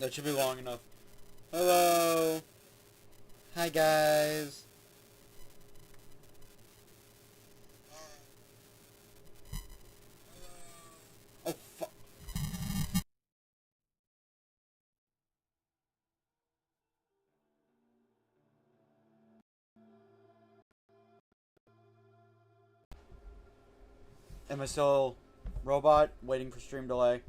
That should be long enough. Hello. Hi, guys. Oh, fuck. Am I still robot? Waiting for stream delay.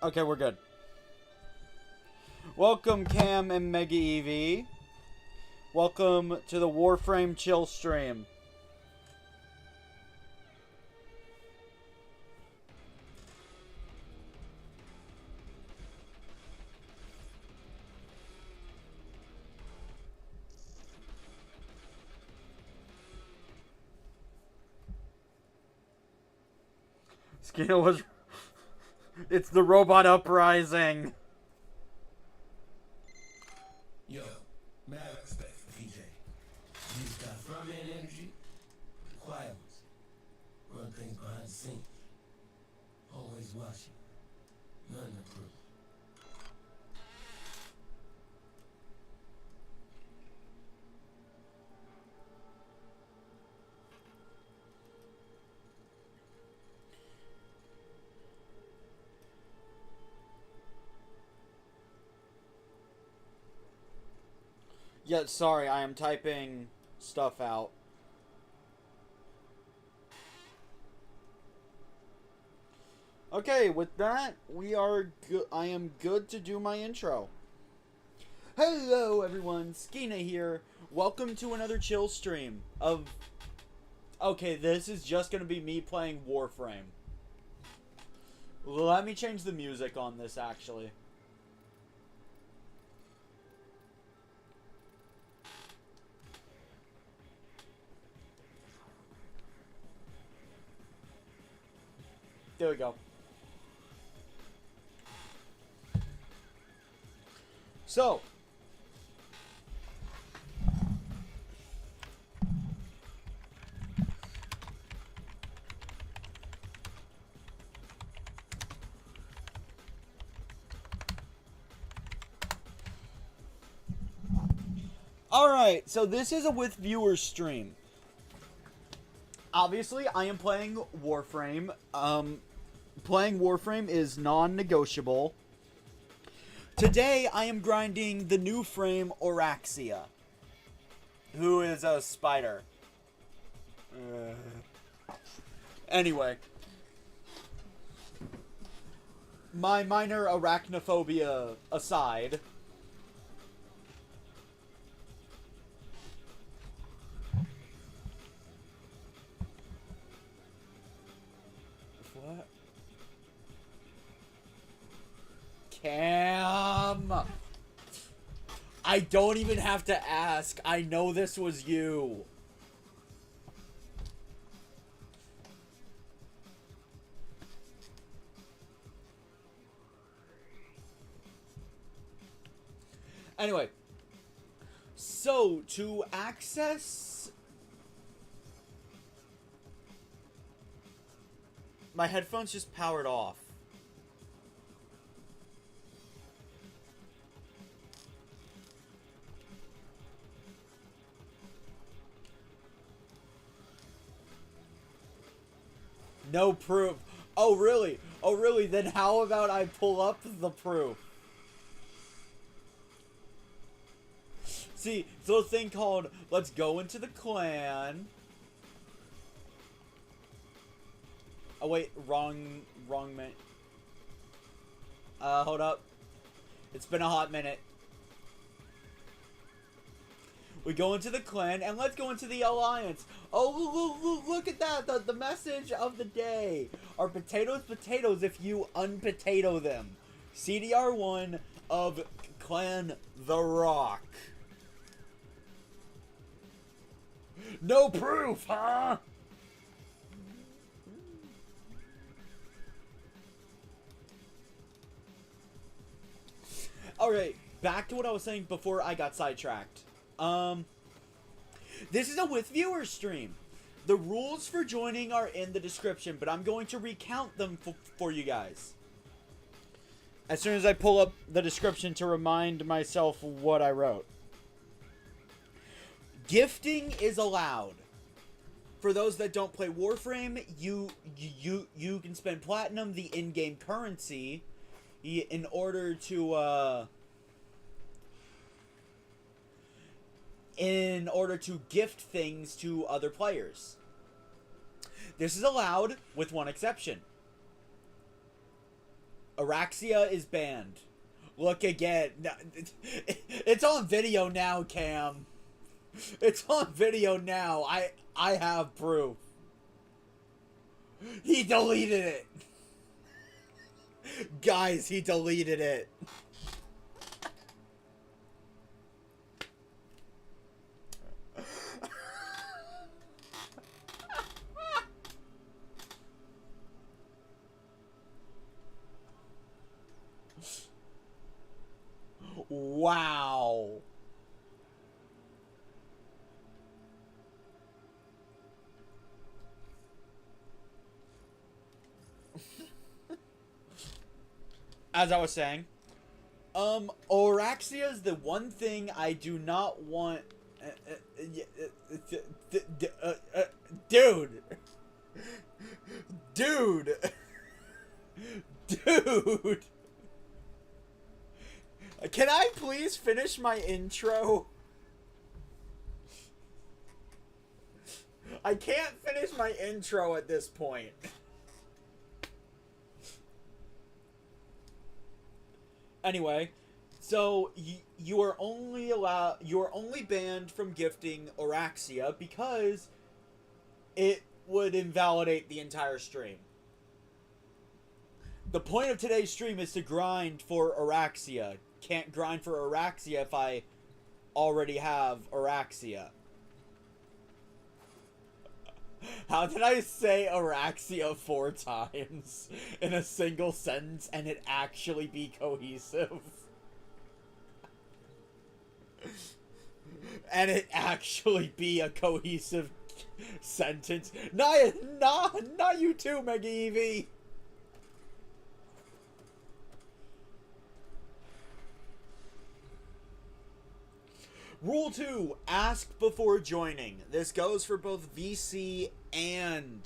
Okay, we're good. Welcome, Cam and Mega Eevee. Welcome to the Warframe Chill stream. Skina was... It's the robot uprising. Yo, mad respect for PJ. He's got front-man energy, quiet ones, run things behind the scenes. Always watching, nothing to prove. Yeah, sorry, I am typing stuff out. Okay, with that, we are good. I am good to do my intro. Hello, everyone. Skena here. Welcome to another chill stream of... Okay, this is just going to be me playing Warframe. Let me change the music on this, actually. There we go. So, alright, so this is a with viewers stream. Obviously, I am playing Warframe. Playing Warframe is non-negotiable. Today, I am grinding the new frame Oraxia, who is a spider. Anyway. My minor arachnophobia aside. What? Cam! I don't even have to ask. I know this was you. Anyway. So, to access... My headphones just powered off. No proof. Oh, really? Oh, really? Then how about I pull up the proof? See, it's a little thing called, let's go into the clan. Oh, wait, wrong man. Hold up. It's been a hot minute. We go into the clan, and let's go into the alliance. Oh, look at that. The message of the day. Are potatoes potatoes if you unpotato them? CDR1 of Clan The Rock. No proof, huh? Alright, back to what I was saying before I got sidetracked. This is a with viewers stream. The rules for joining are in the description, but I'm going to recount them for you guys. As soon as I pull up the description to remind myself what I wrote. Gifting is allowed. For those that don't play Warframe, you can spend platinum, the in-game currency, in order to gift things to other players. This is allowed with one exception. Oraxia is banned. Look again. It's on video now, Cam. It's on video now. I have proof. He deleted it. Guys, he deleted it. Wow. As I was saying, Oraxia is the one thing I do not want. Dude. Dude. Dude. Can I please finish my intro? I can't finish my intro at this point. Anyway, so you are only banned from gifting Oraxia because it would invalidate the entire stream. The point of today's stream is to grind for Oraxia. Can't grind for Oraxia if I already have Oraxia. How did I say Oraxia 4 times in a single sentence and it actually be cohesive? And it actually be a cohesive sentence? Not you too, Mega Eevee! Rule 2, ask before joining. This goes for both VC and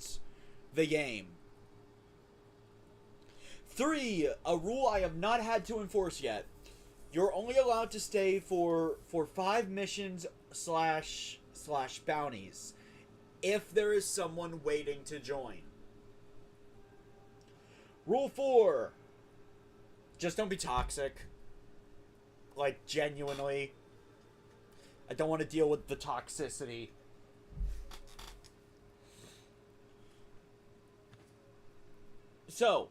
the game. 3, a rule I have not had to enforce yet. You're only allowed to stay for 5 missions slash bounties if there is someone waiting to join. Rule 4, just don't be toxic. Like, genuinely. I don't want to deal with the toxicity. So,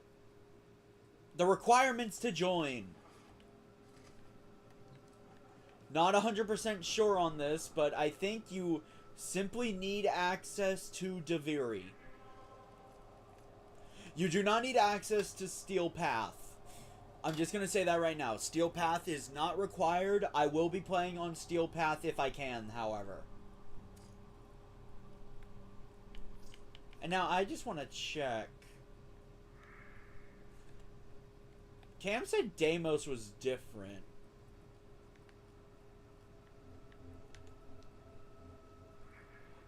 the requirements to join. Not 100% sure on this, but I think you simply need access to Duviri. You do not need access to Steel Path. I'm just going to say that right now. Steel Path is not required. I will be playing on Steel Path if I can, however. And now I just want to check. Cam said Deimos was different.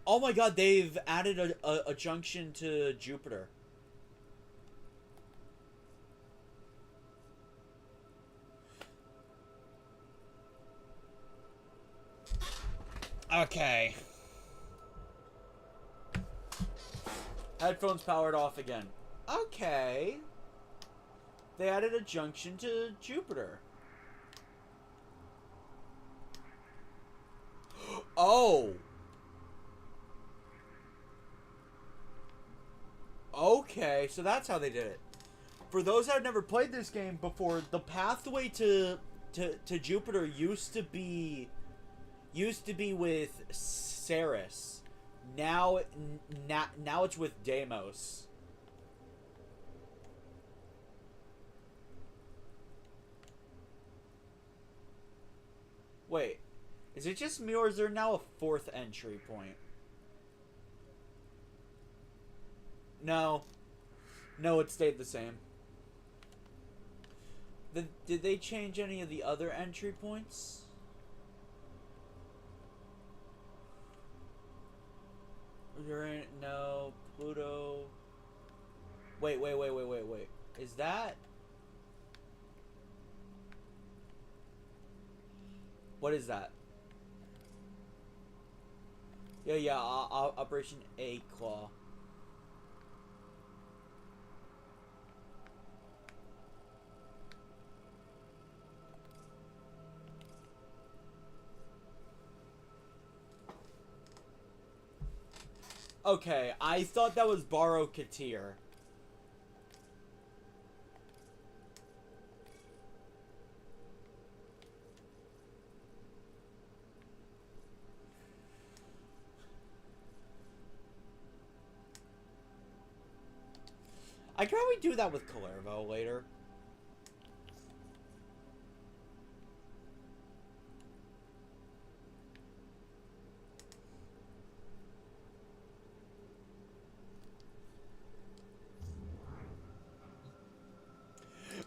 Oh my god, they've added a junction to Jupiter. Okay. Headphones powered off again. Okay. They added a junction to Jupiter. Oh. Okay, so that's how they did it. For those that have never played this game before, the pathway to Jupiter used to be with Ceres. Now it's with Deimos. Wait. Is it just me, or is there now a fourth entry point? No. No, it stayed the same. Did they change any of the other entry points? No, Pluto. Wait. Is that? What is that? Yeah, Operation A Claw. Okay, I thought that was Borrow Katir. I could probably do that with Calervo later.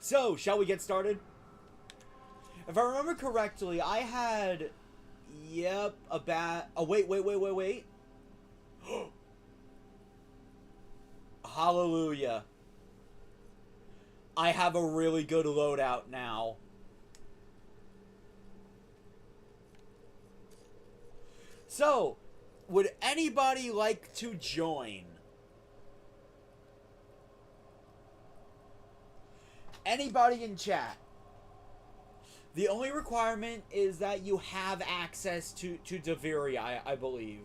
So, shall we get started? If I remember correctly, I had... Yep, a bad... Oh, wait. Hallelujah. I have a really good loadout now. So, would anybody like to join? Anybody in chat? The only requirement is that you have access to Duviri, I believe.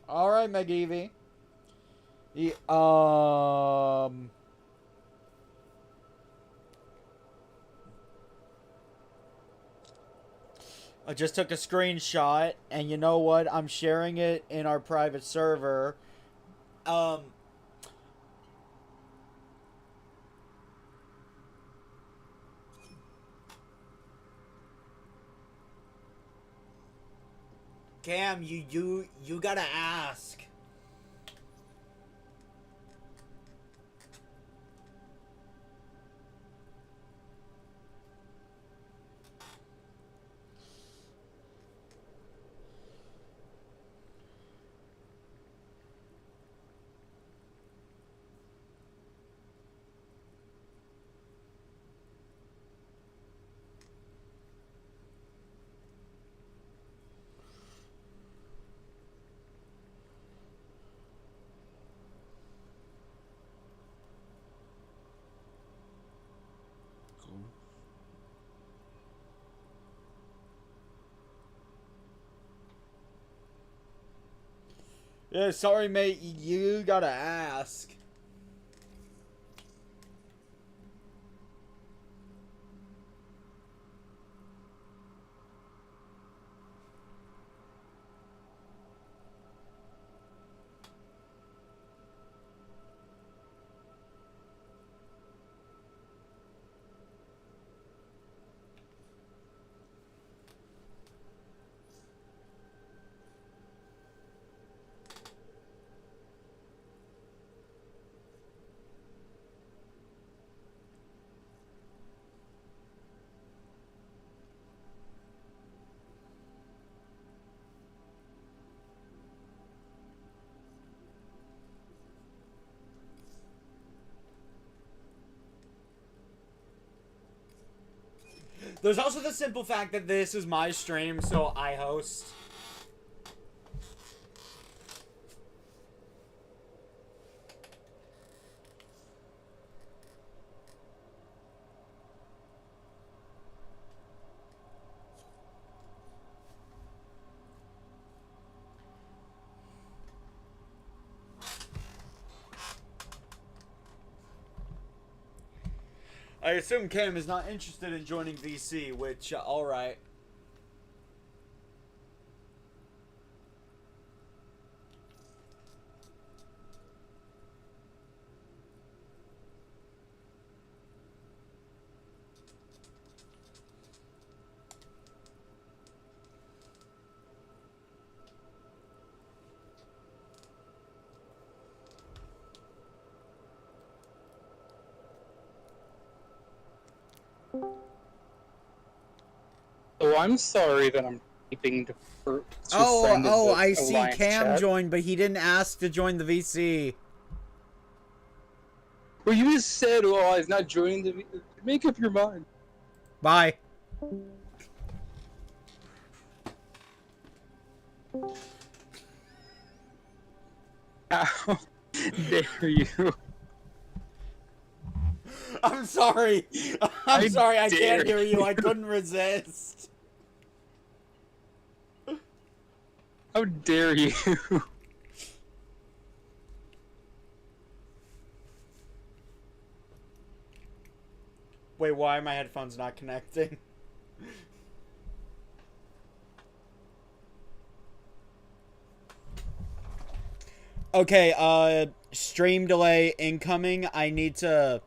All right, McGeevy. I just took a screenshot, and you know what? I'm sharing it in our private server. Cam, you gotta ask. Yeah, sorry, mate. You gotta ask. There's also the simple fact that this is my stream, so I host. I assume Cam is not interested in joining VC, which, alright. Oh, I'm sorry that I'm keeping to I see Alliance Cam chat. joined, but he didn't ask to join the VC. Well, you just said, "Oh, he's not joining the." Make up your mind. Bye. How dare you? I'm sorry. I'm sorry, I can't dare hear you. I couldn't resist. How dare you? Wait, why are my headphones not connecting? Okay, stream delay incoming. I need to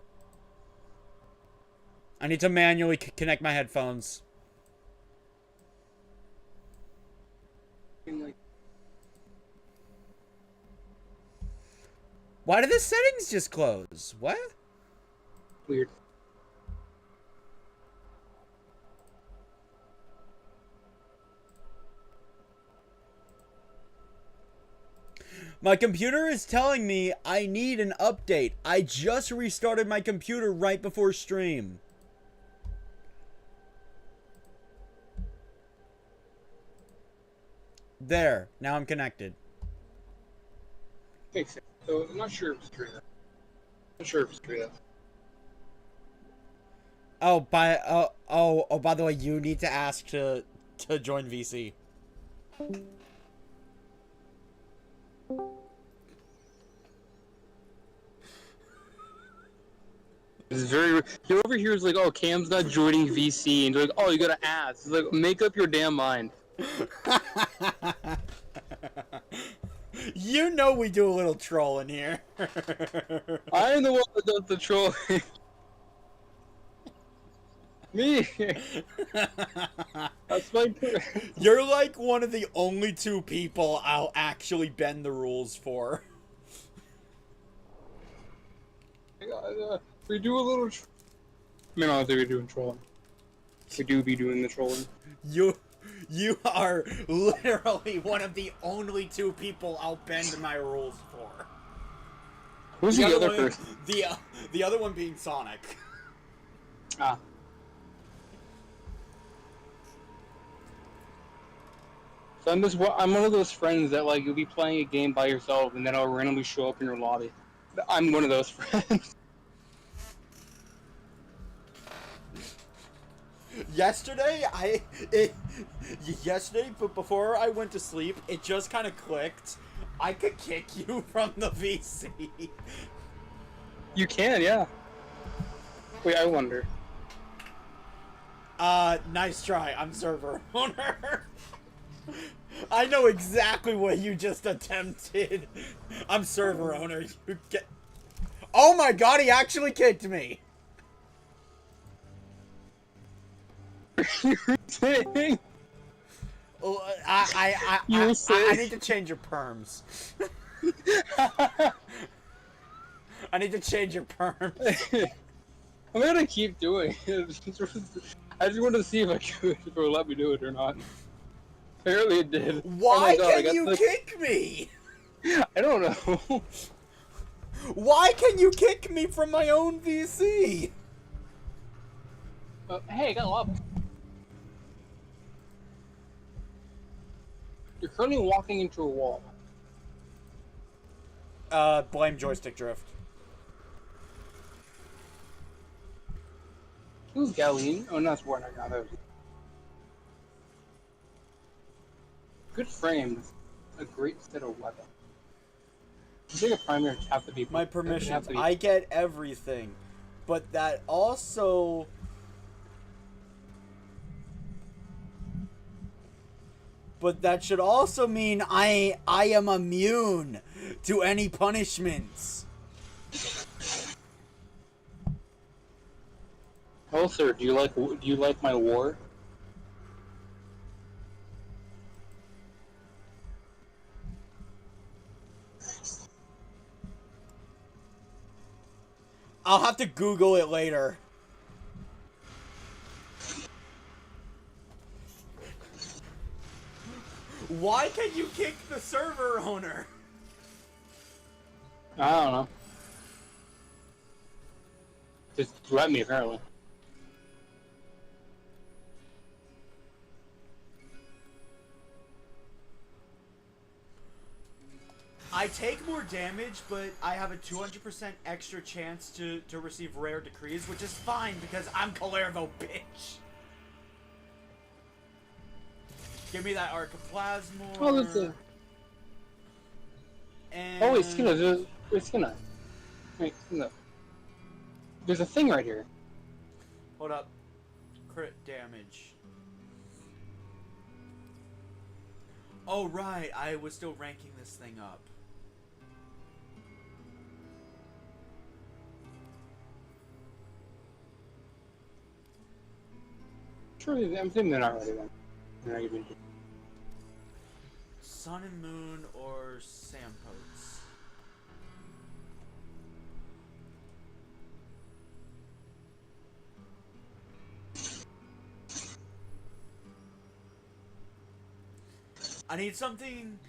manually connect my headphones. Why did the settings just close? What? Weird. My computer is telling me I need an update. I just restarted my computer right before stream. There. Now I'm connected. Okay, so I'm not sure if it's true. Not sure if it's true. Oh, by the way, you need to ask to join VC. It's very. You're over here is like, oh, Cam's not joining VC, and you're like, oh, you gotta ask. It's like, make up your damn mind. You know we do a little trolling here. I am the one that does the trolling. Me. That's my. You're like one of the only two people I'll actually bend the rules for. We do a little. I mean, I don't think we're doing trolling. We do be doing the trolling. You are literally one of the only two people I'll bend my rules for. Who's the other person? The other one being Sonic. Ah. So I'm one of those friends that, like, you'll be playing a game by yourself and then I'll randomly show up in your lobby. I'm one of those friends. Yesterday, but before I went to sleep, it just kind of clicked. I could kick you from the VC. You can, yeah. Wait, I wonder. Nice try. I'm server owner. I know exactly what you just attempted. I'm server owner. You get. Oh my god, he actually kicked me. You were saying? I need to change your perms. I need to change your perms. I'm gonna keep doing it. I just wanted to see if I could, if it would let me do it or not. Apparently it did. Why can you kick me? I don't know. Why can you kick me from my own VC? Hey, I got love. You're currently walking into a wall. Blame joystick drift. Who's Galeen? Oh, no, it's Warner. No, that was... Good frame. A great set of weapons. I think a primary have to be... My permissions. I get everything. But that also... But that should also mean I am immune to any punishments. Oh, sir, do you like my war? I'll have to Google it later. Why can you kick the server owner? I don't know. Just let me, apparently. I take more damage, but I have a 200% extra chance to receive rare decrees, which is fine because I'm Kalervo, bitch. Give me that Archiplasmor. Oh, that's it. And... Oh, wait, Skina, Skina. Wait, Skina. There's a thing right here. Hold up. Crit damage. Oh, right. I was still ranking this thing up. Surely, I'm thinking they're not ready then. They're not even... Sun and Moon or Sampotes? I need something...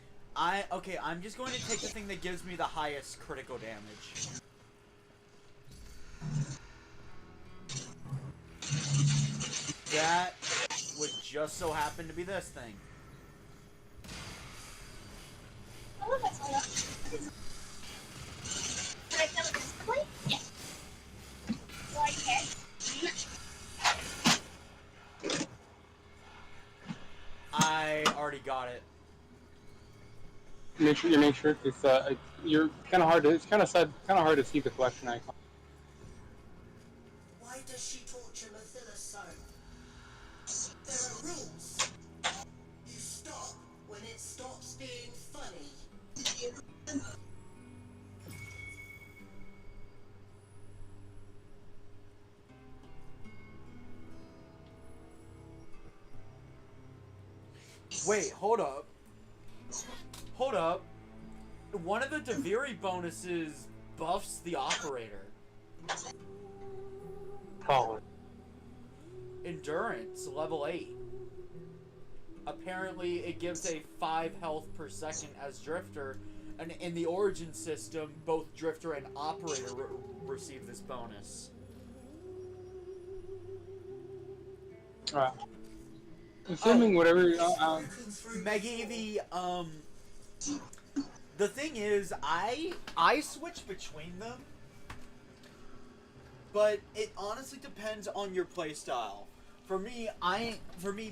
Okay, I'm just going to take the thing that gives me the highest critical damage. That would just so happen to be this thing. I already got it. Make sure it's you're kind of hard to. It's kind of sad. Kind of hard to see the collection icon. Why does she torture Mathila so? There are rules. You stop when it stops being funny. Wait, hold up. Hold up. One of the Duviri bonuses buffs the operator. Probably. Endurance, level 8. Apparently, it gives a 5 health per second as Drifter, and in the Origin system, both Drifter and Operator receive this bonus. Alright. Assuming whatever. Meggy, the thing is, I switch between them, but it honestly depends on your playstyle. For me,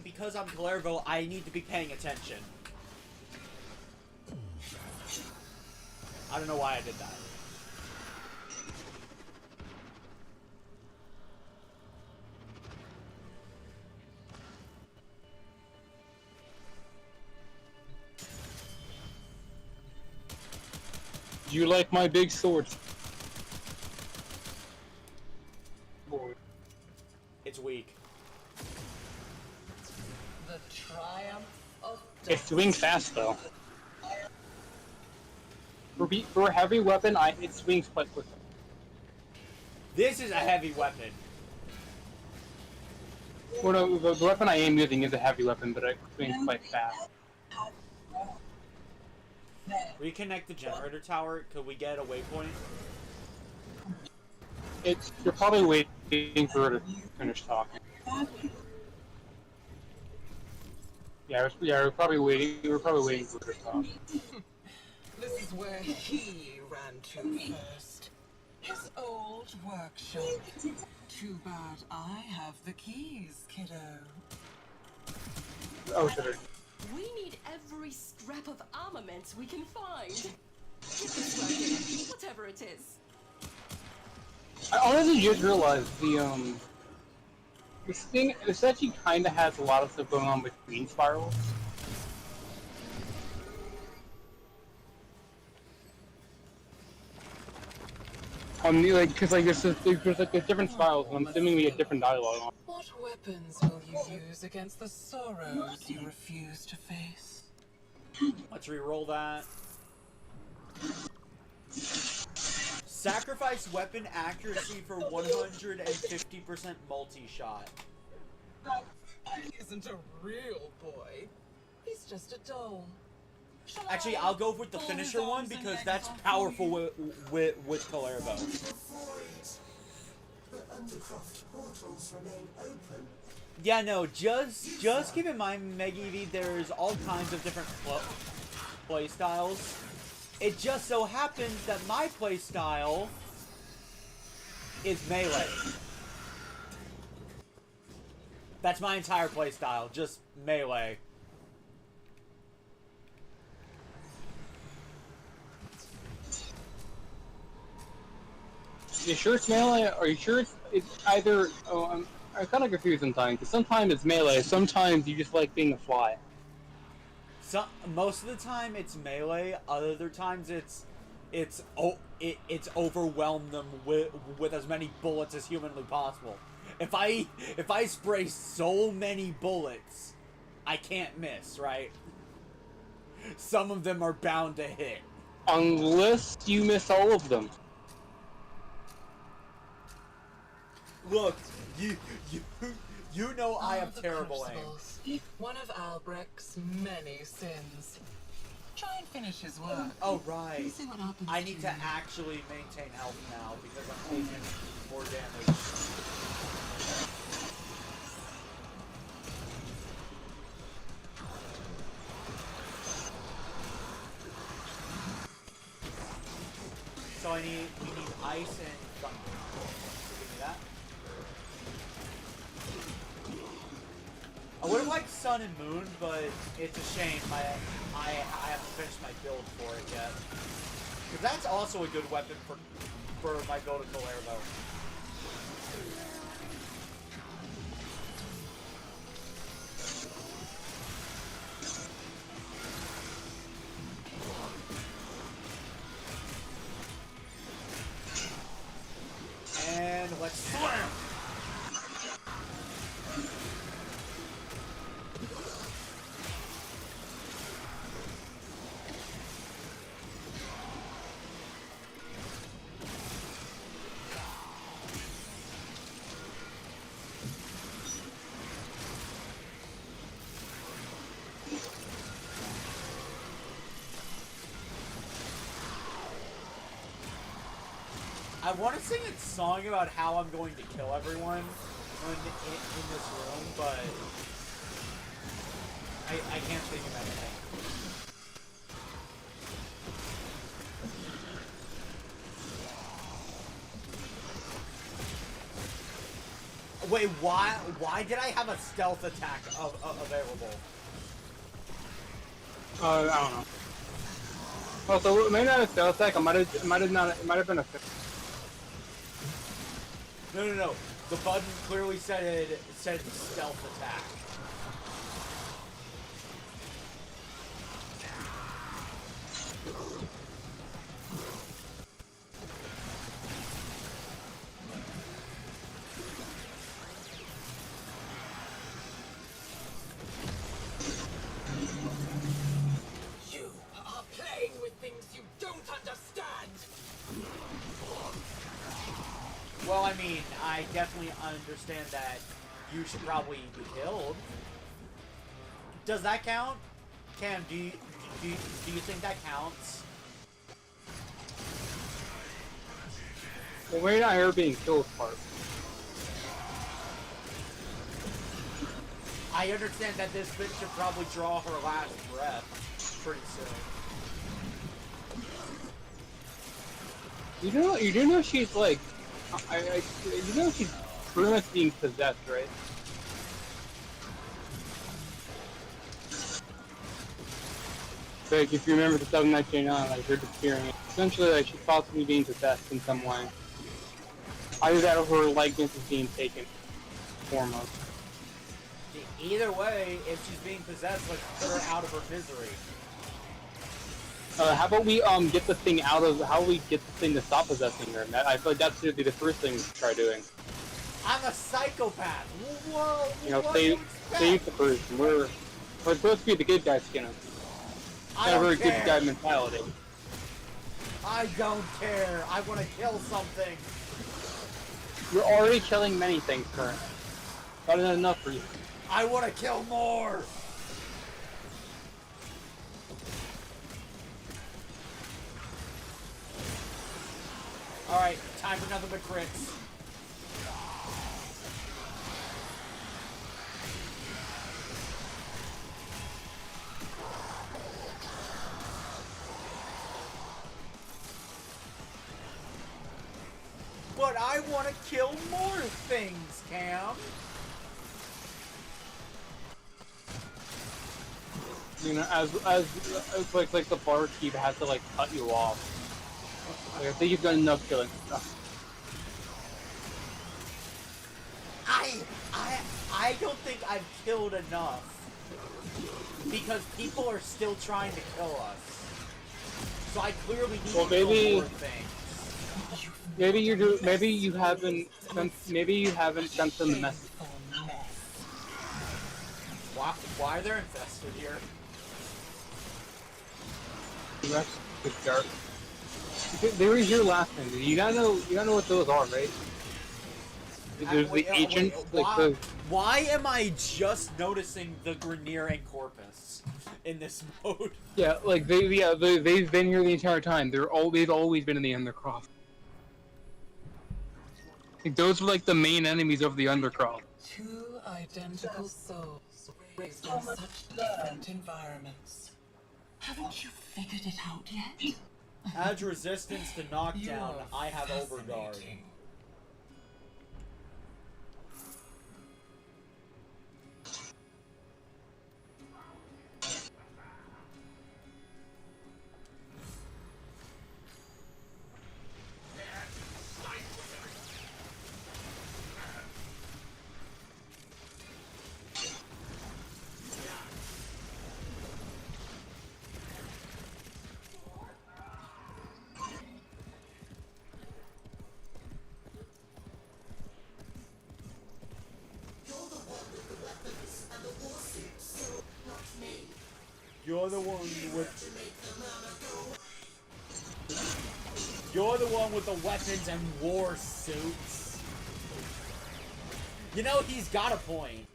because I'm Kalervo, I need to be paying attention. I don't know why I did that. Do you like my big sword? It's weak. The triumph of It swings fast though. For a heavy weapon, it swings quite quickly. This is a heavy weapon. Well, no, the weapon I am using is a heavy weapon, but it swings quite fast. Reconnect the generator tower. Could we get a waypoint? You're probably waiting for her to finish talking. Yeah, we're probably waiting. We're probably waiting for her to talk. This is where he ran to first. His old workshop. Too bad I have the keys, kiddo. Oh, sure. We need every scrap of armament we can find. Get this working, whatever it is. I honestly just realized this actually kind of has a lot of stuff going on between spirals. Cause there's different spirals, and I'm assuming we get different dialogue on. What weapons will you use against the sorrows you refuse to face? Let's re-roll that. Sacrifice weapon accuracy for 150% multi-shot. He isn't a real boy. He's just a doll. Actually, I'll go with the finisher one because that's powerful with Kalervo. Yeah, no, just keep in mind, Meggy, there's all kinds of different play styles. It just so happens that my play style is melee. That's my entire play style, just melee. You sure it's melee? Are you sure it's either? Oh, I'm kind of confused sometimes. Because sometimes it's melee. Sometimes you just like being a fly. Most of the time it's melee. Other times it's overwhelm them with as many bullets as humanly possible. If I spray so many bullets, I can't miss, right? Some of them are bound to hit. Unless you miss all of them. Look, you know I have terrible aim. One of Albrecht's many sins. Try and finish his work. Oh right. See what happens. I need to actually maintain health now because I'm taking more damage. So we need ice and thunder. Give me that. I would have liked sun and moon, but it's a shame I haven't finished my build for it yet. Because that's also a good weapon for my build of Kalervo. And let's slam! I want to sing a song about how I'm going to kill everyone in this room, but I can't think of anything. Wait, why did I have a stealth attack available? I don't know. Well, so maybe not a stealth attack. It might have been a. No. The button clearly said stealth attack. You are playing with things you don't understand. Well, I mean, I definitely understand that you should probably be killed. Does that count? Cam, do you think that counts? Well, we're not here being killed part. I understand that this bitch should probably draw her last breath pretty soon. You do know she's like, you know she's pretty much being possessed, right? Like, if you remember the 719 like, you're disappearing. Essentially, like, she's possibly being possessed in some way. Either that or her likeness is being taken form of. Either way, if she's being possessed, let's put her out of her misery. How about we get the thing out of? How we get the thing to stop possessing her? I feel like that should be the first thing we should try doing. I'm a psychopath. Whoa! You know, what do you save expect? the person. We're supposed to be the good guy, Skinner. I Have don't a good care. guy mentality. I don't care. I want to kill something. You're already killing many things, currently. Not enough for you. I want to kill more. All right, time for nothing but crits. But I want to kill more things, Cam. You know, as like the barkeep has to like cut you off. Like, I think you've done enough killing stuff. I don't think I've killed enough because people are still trying to kill us. So I clearly need to kill more things. Maybe you haven't sent them the message. Why are they infested here? That's good start. They were here last time. You gotta know what those are, right? There's the agent, like the. Why am I just noticing the Grenier and Corpus in this mode? Yeah, like they've been here the entire time. They've always been in the Undercroft. Like, those were like the main enemies of the Undercroft. Two identical souls raised in such different environments. Haven't you figured it out yet? Adds resistance to knockdown. I have Overguard. Fascinating. You're the one with the weapons and war suits. You know, he's got a point.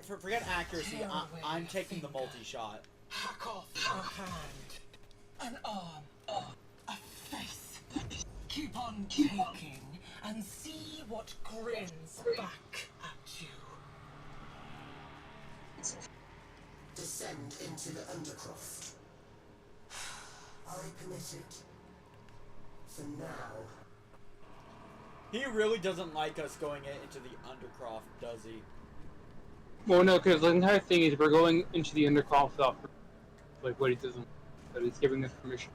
Forget accuracy. I'm taking the multi-shot. Hack off a hand, an arm, a face. Keep on taking and see what grins back at you. Descend into the Undercroft. I permit it. For now. He really doesn't like us going into the Undercroft, does he? Well, no, because the entire thing is we're going into the Undercroft without, like, what he doesn't, but he's giving us permission.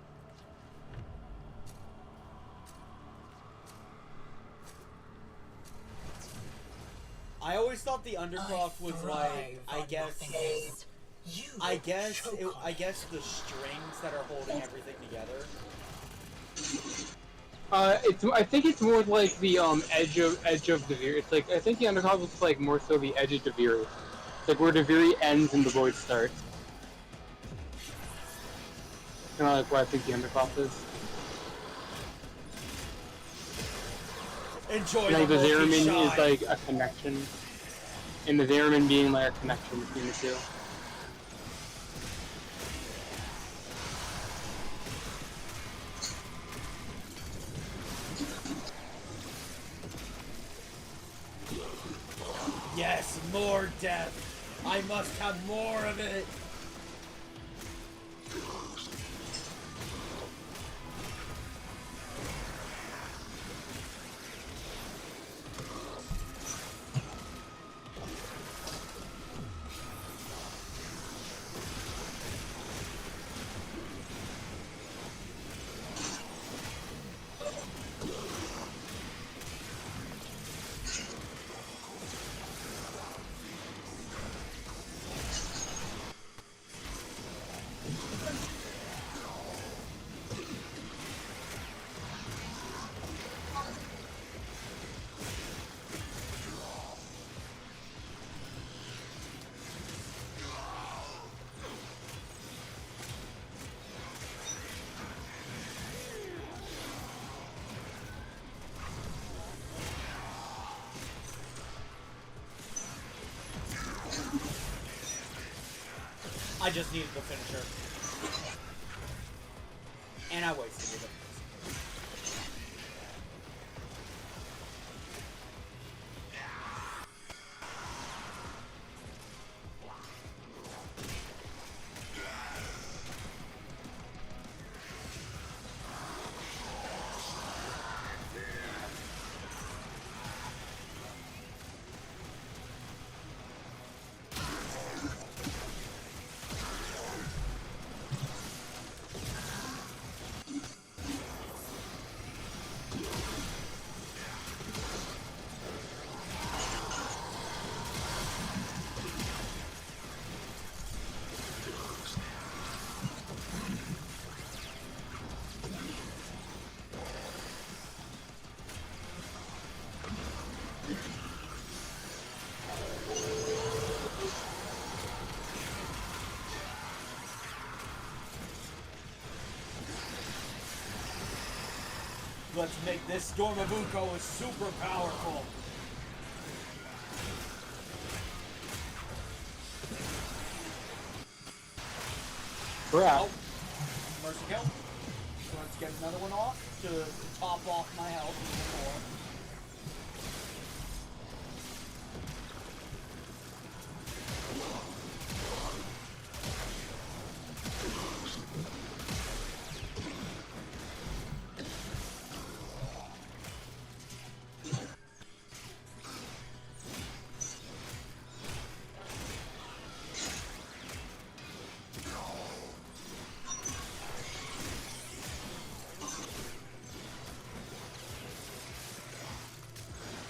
I always thought the Undercroft was like, I guess the strings that are holding everything together. I think it's more like the edge of Duviri. It's like I think the Undercroft is like more so the edge of Duviri. It's like where Duviri ends and the void starts. Kind of like where I think the Undercroft is. Enjoy Like the the Zeramin multi-shot. is like a connection, and the Zeramin being like a connection between the two. More death. I must have more of it. I just needed the finisher. And I wasted it. Let's make this Dormabuco super powerful. Crap. Oh, mercy kill. So let's get another one off to top off my health even more.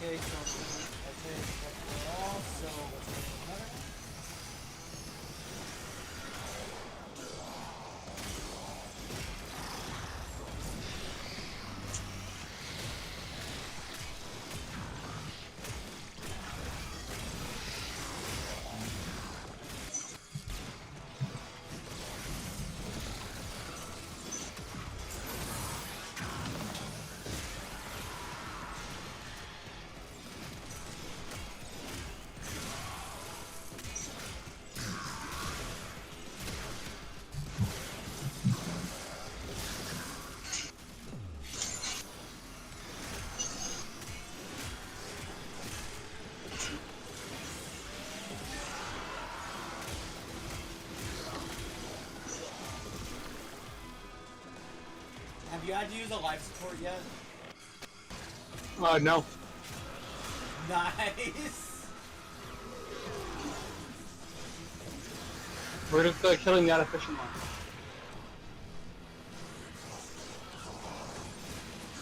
Okay, so okay, that's all. So let's make another one. Have you had to use a life support yet? No. Nice! We're just killing that efficient one.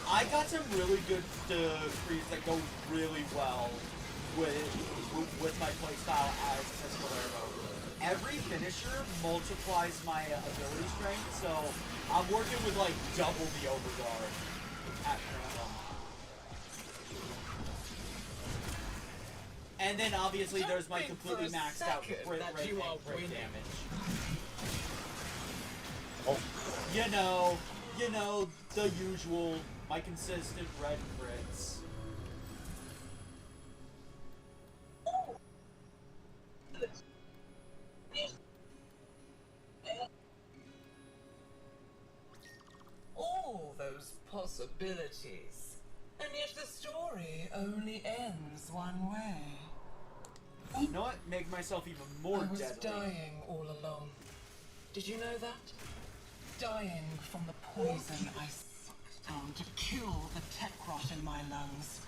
I got some really good decrees that go really well with my playstyle as Escalero. Every finisher multiplies my ability strength, so I'm working with like double the overguard at minimum. And then obviously there's my completely maxed out crit rate and crit damage. Oh. You know, the usual, my consistent red crits. All those possibilities, and yet the story only ends one way. You know what? Make myself even more I was deadly. dying all along. Did you know that? Dying from the poison I sucked down to kill the tech rot in my lungs.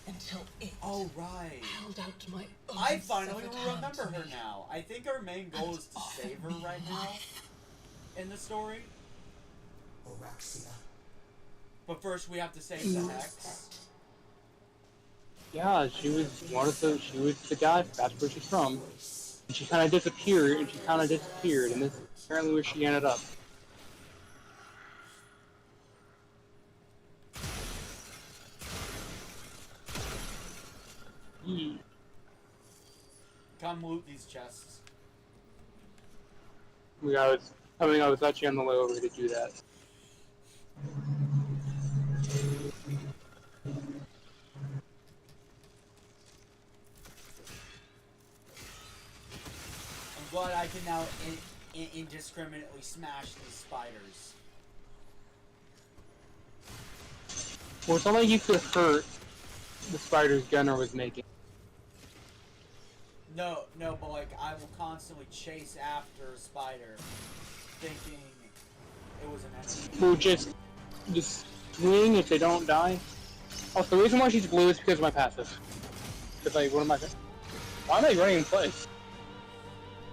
Until it Oh, right. held out my own I finally severed hand remember to her me. now. I think our main goal is to save her right now in the story. Oraxia. But first we have to save the Hex. Yeah, she was the guy. That's where she's from. And she kind of disappeared, and this is apparently where she ended up. Yee. Come loot these chests. I was actually on the way over to do that. I'm glad I can now indiscriminately smash these spiders. Well, it's not like you could hurt the spiders Gunner was making. No, but like I will constantly chase after a spider, thinking it was an enemy. Well, just swing if they don't die. Also, the reason why she's blue is because of my passive. Because like, what am I? Why am I running in place?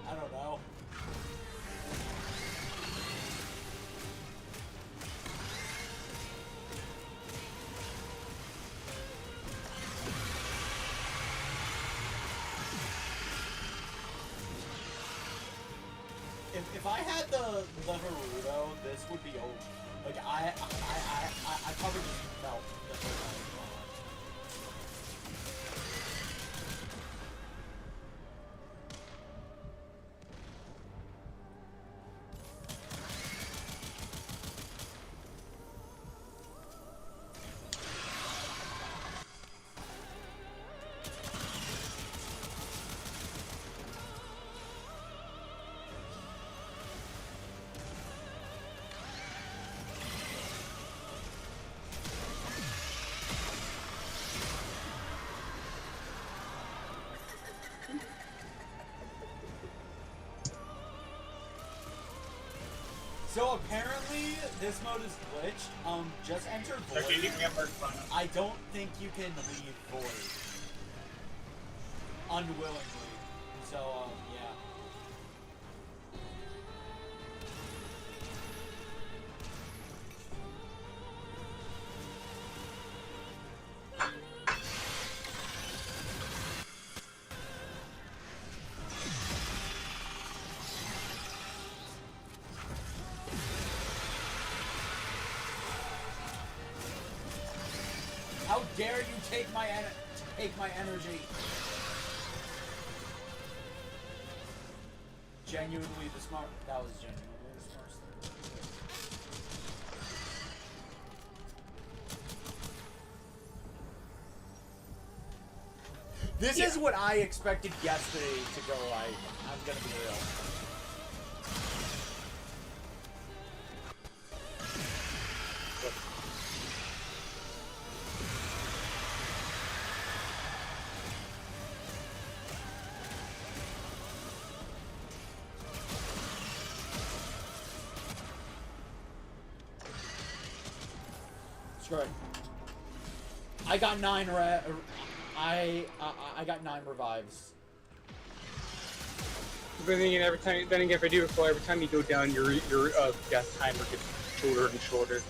I don't know. If I had the Haruto, this would be over. Like I probably just melt the whole time. So apparently this mode is glitched. Just enter Void. I don't think you can leave Void unwillingly. So yeah. How dare you take my energy? Genuinely the smart. That was genuinely the smartest thing. This is what I expected yesterday to go like. I'm gonna be real. Right. I got 9 I got 9 revives. But then again, if I do recall, every time you go down, your death timer gets shorter and shorter.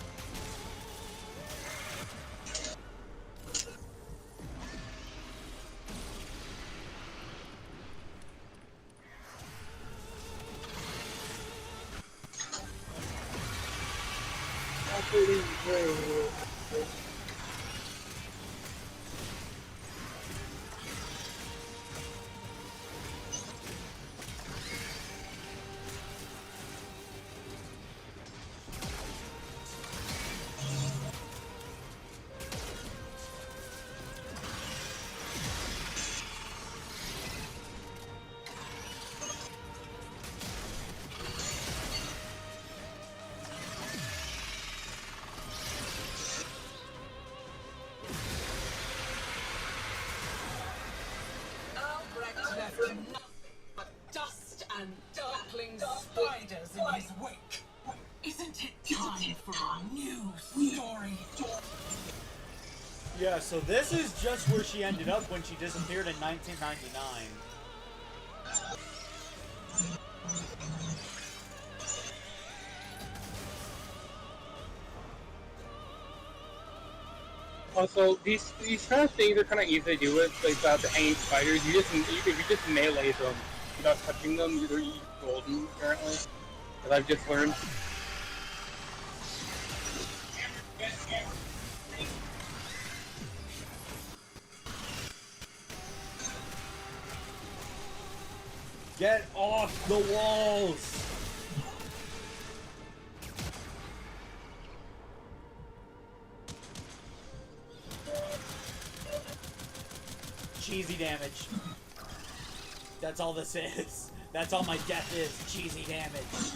left nothing but dust and darkling spiders in his wake. Isn't it time for a new story? Yeah, so this is just where she ended up when she disappeared in 1999. Also, these kind of things are kind of easy to do with, like about the hanging spiders. If you just melee them without touching them, you're golden apparently. As I've just learned. Get off the walls! Cheesy damage. That's all this is. That's all my death is. Cheesy damage.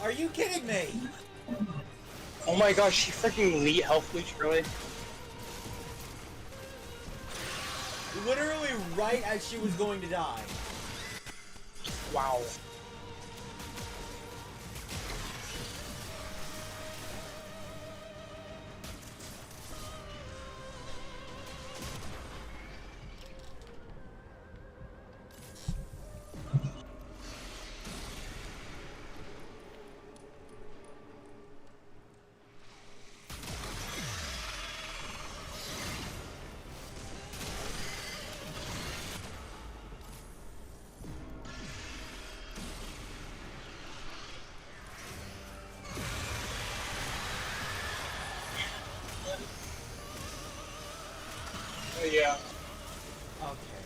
Are you kidding me? Oh my gosh, she freaking elite health leech, really? Literally right as she was going to die. Wow. Yeah. Okay.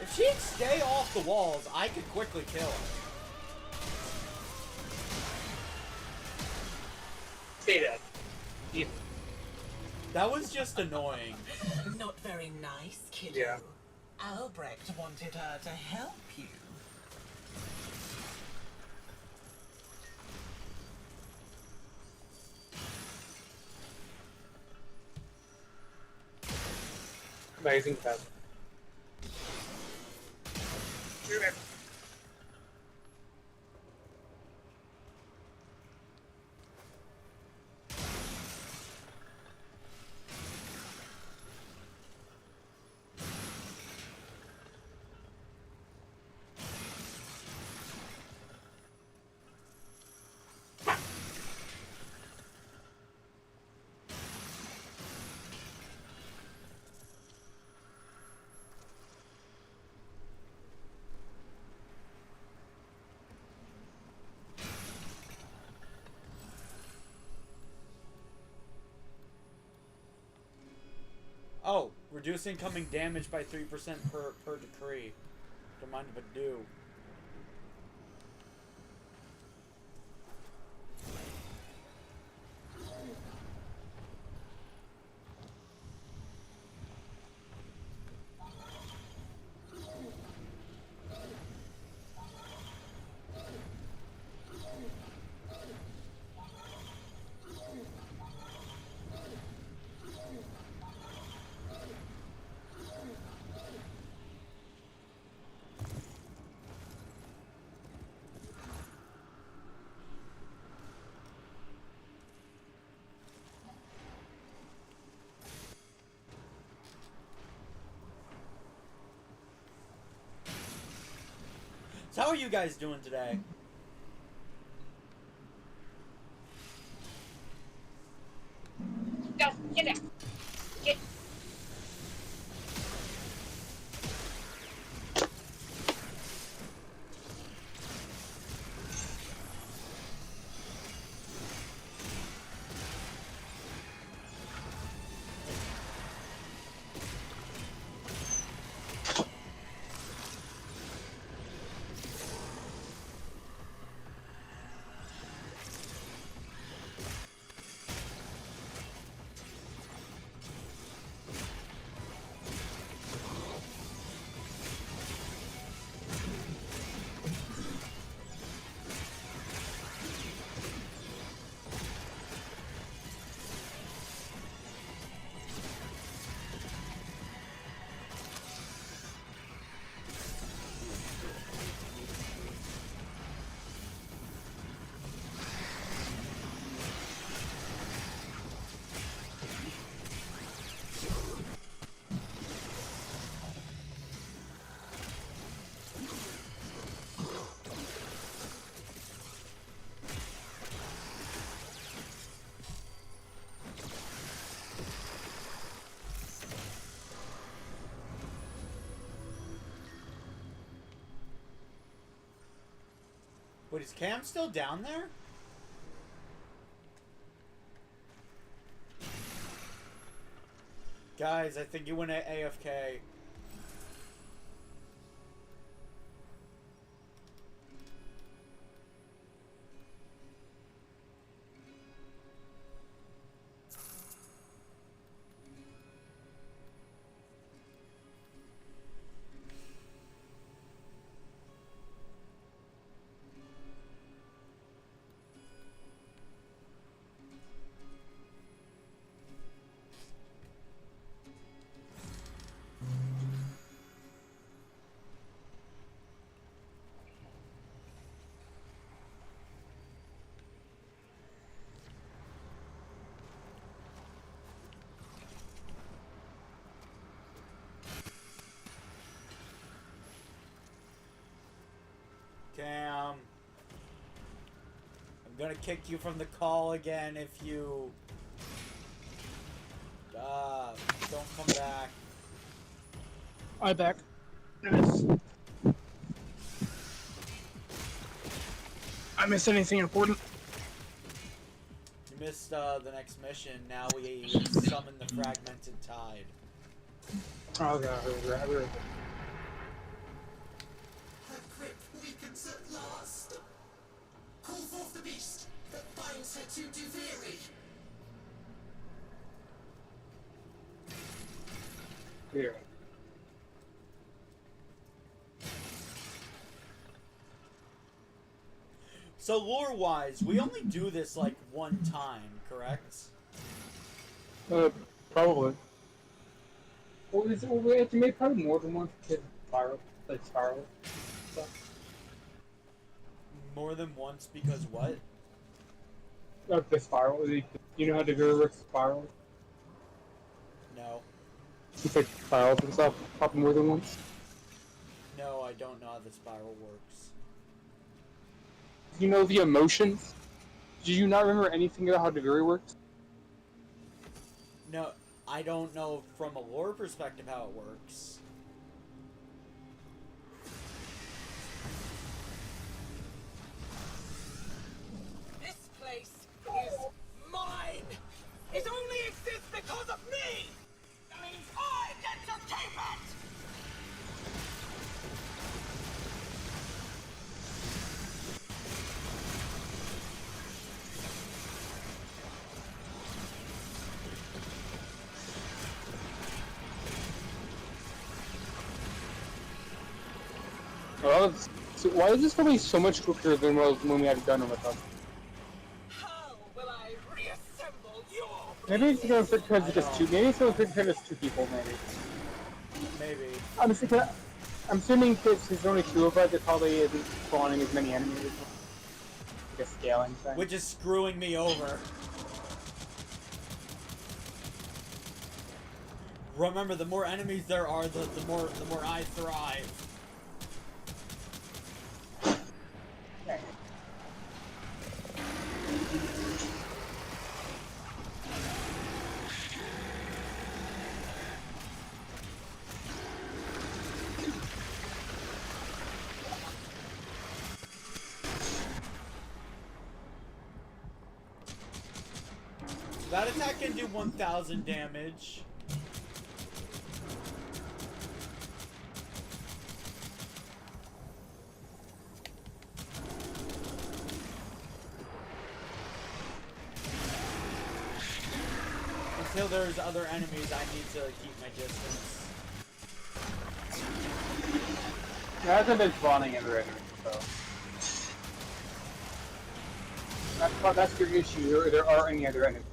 If she'd stay off the walls, I could quickly kill her. Say that. Yeah. That was just annoying. Not very nice, kiddo. Yeah. Albrecht wanted her to help you. Amazing fun. Oh, reduce incoming damage by 3% per decree. Don't mind if I do. So how are you guys doing today? Go, get it. Get. Wait, is Cam still down there? Guys, I think you went at AFK. Cam, I'm gonna kick you from the call again if you don't come back. I'm back. I missed anything important? You missed the next mission. Now we summon the fragmented tide. Oh god, Her grip weakens at last. Call forth the beast that binds her to Duviri. here. So lore-wise, we only do this like one time, correct? Probably. Well, we have to make probably more than one to spiral, like spiral. So. More than once because what? The spiral. You know how Duviri works spiral? No. It's like spirals and stuff, pop more than once. No, I don't know how the spiral works. You know the emotions? Do you not remember anything about how Duviri works? No, I don't know from a lore perspective how it works. This place is mine! It only exists because of me! That means I get to keep it! Well, so why is this going so much quicker than when we had Gunner with us? How will I reassemble your Maybe it's because it's just two. Maybe it's because it's two people. Maybe. Maybe. I'm assuming because there's only two of us, it probably isn't spawning as many enemies. Like a scaling thing. Which is screwing me over. Remember, the more enemies there are, the more I thrive. That attack can do 1,000 damage. Until there's other enemies, I need to keep my distance. There hasn't been spawning other enemies, so. That's your issue. There are any other enemies.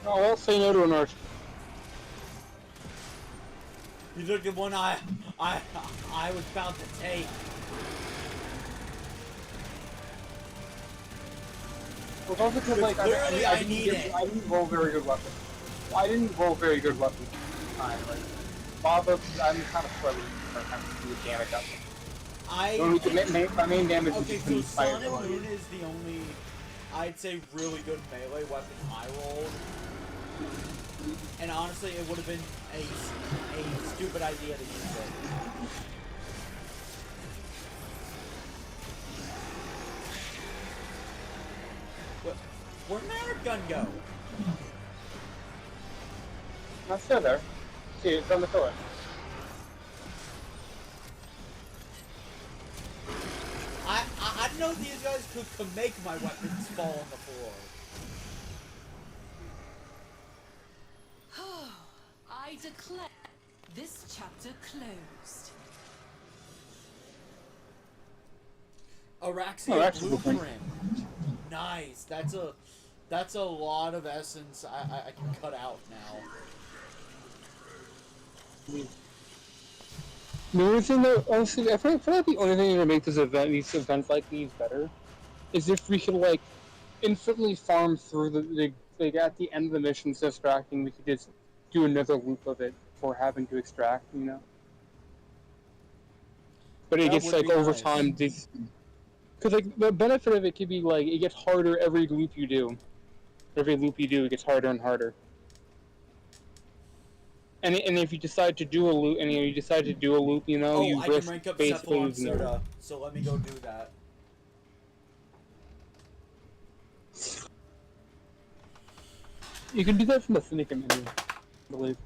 Oh, I'll say no to an archer. You took the one I was about to take. Well, it's also because, like, Clearly I need it. I didn't roll very good weapons. I didn't roll very good weapons at the time. Like, lava, I'm kind of struggling for kind of do damage up. My main damage is okay, just so from fire Sun and ability. Moon is the only, I'd say, really good melee weapon I rolled. And honestly, it would have been a stupid idea to use it. Where'd my air gun go? That's still there. See, it's on the pillar. I didn't know these guys could make my weapons fall on the floor. I declare this chapter closed. Oraxia blueprint. Nice. That's a lot of essence I can cut out now. The only thing that, honestly, I feel like the only thing that make these events like these better is if we could, like, instantly farm through like, at the end of the mission, instead of extracting, we could just do another loop of it before having to extract, you know? But it gets, like, over time, these... Because, like, the benefit of it could be, like, it gets harder every loop you do. Every loop you do, it gets harder and harder. And if you decide to do a loop, you know, you I risk can rank up basically Cephalon losing it. Soda, so let me go do that. You can do that from the Syndicate menu, I believe.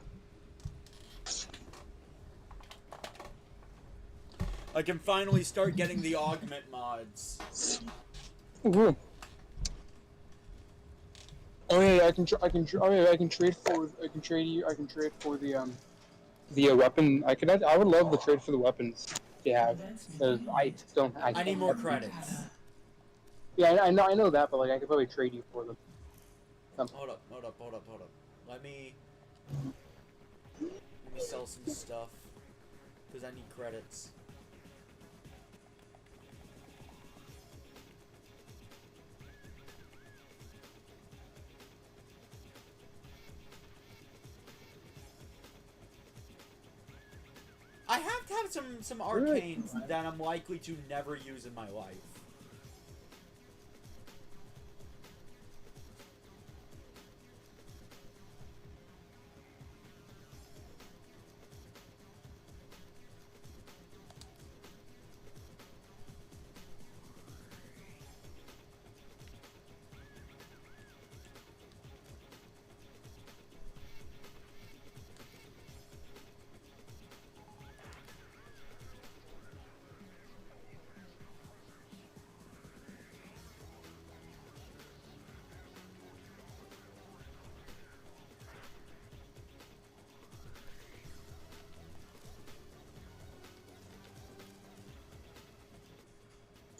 I can finally start getting the augment mods. Ooh. Oh yeah, I can trade for the weapon. I would love the trade for the weapons you have, because I just don't. I need more credits. Yeah, I know that, but like I could probably trade you for them. Hold up. Let me sell some stuff, because I need credits. I have to have some arcanes that I'm likely to never use in my life.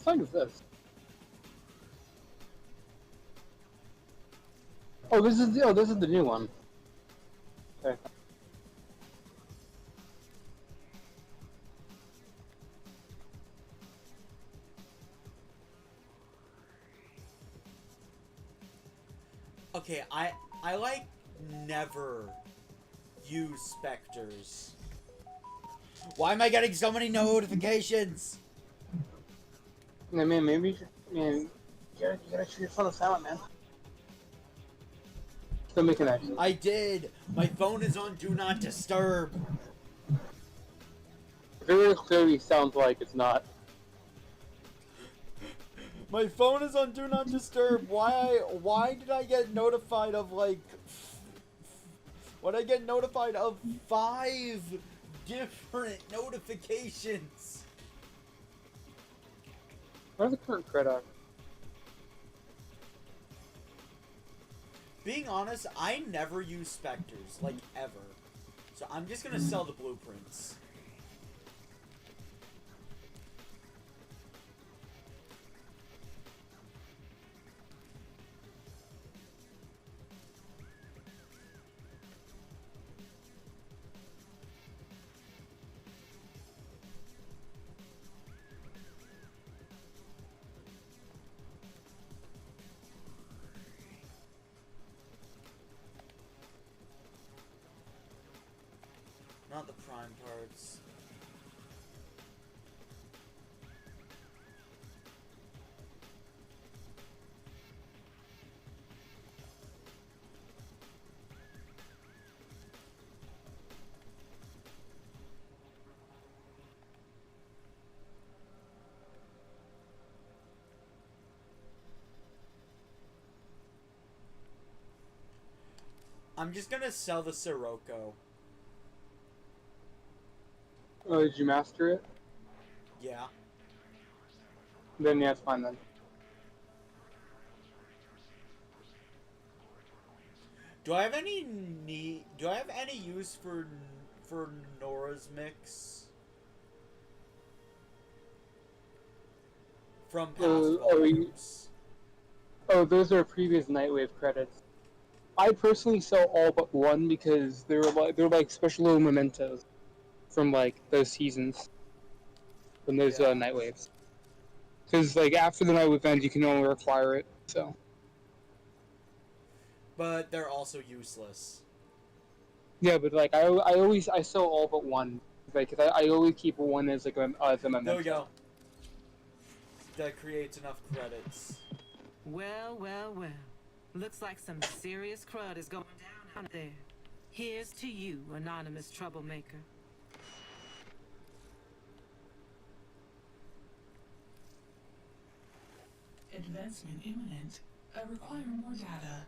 What kind of this? Oh, this is the new one. Okay. Okay, I like never use specters. Why am I getting so many notifications? Yeah, man, maybe you should, man, you gotta shoot your phone on silent, man. Still making that. I did. My phone is on Do Not Disturb. Very clearly sounds like it's not. My phone is on Do Not Disturb. Why did I get notified of like? What I get notified of 5 different notifications? What are the current credit? Being honest, I never use specters, like ever. So I'm just gonna sell the blueprints. Not the prime cards. I'm just gonna sell the Sirocco. Oh, did you master it? Yeah. Then yeah, it's fine then. Do I have any need? Do I have any use for Nora's mix from past volumes? Oh, those are previous Nightwave credits. I personally sell all but one because they're like special little mementos from like those seasons, from those Nightwaves. Because like after the Nightwave ends, you can only acquire it. So. But they're also useless. Yeah, but like I sell all but one. Like 'cause I always keep one as like as a memento. There we go. That creates enough credits. Well, well, well. Looks like some serious crud is going down out there. Here's to you, anonymous troublemaker. Advancement imminent. I require more data.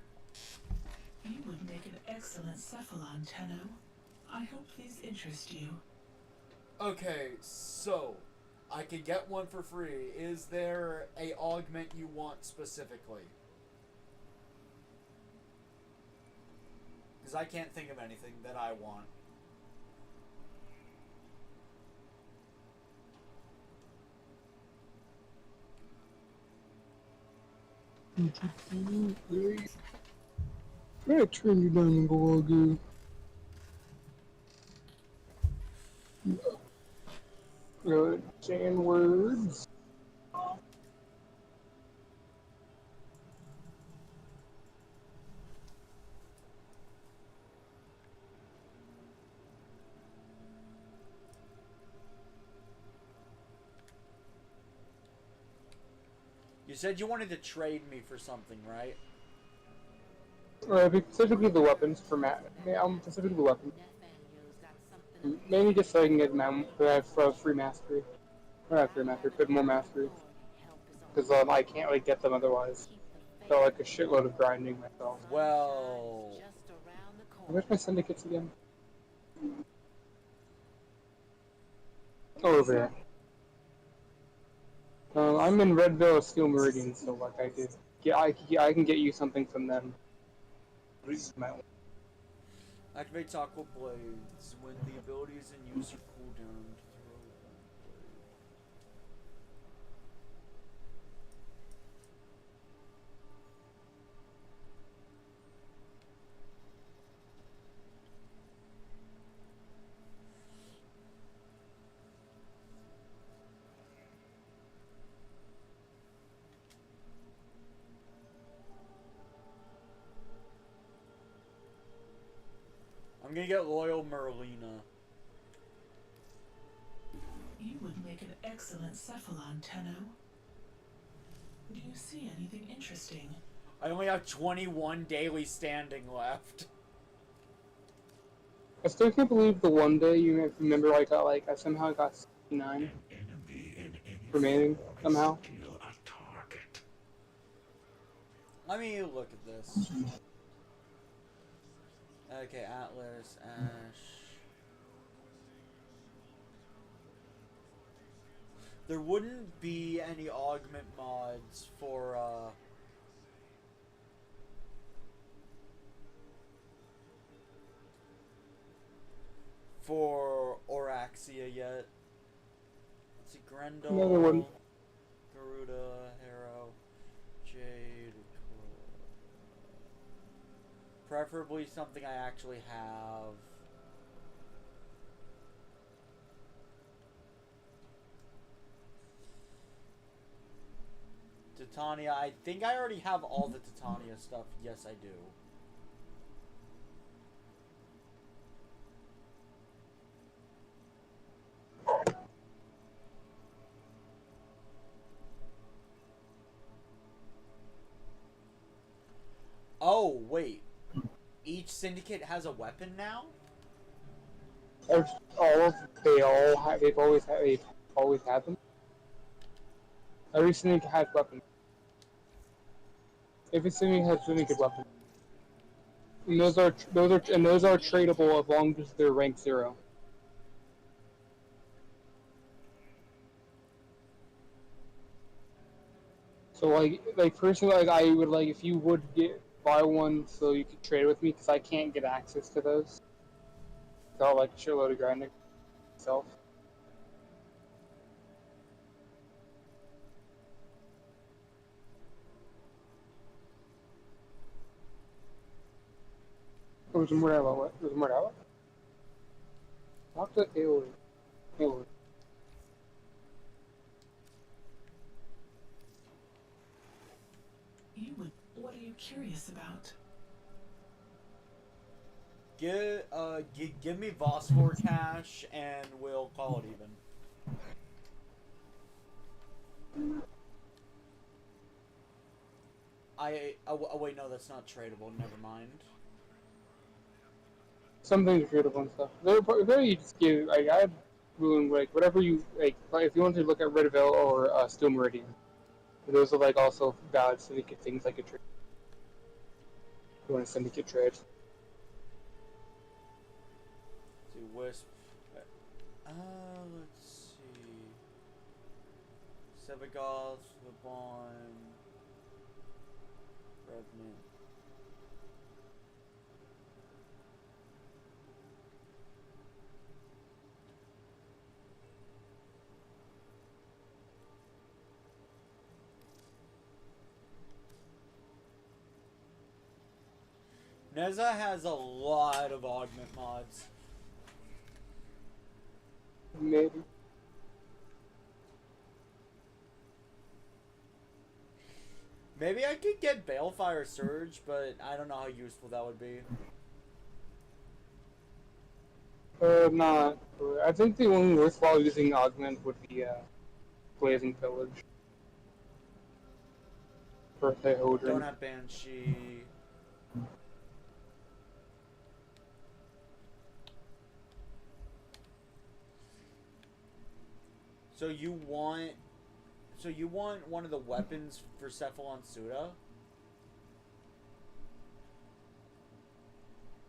You would make an excellent cephalon, Tenno. I hope these interest you. Okay, so I could get one for free. Is there a augment you want specifically? Because I can't think of anything that I want. I'm gonna turn you down and go good. Good. Saying words. You said you wanted to trade me for something, right? Specifically the weapons for specifically the weapons. Mainly just so I can get free mastery. Or not free mastery, but more mastery. Because I can't really get them otherwise. So like a shitload of grinding myself. Well... Where's my syndicates again? Oh, over there. I'm in Redville Steel Meridian, so like I did. Yeah, I can get you something from them. Activates Aqua Blades when the ability is in use or cooldown. I'm gonna get Loyal Merlina. You would make an excellent Cephalon, Tenno. Do you see anything interesting? I only have 21 daily standing left. I still can't believe the one day you remember I somehow got 69 remaining somehow. Let me look at this. Okay, Atlas, Ash. There wouldn't be any augment mods for Oraxia yet. Let's see, Grendel, No, there wouldn't. Garuda, Harrow, Jade. Preferably something I actually have. Titania, I think I already have all the Titania stuff. Yes, I do. Oh, wait. Each syndicate has a weapon now? They've always had them. Every syndicate has weapons. Every syndicate has syndicate weapons. And those are tradable as long as they're rank 0. So like personally, like I would like if you would buy one so you could trade with me because I can't get access to those. Without like a shitload of grinding myself. Oh, there's more out. What? There's more out. Talk to Aoi. What are you curious about? Give me Vosfor cash and we'll call it even. Oh wait, no, that's not tradable. Never mind. Some things are tradable and stuff. There you just give. Like I ruling like whatever you like. If you want to look at Redville or Steel Meridian, those are like also valid syndicate things like a trade. If you want to syndicate trade. Wisp. Let's see. Sevagoth, Lebon, Revenant. Neza has a lot of augment mods. Maybe. Maybe I could get Balefire Surge, but I don't know how useful that would be. Not. I think the only worthwhile using augment would be Blazing Pillage. birthday Don't Hodrin. have Banshee. So you want one of the weapons for Cephalon Suda?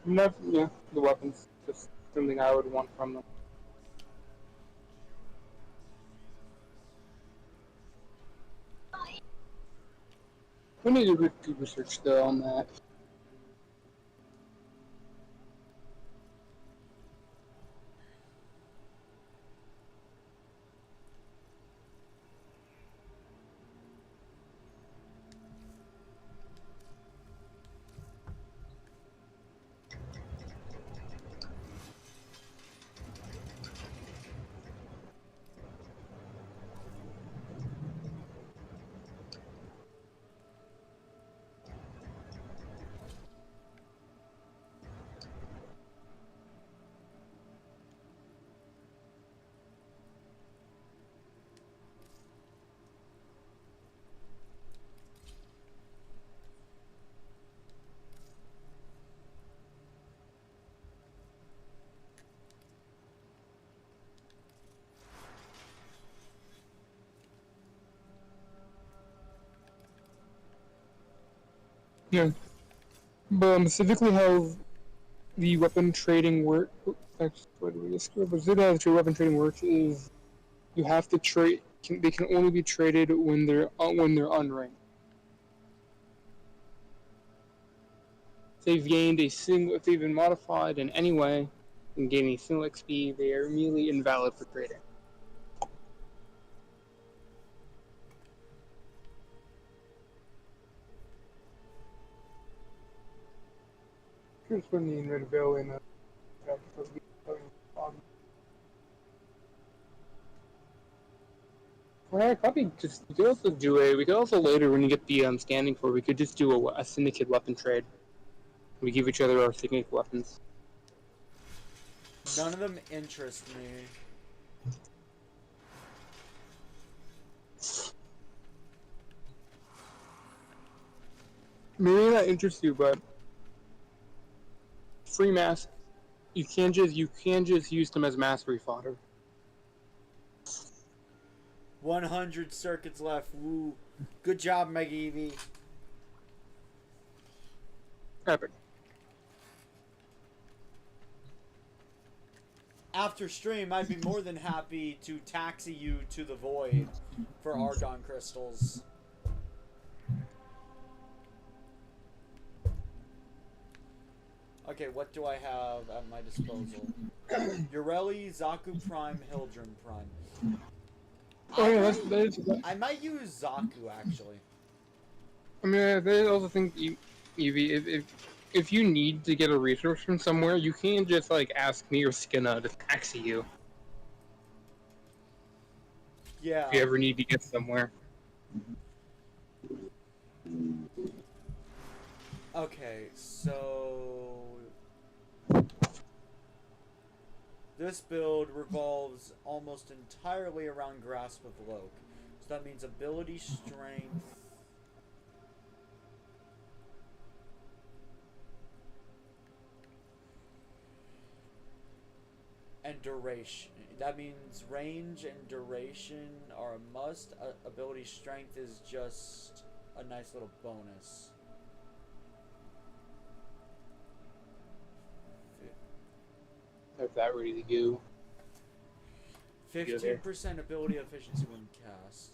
Yeah, the weapons. Just something I would want from them. We need to do research though on that. Yeah. But specifically how the weapon trading work. What do we discover? But specifically how the weapon trading works is you have to trade. They can only be traded when they're unranked. If they've gained a single. If they've been modified in any way and gaining single XP, they are immediately invalid for trading. Here's when the Red in a. Well, I probably just we could also do a. We could also later when you get the scanning for. We could just do a syndicate weapon trade. We give each other our syndicate weapons. None of them interest me. Maybe not interest you, but free mass. You can't just use them as mastery fodder. 100 circuits left. Woo. Good job, Mega Eevee. Epic. After stream, I'd be more than happy to taxi you to the void for Argon crystals. Okay, what do I have at my disposal? Ureli, Zaku Prime, Hildren Prime. Oh yeah, I might use Zaku actually. I mean, I also think Evie, if you need to get a resource from somewhere, you can't just like ask me or Skena to taxi you. Yeah. If you ever need to get somewhere. Okay, so this build revolves almost entirely around Grasp of Loke. So that means ability, strength, and duration. That means range and duration are a must. Ability strength is just a nice little bonus. If that ready to go. 15% ability efficiency when cast.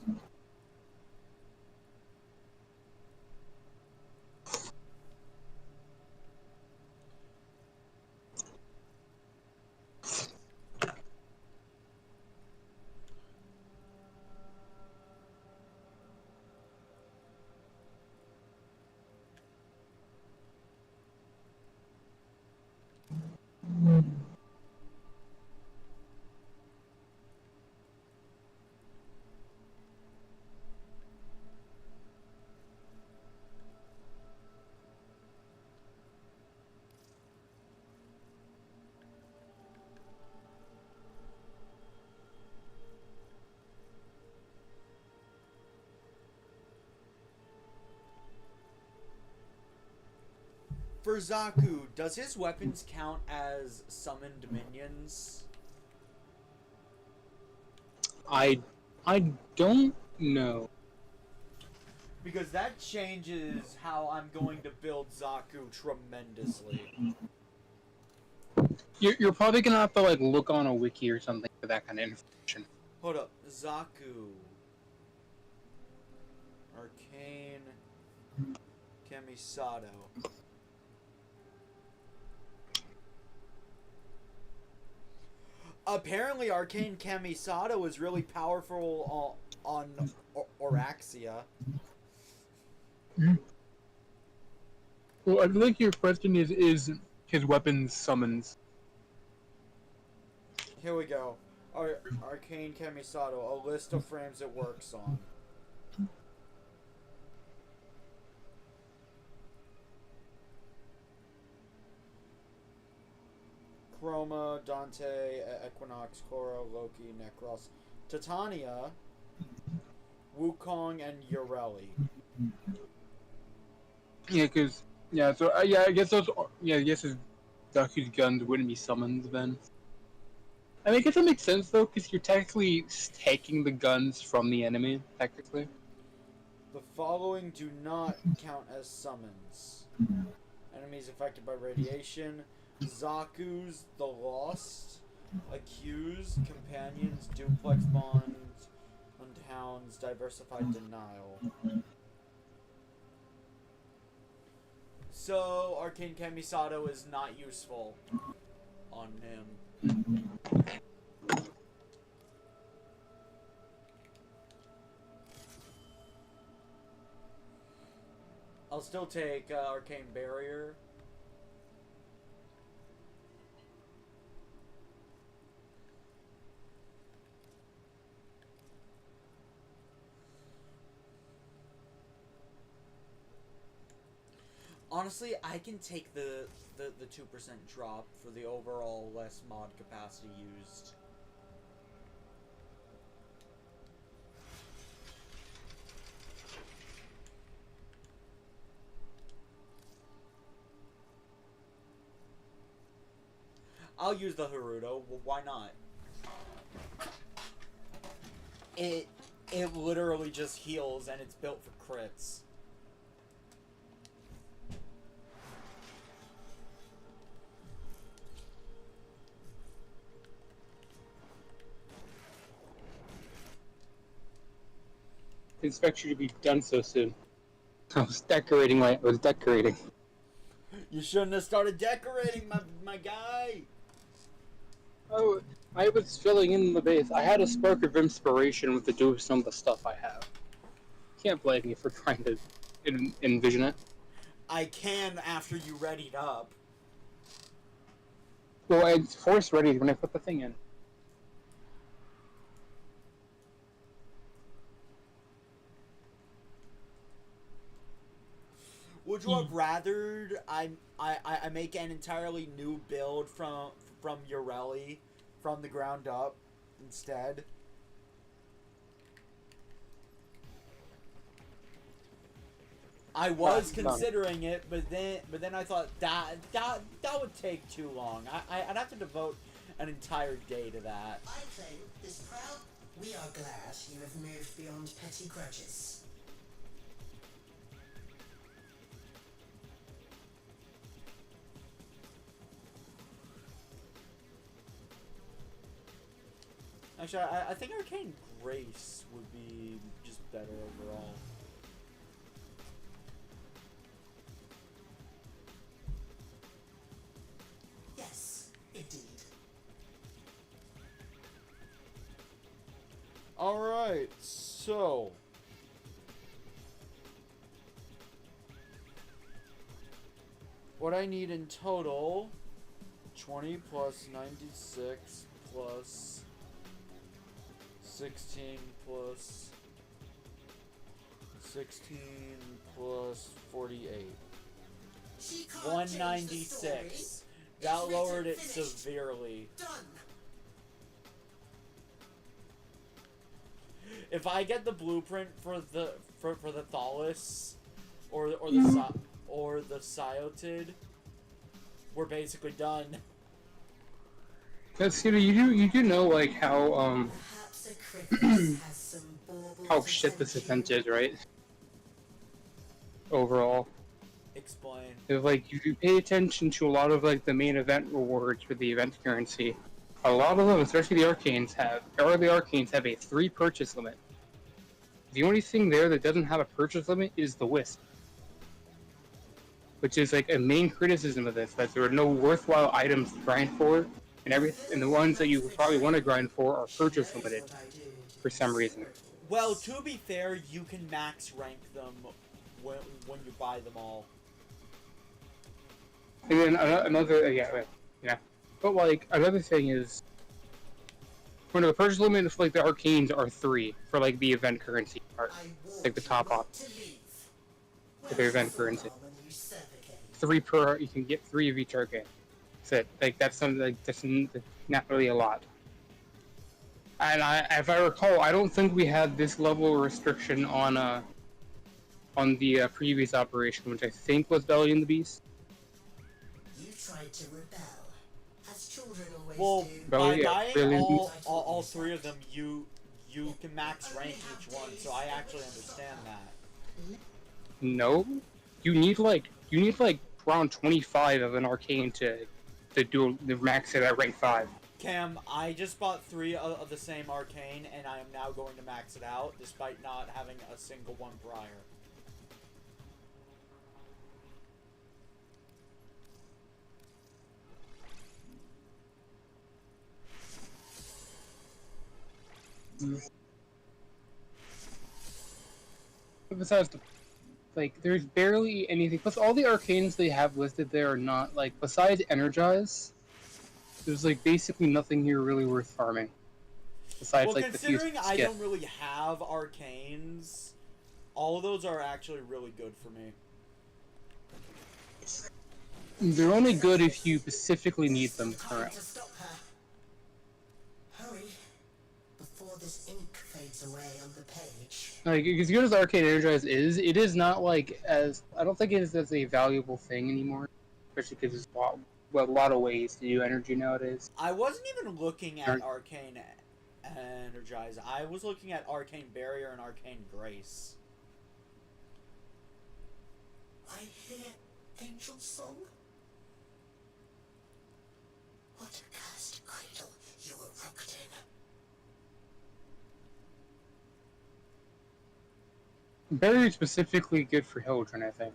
for Zaku, does his weapons count as summoned minions? I don't know. Because that changes how I'm going to build Zaku tremendously. You're probably gonna have to like look on a wiki or something for that kind of information. Hold up, Zaku. Arcane Kamisato. Apparently, Arcane Kamisato is really powerful on Oraxia. Well, I think your question is his weapons summons. Here we go. Arcane Kamisato, a list of frames it works on. Chroma, Dante, Equinox, Korra, Loki, Necros, Titania, Wukong, and Ureli. Yeah, cause yeah, so yeah, I guess those I guess his Zaku's guns wouldn't be summons then. I mean, I guess that makes sense though, because you're technically taking the guns from the enemy, technically. The following do not count as summons. Enemies affected by radiation. Zaku's The Lost. Accused. Companions. Duplex Bonds. Unhounds. Diversified Denial. So, Arcane Kamisato is not useful on him. I'll still take Arcane Barrier. Honestly, I can take the 2% drop for the overall less mod capacity used. I'll use the Haruto. Well, why not? It literally just heals and it's built for crits. I expect you to be done so soon. I was decorating my. I was decorating. You shouldn't have started decorating, my guy. Oh, I was filling in the base. I had a spark of inspiration with to do some of the stuff I have. Can't blame me for trying to envision it. I can after you readied up. Well, it's force ready when I put the thing in. Would you have rathered I make an entirely new build from Ureli from the ground up instead? I was considering it, but then I thought that would take too long. I'd have to devote an entire day to that. I claim this proud. We are glad you have moved beyond petty grudges. Actually, I think Arcane Grace would be just better overall. Yes, indeed. Alright, so... what I need in total... 20 plus 96 plus... 16 plus 16 plus 48. 196. That lowered it severely. Done. If I get the blueprint for the Thalos or the Sciotid, we're basically done. That's, you do know like how Perhaps a cricket has some baubles how shit this event is, right? Overall. Explain. If, like, if you pay attention to a lot of like the main event rewards for the event currency, a lot of them, especially the arcanes, have a 3 purchase limit. The only thing there that doesn't have a purchase limit is the Wisp, which is like a main criticism of this, that there are no worthwhile items to grind for, and the ones that you probably want to grind for are purchase limited for some reason. Well, to be fair, you can max rank them when you buy them all. And then another, yeah. But like another thing is, when the purchase limit for like the arcanes are 3 for like the event currency part, like the top off for the event currency. 3 per, you can get 3 of each arcane. That's it. Like that's something like that's not really a lot. And if I recall, I don't think we had this level of restriction on the previous operation, which I think was Belly and the Beast. You tried to rebel, as children always Well, do. by buying all 3 of them, you can max rank each one. So I actually understand that. No, you need like around 25 of an arcane to do the max it at rank 5. Cam, I just bought 3 of the same arcane, and I am now going to max it out, despite not having a single one prior. Besides, like, there's barely anything. Plus, all the arcanes they have listed there are not, like, besides Energize, there's, like, basically nothing here really worth farming. Besides, Well, like, the few considering I don't really have arcanes, all of those are actually really good for me. They're only good if you specifically need them currently. To stop her. Hurry, before this ink fades away on the page. Like, as good as Arcane Energize is, it is not, like, as... I don't think it is as a valuable thing anymore. Especially because there's a lot of ways to do energy nowadays. I wasn't even looking at Arcane Energize. I was looking at Arcane Barrier and Arcane Grace. I hear angel song. What a cursed cradle you were rocked in. Barrier specifically good for children, I think.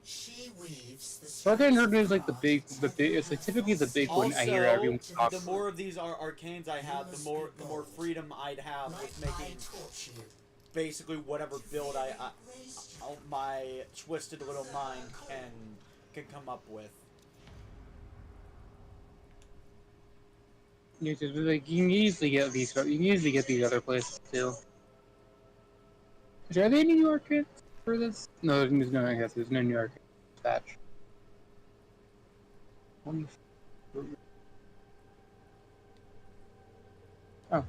She weaves the Arcane Energize is like the big, it's like typically the big one I hear everyone talk the about. more of these arcanes I have, the more freedom I'd have with making basically whatever build my twisted little mind can come up with. You can easily get these. You can easily get these other places too. Are there any new arcades for this? No, there's no. Yes, there's no new arcade patch. Oh. I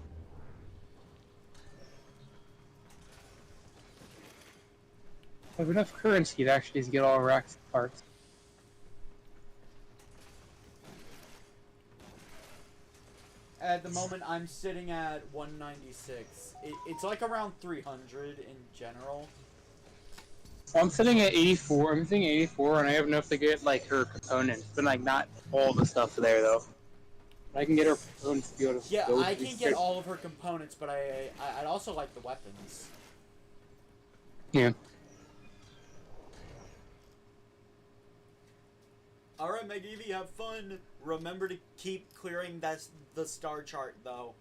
have enough currency to actually get all Oraxia parts. At the moment, I'm sitting at 196. It's like around 300 in general. I'm sitting at 84. I'm sitting at 84, and I have enough to get like her components, but like not all the stuff there though. I can get her components to be able to. Yeah, I can get all of her components, but I'd also like the weapons. Yeah. Alright, Megivy, have fun. Remember to keep clearing the star chart, though.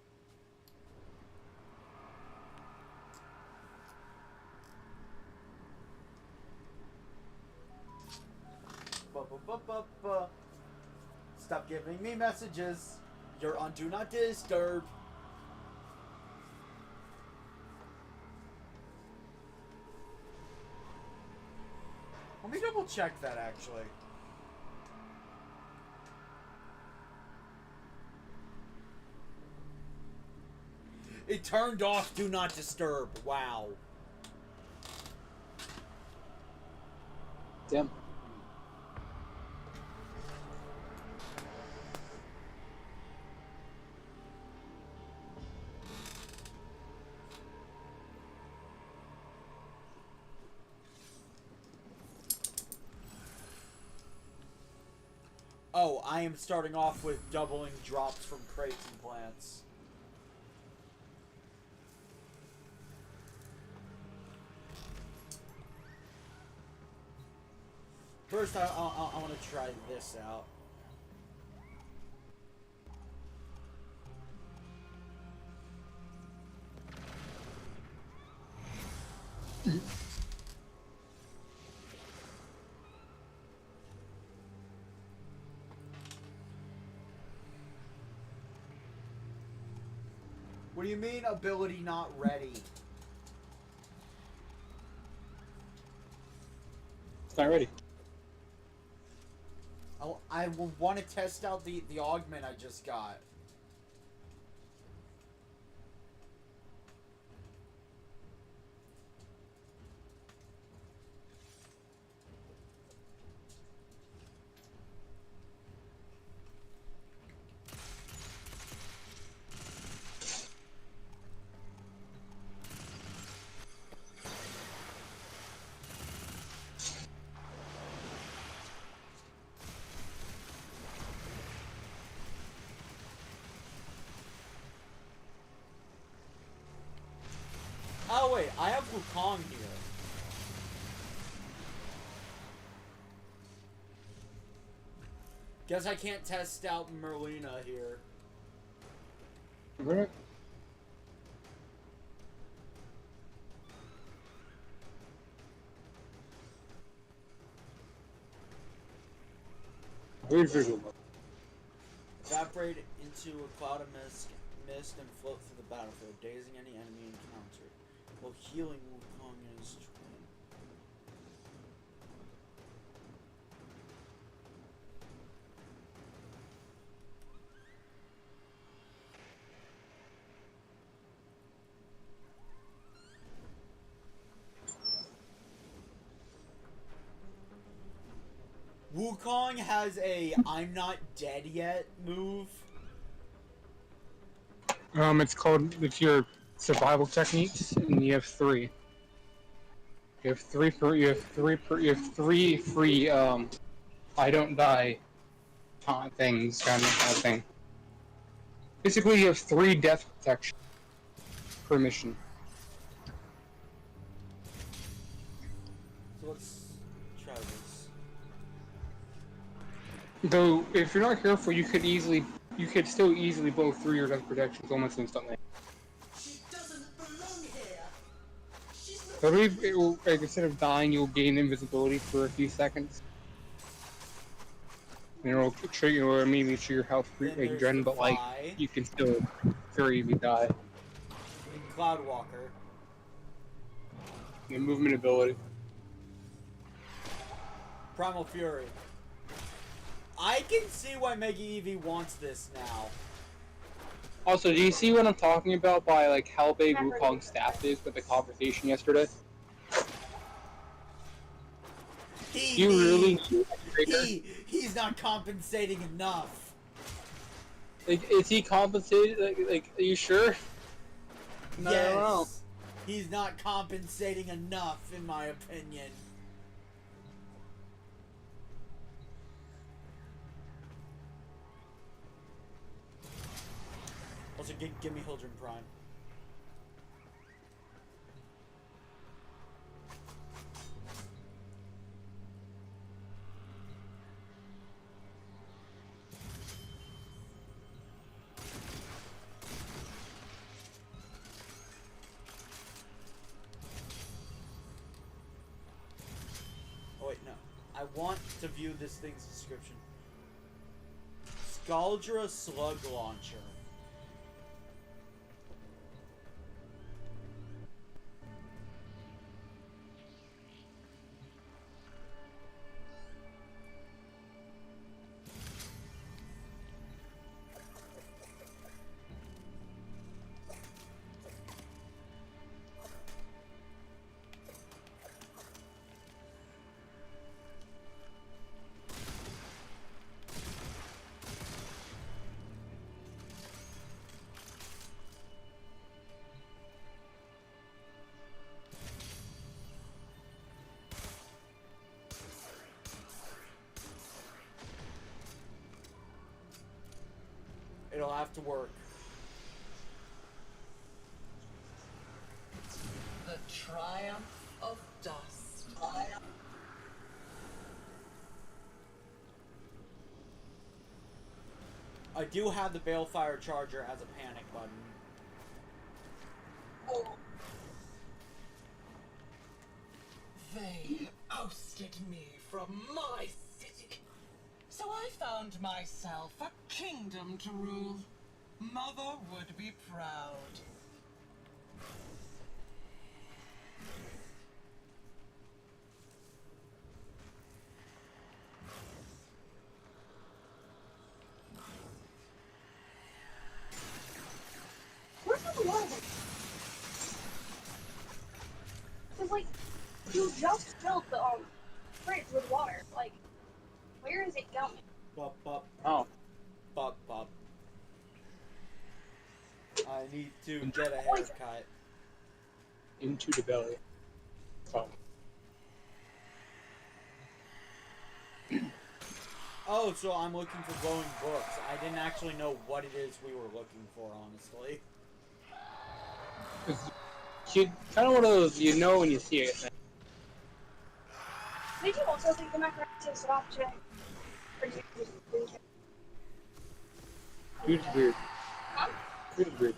Stop giving me messages. You're on Do Not Disturb. Let me double check that, actually. It turned off Do Not Disturb. Wow. Damn. Oh, I am starting off with doubling drops from crates and plants. First, I want to try this out. What do you mean, ability not ready? It's not ready. I will want to test out the augment I just got. Oh wait, I have Wukong here. Guess I can't test out Merlina here. Right. Weird visual. Evaporate into a cloud of mist and float through the battlefield, dazing any enemy encountered, while healing Wukong and his twin. Wukong has a I'm not dead yet move. It's your survival techniques, and you have three. You have three free, I don't die things, kind of thing. Basically, you have 3 death protection per mission. So let's try this. Though, if you're not careful, you could still easily blow through your death protections almost instantly. She doesn't belong here. She's not. I believe it will, like, instead of dying, you'll gain invisibility for a few seconds. And it'll trigger or immediately trigger health regen, but like you can still very easily die. And Cloudwalker. The movement ability. Primal Fury. I can see why Mega Eevee wants this now. Also, do you see what I'm talking about by like how big Wukong's staff is with the conversation yesterday? He's not compensating enough. Like, is he compensated? Like, are you sure? No, Yes. I don't know. He's not compensating enough, in my opinion. Also, give me Hildren Prime. Oh wait, no. I want to view this thing's description. Scaldra Slug Launcher. have to work. The triumph of dust. I do have the Balefire Charger as a panic button. They ousted me from my city. So I found myself a kingdom to rule. Mother would be proud. Where's the water? Because, like, you just filled the, fridge with water. Like, where is it going? Bop, bop, Oh. bop, bop. I need to get a haircut. Into the belly. Oh. Oh, so I'm looking for glowing books. I didn't actually know what it is we were looking for, honestly. Kind of one of those, you know when you see it. Did you also think the macaroni is soft check? Or did you just think it? Dude's weird. Huh? Dude's weird.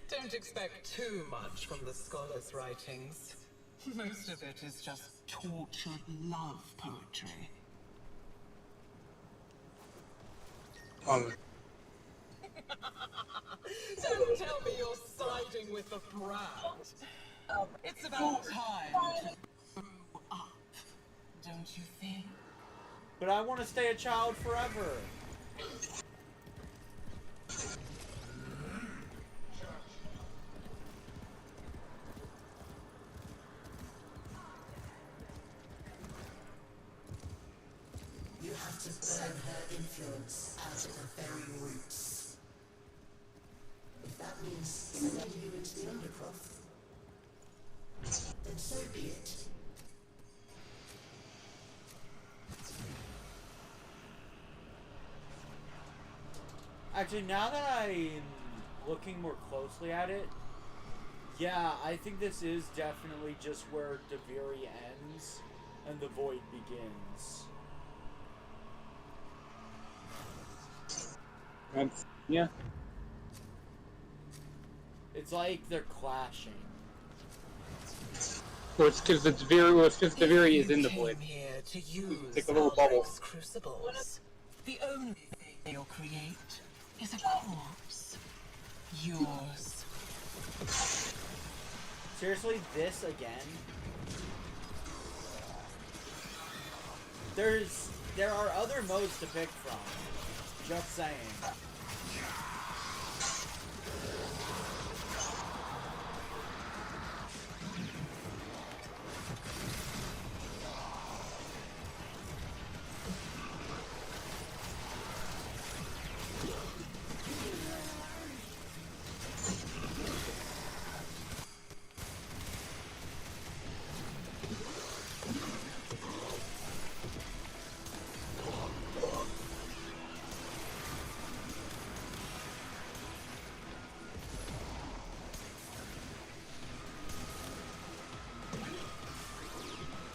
Don't expect too much from the scholar's writings. Most of it is just tortured love poetry. Don't tell me you're siding with the proud. It's about time to grow up, don't you think? But I want to stay a child forever. You have to burn her influence out of the very roots. If that means sending you into the undercroft, then so be it. Actually, now that I'm looking more closely at it, yeah, I think this is definitely just where Duviri ends and the void begins. Yeah. It's like they're clashing. Well, it's because the Duviri is in the void. Here to use It's like a little bubble. Aldrich's crucibles. The only thing you'll create is a corpse. Yours. Seriously, this again? There are other modes to pick from. Just saying.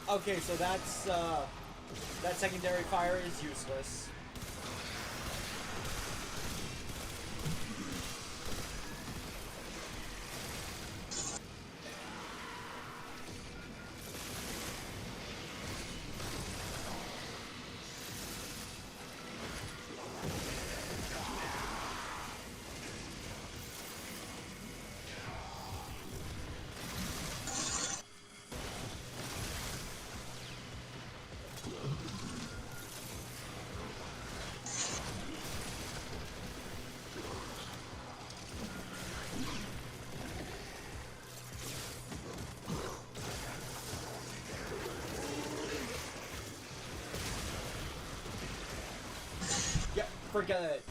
Okay, so that's, that secondary fire is useless. Forget it.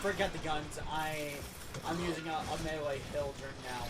Forget the guns. I'm using a melee hill during now.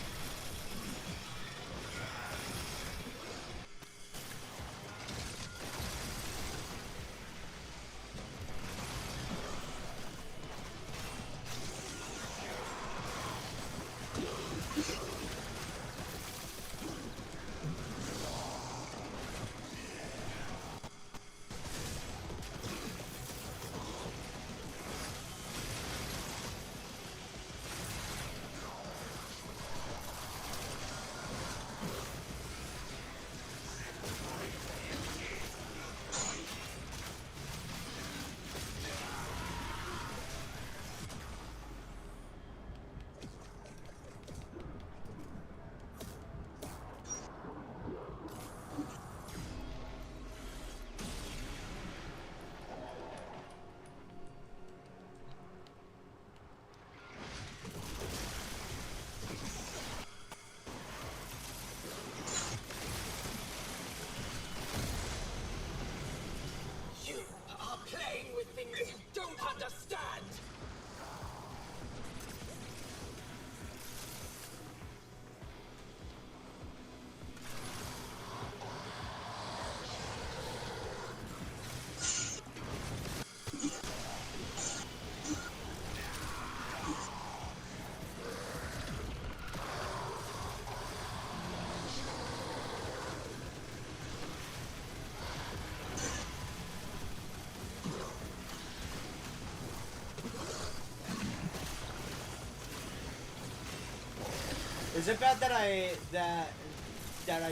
Is it bad that I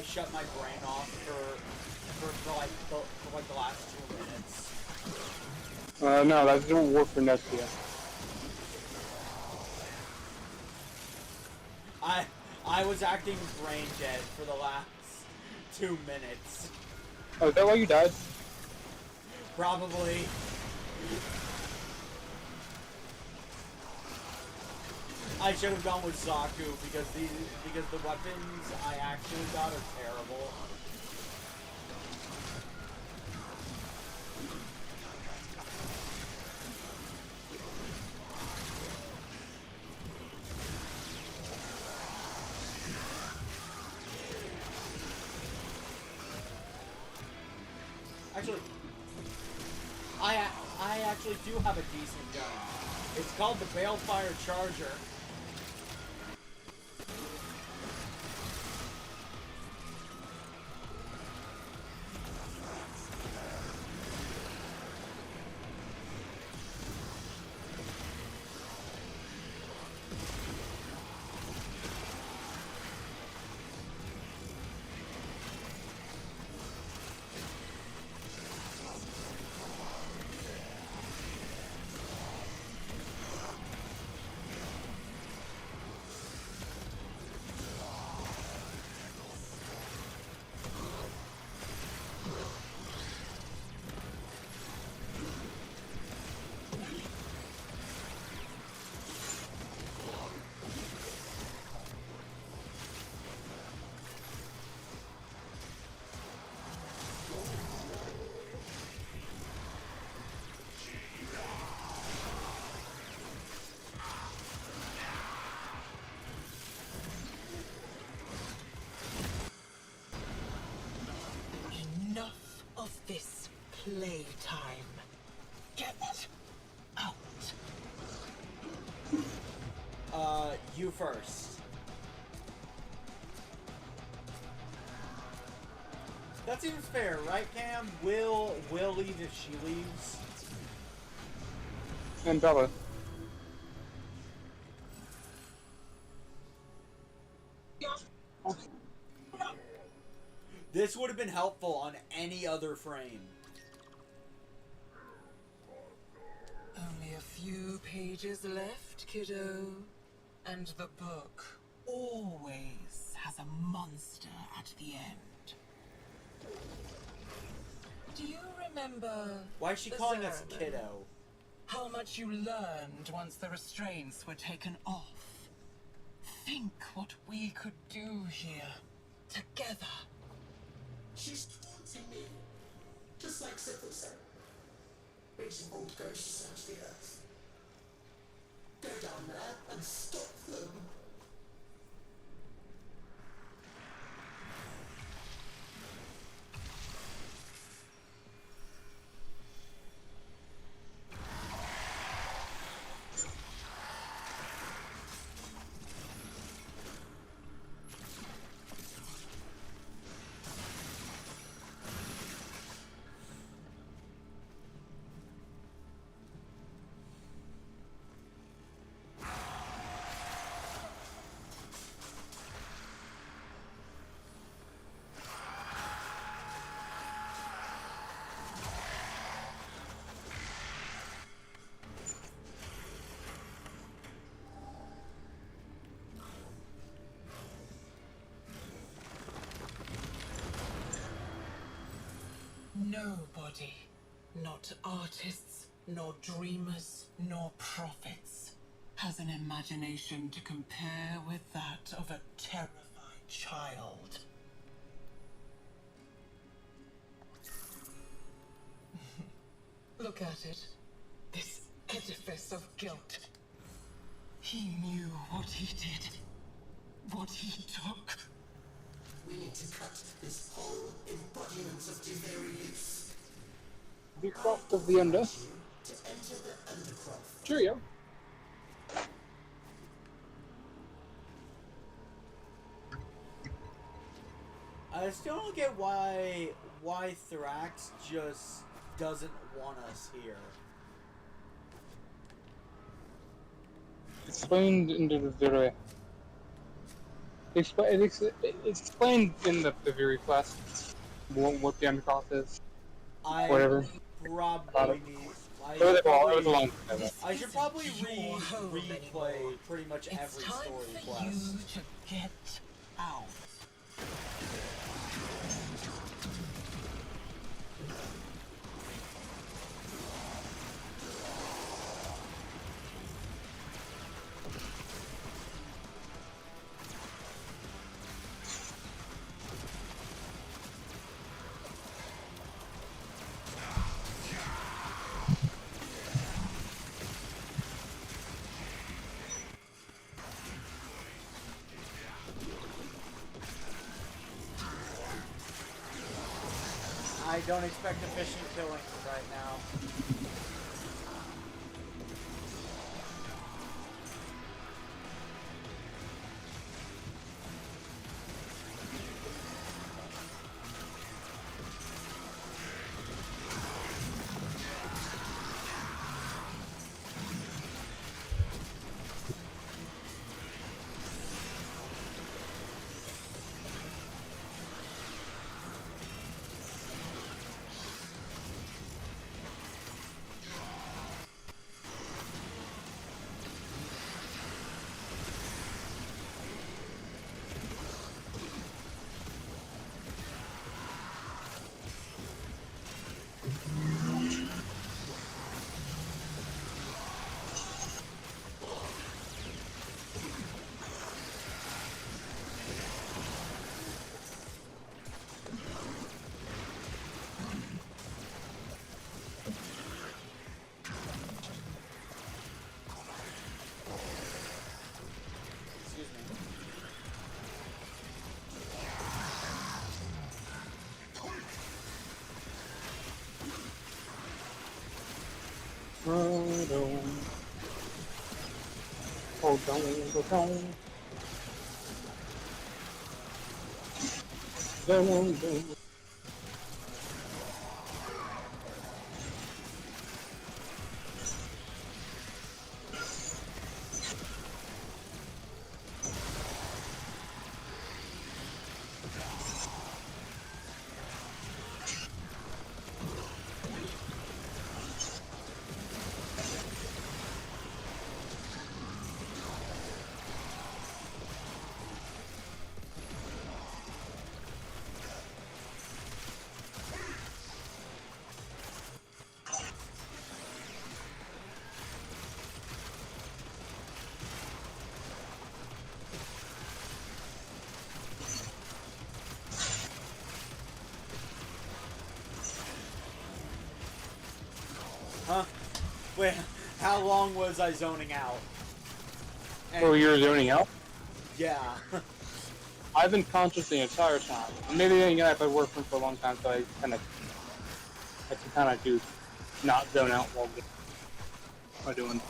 shut my brain off for like the last 2 minutes? No, that didn't work for Nestia. I was acting brain dead for the last 2 minutes. Oh, is that why you died? Probably. I should have gone with Zaku because the weapons I actually got are terrible. Actually, I actually do have a decent gun. It's called the Balefire Charger. Enough of this playtime. Get out. You first. That seems fair, right, Cam? Will leave if she leaves. And Bella. This would have been helpful on any other frame. Only a few pages left, kiddo. And the book always has a monster at the end. Do you remember... Why is she calling us sermon? kiddo? How much you learned once the restraints were taken off. Think what we could do here, together. She's taunting me, just like Sybil said. Raising old ghosts out of the earth. Go down there and stop them. Nobody, not artists, nor dreamers, nor prophets, has an imagination to compare with that of a terrified child. Look at it. This edifice of guilt. He knew what he did. What he took. We need to cut this whole embodiment of Duviri loose. The craft of the under. To enter the undercroft. Cheerio. I still don't get why Thrax just doesn't want us here. Explained into the Duviri. It's explained in the Duviri quest what the undercross is. I Whatever. probably need. It was a long time ago. I should probably Your home replay anymore. pretty much It's every time story for quest. you to get out. I don't expect efficient killing right now. Huh? Wait, how long was I zoning out? Oh, you're zoning out? Yeah. I've been conscious the entire time. Maybe again, I've been working for a long time, so I can kind of do not zone out while doing.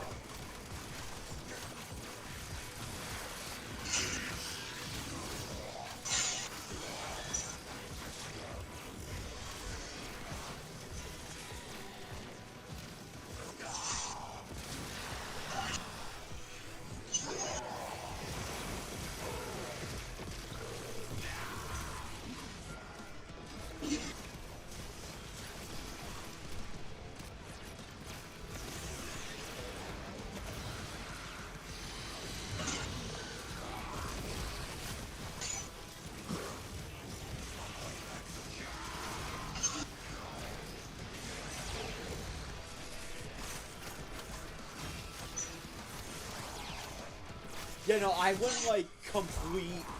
Yeah, no, I went like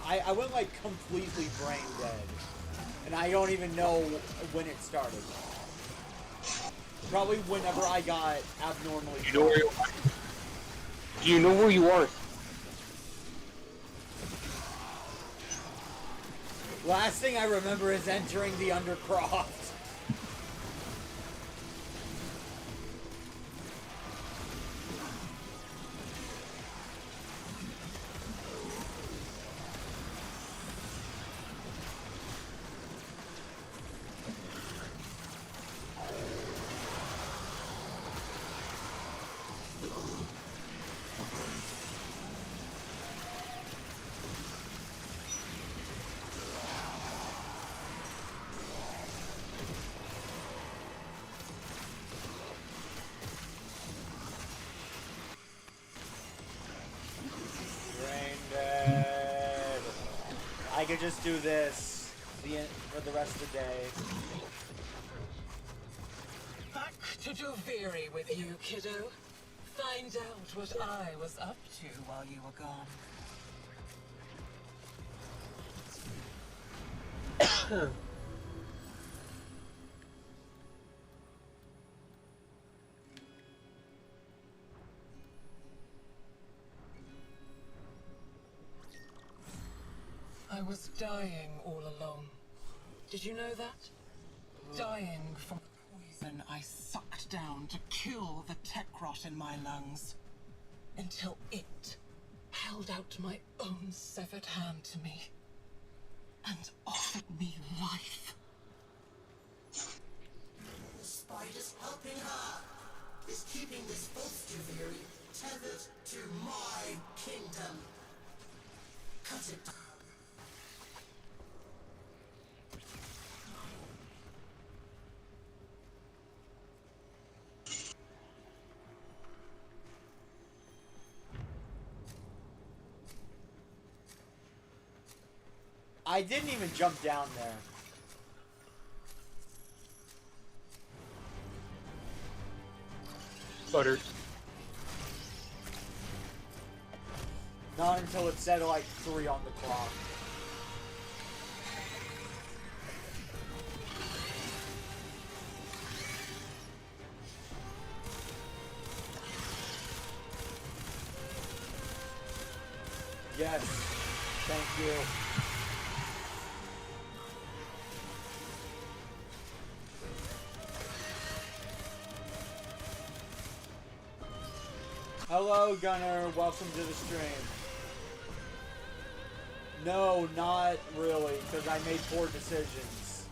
I went like completely brain dead. And I don't even know when it started. Probably whenever I got abnormally Do you know where you are? Last thing I remember is entering the Undercroft. could just do this for the rest of the day. Back to Duviri with you, kiddo. Find out what I was up to while you were gone. I was dying all along. Did you know that? Dying from the poison I sucked down to kill the tech rot in my lungs. Until it held out my own severed hand to me and offered me life. The spider's helping her is keeping this false Duviri tethered to my kingdom. Cut it down. I didn't even jump down there. Butter. Not until it said like 3 on the clock. Yes. Thank you. Hello, Gunner. Welcome to the stream. No, not really, because I made poor decisions.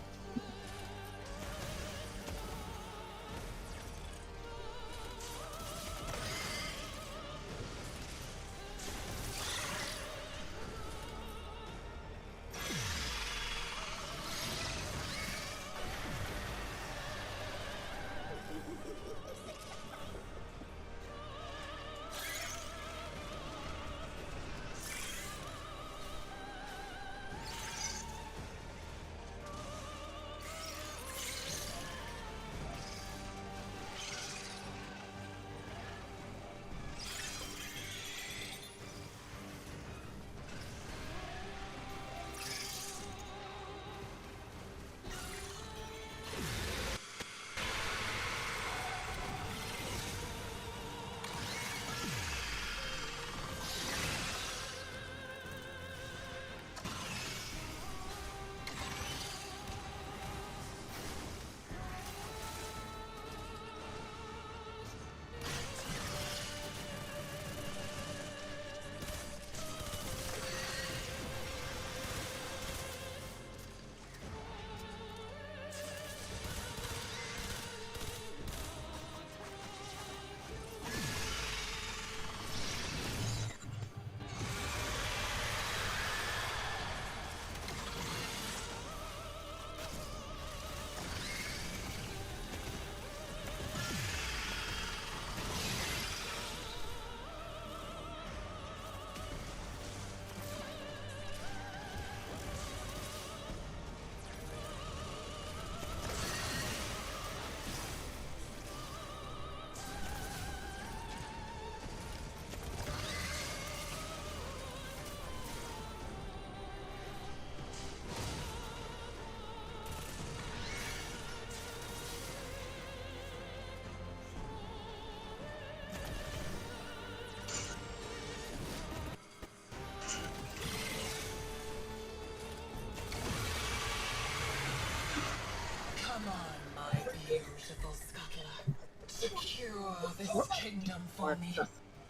Beautiful scuttler, secure this kingdom for me,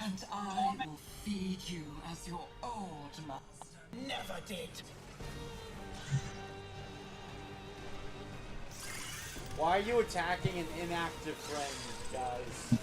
and I will feed you as your old master never did. Why are you attacking an inactive friend, guys?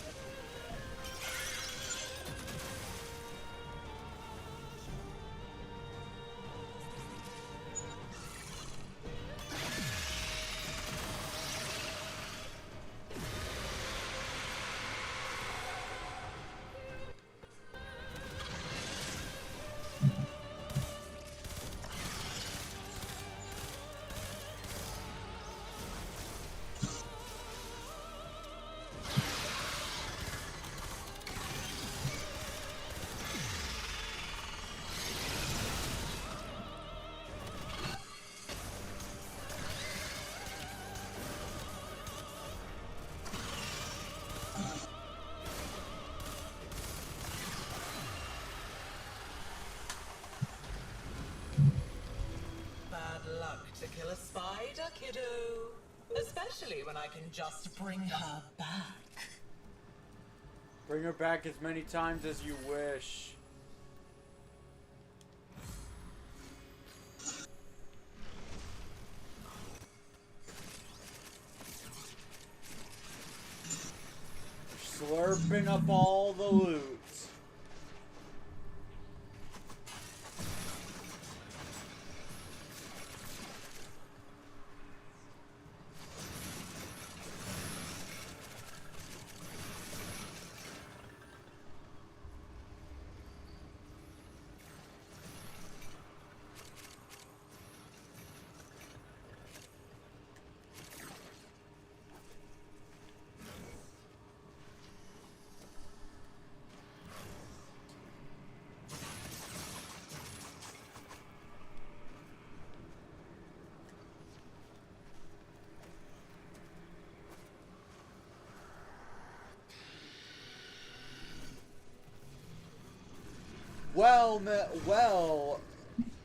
luck to kill a spider, kiddo. Especially when I can just bring her back. Bring her back as many times as you wish. Slurping up all the loot.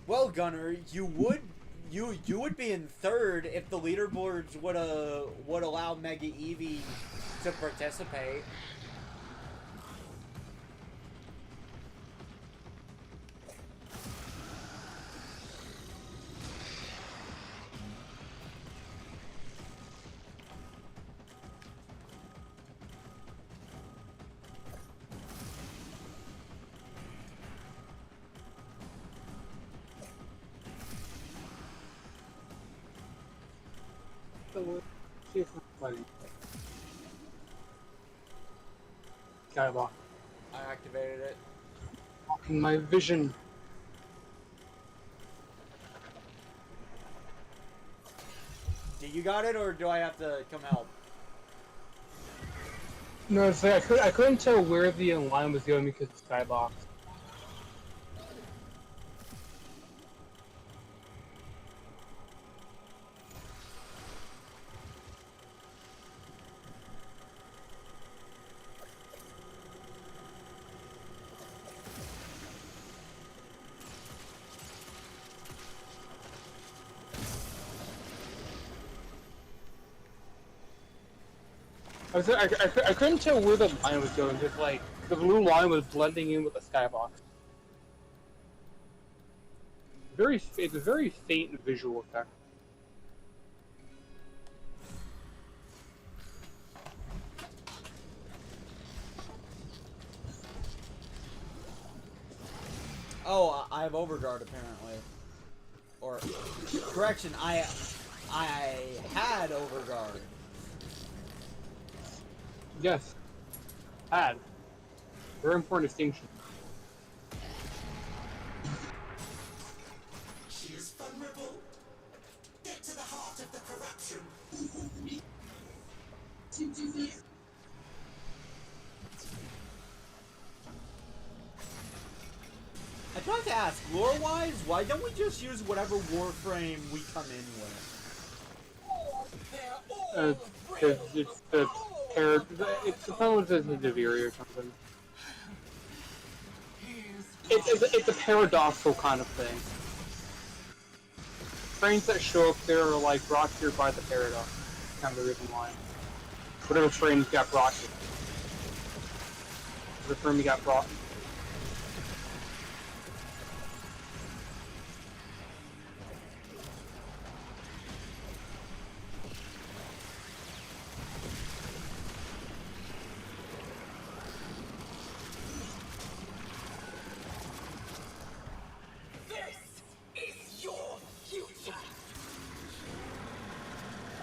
Well, Gunner, you would be in third if the leaderboards would allow Mega Eevee to participate. Skyblock. I activated it. Blocking my vision. You got it, or do I have to come help? No, it's like I couldn't tell where the line was going because of Skybox. I couldn't tell where the line was going, just like the blue line was blending in with the skybox. It's a very faint visual effect. Oh, I have Overguard apparently. Or correction, I had Overguard. Yes. Had. Very important distinction. She is vulnerable. Get to the heart of the corruption. I'd like to ask, lore-wise, why don't we just use whatever Warframe we come in with? Because it's the pair. It's supposed as a Duviri or something. It's a paradoxical kind of thing. Frames that show up there are like brought here by the paradox. Kind of the reason why. Whatever frames got brought here. The frame got brought.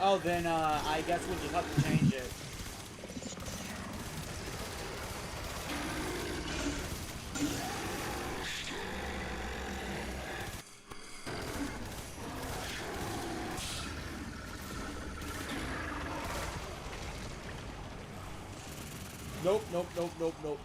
Oh, then, I guess we'll just have to change it. Nope, nope, nope, nope, nope.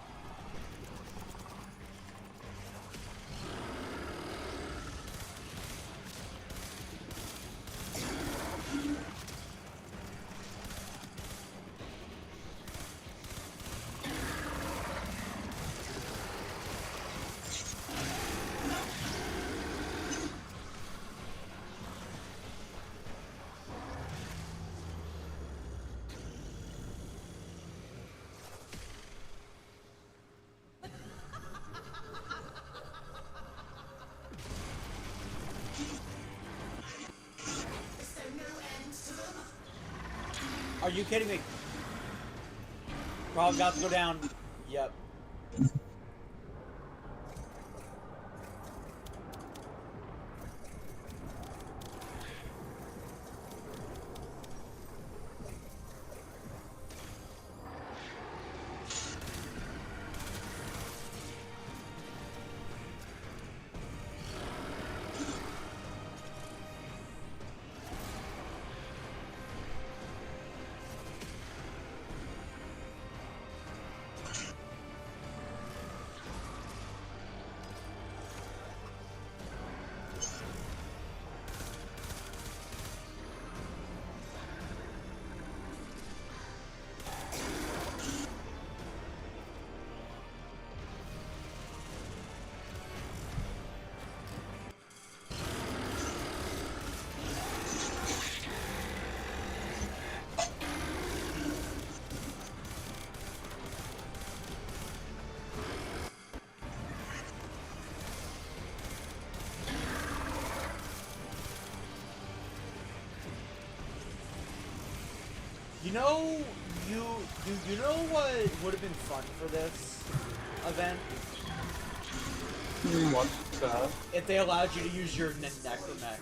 Are you kidding me? Probably about to go down. Yep. You know, you know what would have been fun for this event? What's that? If they allowed you to use your necromech.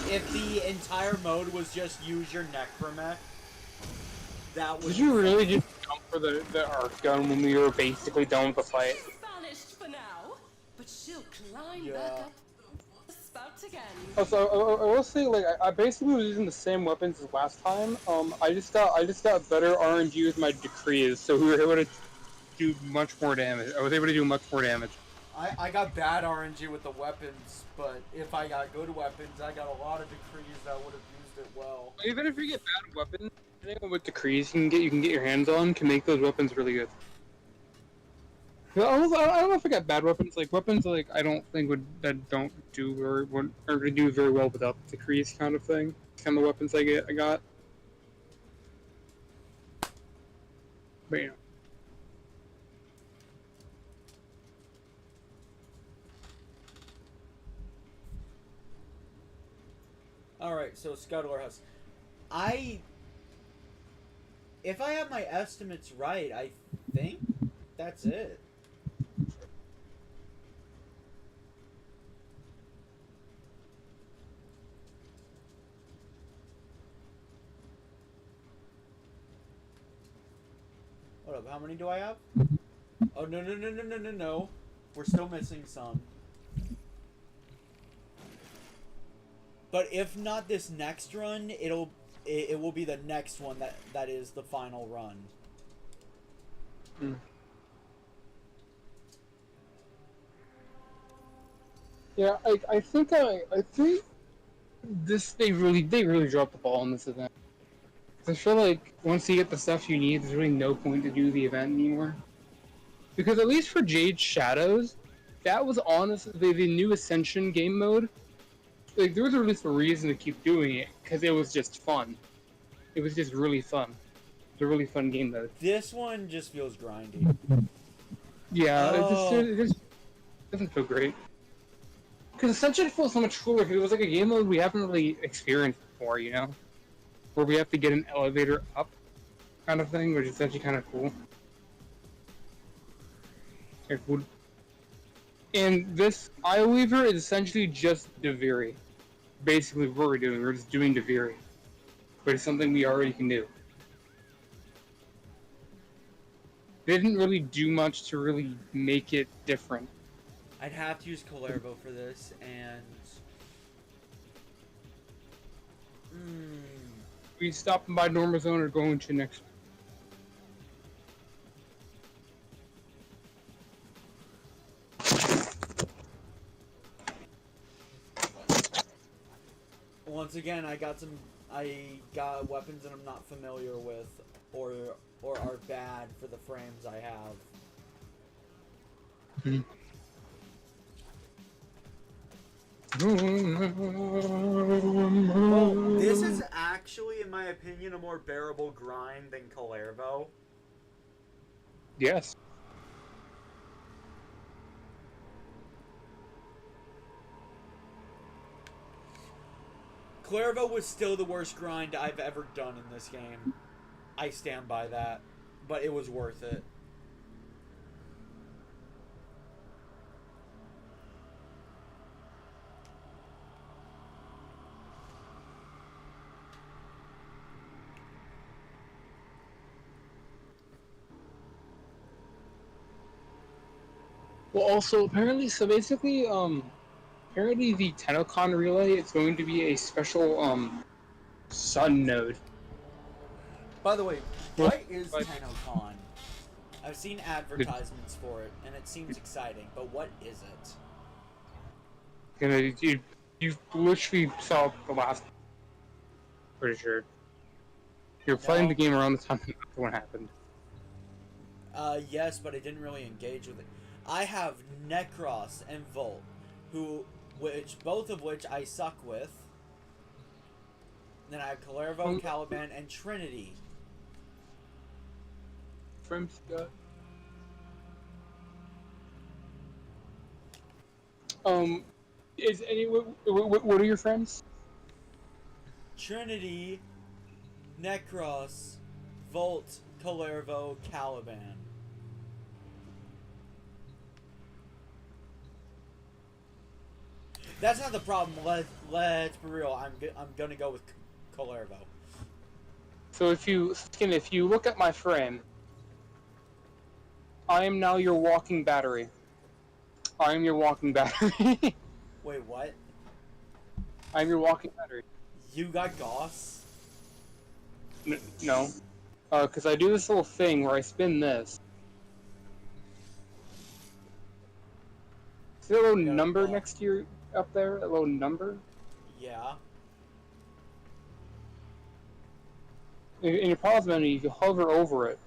If the entire mode was just use your necromech, that would. Did you really just jump for the arc gun when we were basically done with the fight? She's vanished for now, but she'll climb Yeah. back up the spout again. Also, I will say, like, I basically was using the same weapons as last time. I just got better RNG with my decrees, so we were able to do much more damage. I was able to do much more damage. I got bad RNG with the weapons, but if I got good weapons, I got a lot of decrees that would have used it well. Even if you get bad weapons, depending on what decrees you can get your hands on, can make those weapons really good. I don't know if I got bad weapons. Like weapons, like I don't think that don't do or are gonna do very well without decrees kind of thing. Kind of weapons I got. But yeah. Alright, so Scuttler House. If I have my estimates right, I think that's it. Hold up, how many do I have? Oh, no. We're still missing some. But if not this next run, it will be the next one that is the final run. Hmm. Yeah, I think this they really dropped the ball on this event. I feel like once you get the stuff you need, there's really no point to do the event anymore. Because at least for Jade Shadows, that was honestly the new Ascension game mode. Like there was at least a reason to keep doing it because it was just fun. It was just really fun. It's a really fun game mode. This one just feels grindy. Yeah, Oh. it just doesn't feel great. Because Ascension feels so much cooler. It was like a game mode we haven't really experienced before, you know, where we have to get an elevator up, kind of thing, which is actually kind of cool. And this Weaver is essentially just Duviri. Basically what we're doing. We're just doing Duviri. But it's something we already can do. They didn't really do much to really make it different. I'd have to use Kalervo for this, and... We stopping by Norma Zone or going to next? Once again, I got weapons that I'm not familiar with, or are bad for the frames I have. Well, this is actually, in my opinion, a more bearable grind than Kalervo. Yes. Clairvo was still the worst grind I've ever done in this game. I stand by that. But it was worth it. Well, also apparently, so basically, apparently the Tenocon relay is going to be a special sun node. By the way, what is Like- TennoCon? I've seen advertisements for it, and it seems exciting, but what is it? You literally saw the last. Pretty sure. You're playing the game around the time when it happened. Yes, but I didn't really engage with it. I have Necros and Volt, both of which I suck with. Then I have Clairvo, Caliban, and Trinity. Friends got. Is any what are your friends? Trinity, Necros, Volt, Clairvo, Caliban. That's not the problem. Let's be real. I'm gonna go with Clairvo. So if you look at my frame, I am now your walking battery. I am your walking battery. Wait, what? I am your walking battery. You got Goss? No. Because I do this little thing where I spin this. See that little number next to your up there? That little number? Yeah. In your pause menu, you can hover over it.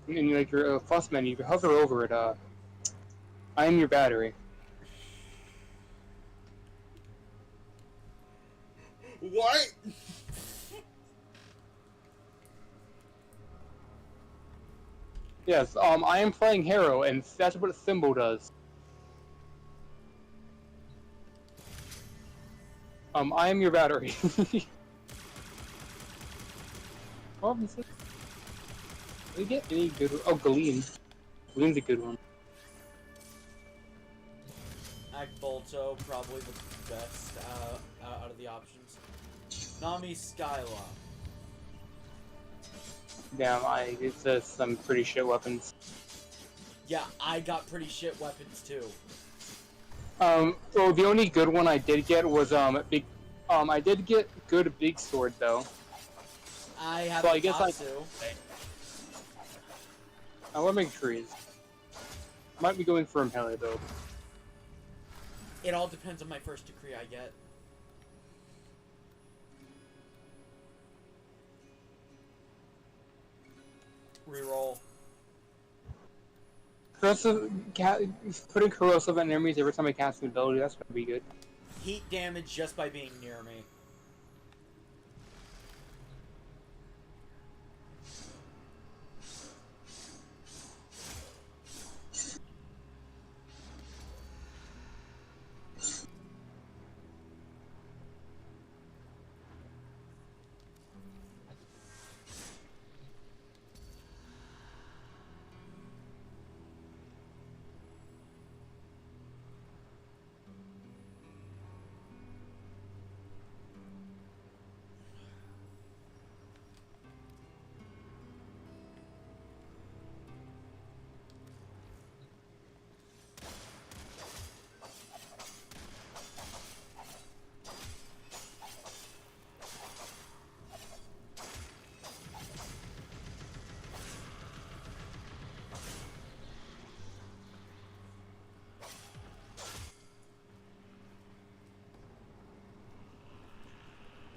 In like your plus menu, you can hover over it. I am your battery. What? Yes, I am playing Hero, and that's what a symbol does. I am your battery. Oh, did we get any good? Oh, Galeen. Galeen's a good one. Agbolto, probably the best out of the options. Nami Skyla. Damn, it's some pretty shit weapons. Yeah, I got pretty shit weapons too. Well, the only good one I did get was big. I did get good big sword though. I have So a I guess Katsu. I want to make trees. Might be going for Impaler though. It all depends on my first decree I get. Reroll. Putting corrosive on enemies every time I cast an ability, that's gonna be good. Heat damage just by being near me.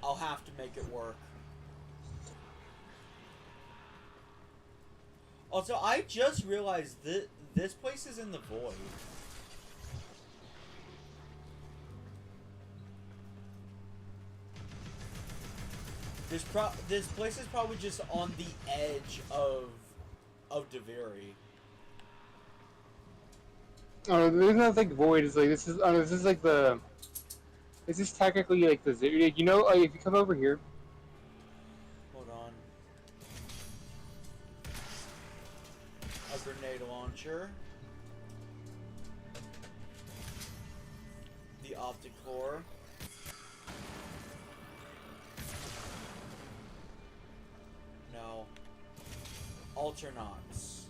I'll have to make it work. Also, I just realized that this place is in the void. This place is probably just on the edge of Duviri. Oh, there's not like void. It's like this is like the This is technically like the you know, if you come over here. Hold on. A grenade launcher. The optic core. No. Alternauts.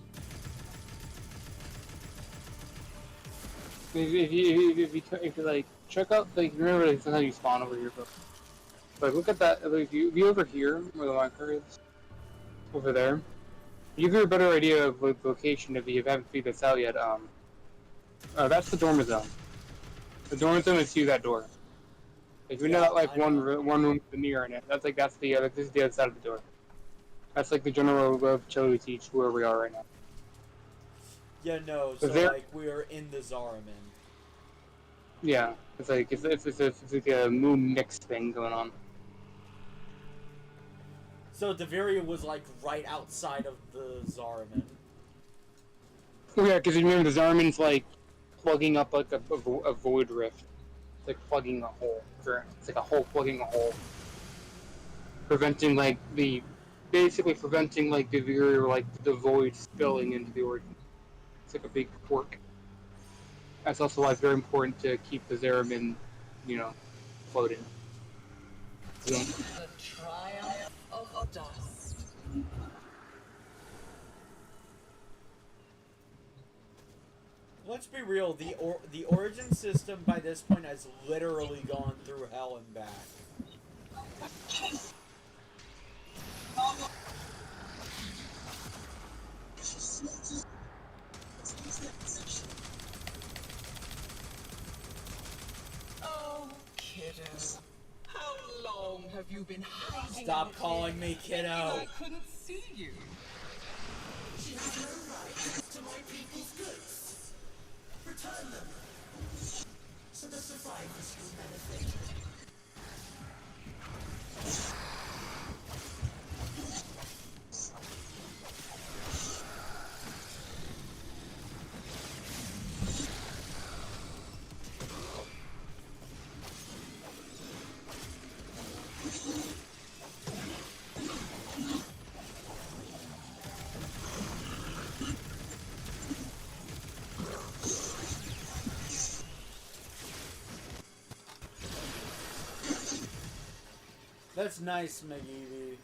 If you like check out, like, remember, like, sometimes you spawn over here, but like look at that. Like, if you be over here where the marker is, over there, you give you a better idea of the location if you haven't figured this out yet. That's the dormer zone. The dormer zone is through that door. If you know that, like, one room with the mirror in it, that's the other. This is the other side of the door. That's like the general of Chile we teach where we are right now. Yeah, no. So like we are in the Zaraman. Yeah, it's like like a moon mix thing going on. So Duviri was like right outside of the Zaraman. Oh yeah, because you remember the Zaraman's like plugging up like a void rift. It's like plugging a hole. It's like a hole plugging a hole. Preventing like Duviri or like the void spilling into the origin. It's like a big quirk. That's also why it's very important to keep the Zaraman, you know, floating. The triumph of dust. Let's be real. The origin system by this point has literally gone through hell and back. Oh, kiddo. How long have you been hiding? Stop calling me kiddo. I couldn't see you. She has no right to my people's goods. Return them, so the survivors can benefit. That's nice, McGeevy.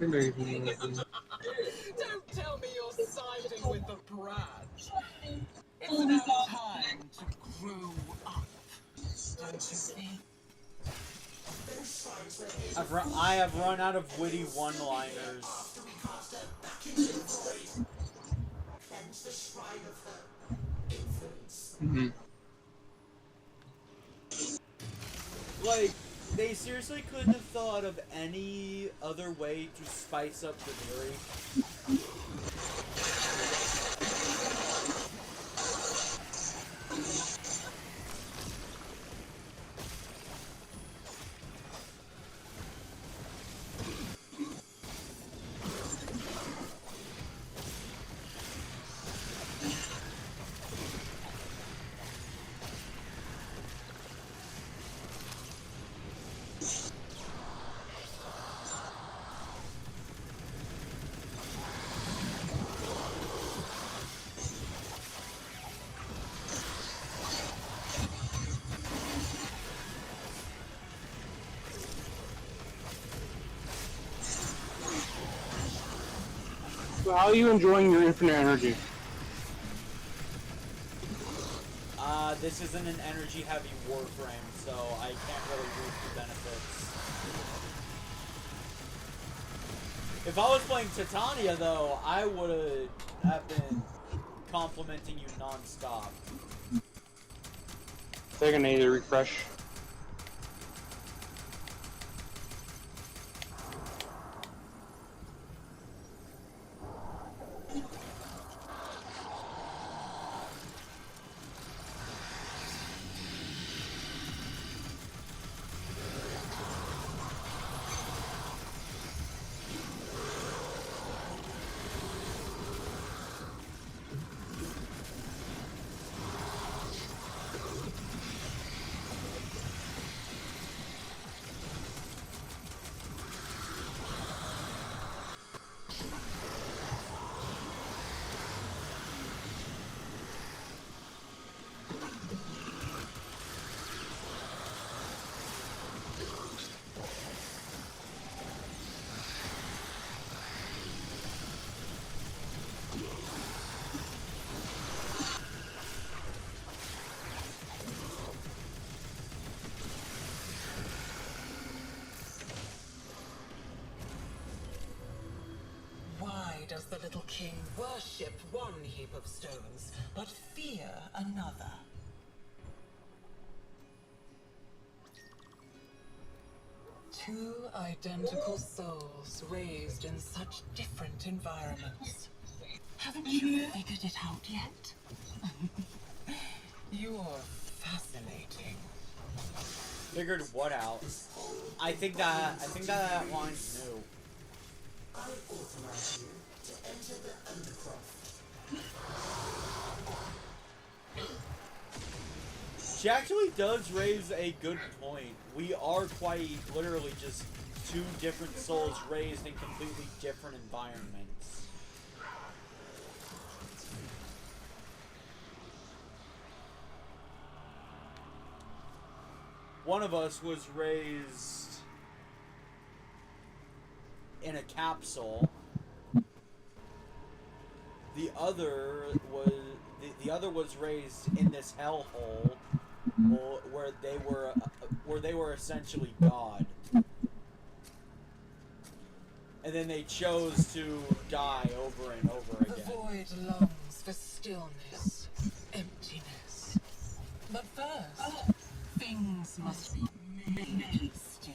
Don't tell me you're siding with the brat. It's now time to grow up, don't you think? I have run out of witty one-liners. Mm-hmm. Like, they seriously couldn't have thought of any other way to spice up the jury. So how are you enjoying your infinite energy? This isn't an energy-heavy Warframe, so I can't really reap the benefits. If I was playing Titania, though, I would have been complimenting you non-stop. They're gonna need a refresh. does the little king worship one heap of stones, but fear another? Two identical souls raised in such different environments. Haven't you figured it out yet? You're fascinating. Figured what out? I think that line's new. I authorize you to enter the undercroft. She actually does raise a good point. We are quite literally just two different souls raised in completely different environments. One of us was raised in a capsule. The other was raised in this hellhole where they were essentially God. And then they chose to die over and over The again. void longs for stillness, emptiness. But first, things must be made still.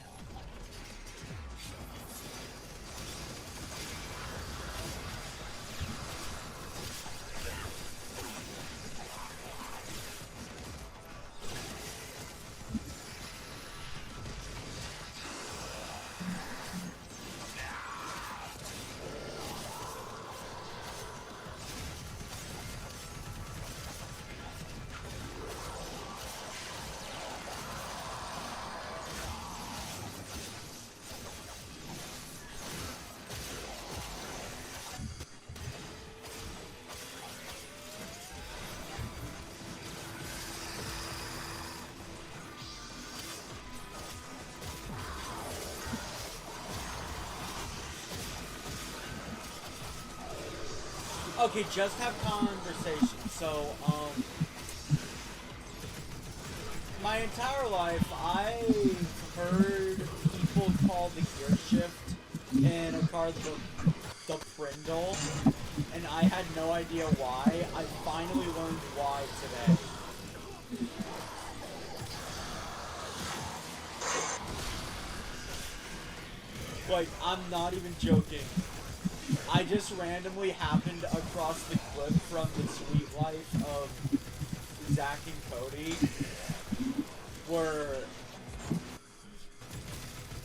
Okay, just have conversation. So, my entire life, I've heard people call the gear shift in a car the Prindle, and I had no idea why. I finally learned why today. Like, I'm not even joking. I just randomly happened across the clip from The Sweet Life of Zach and Cody, where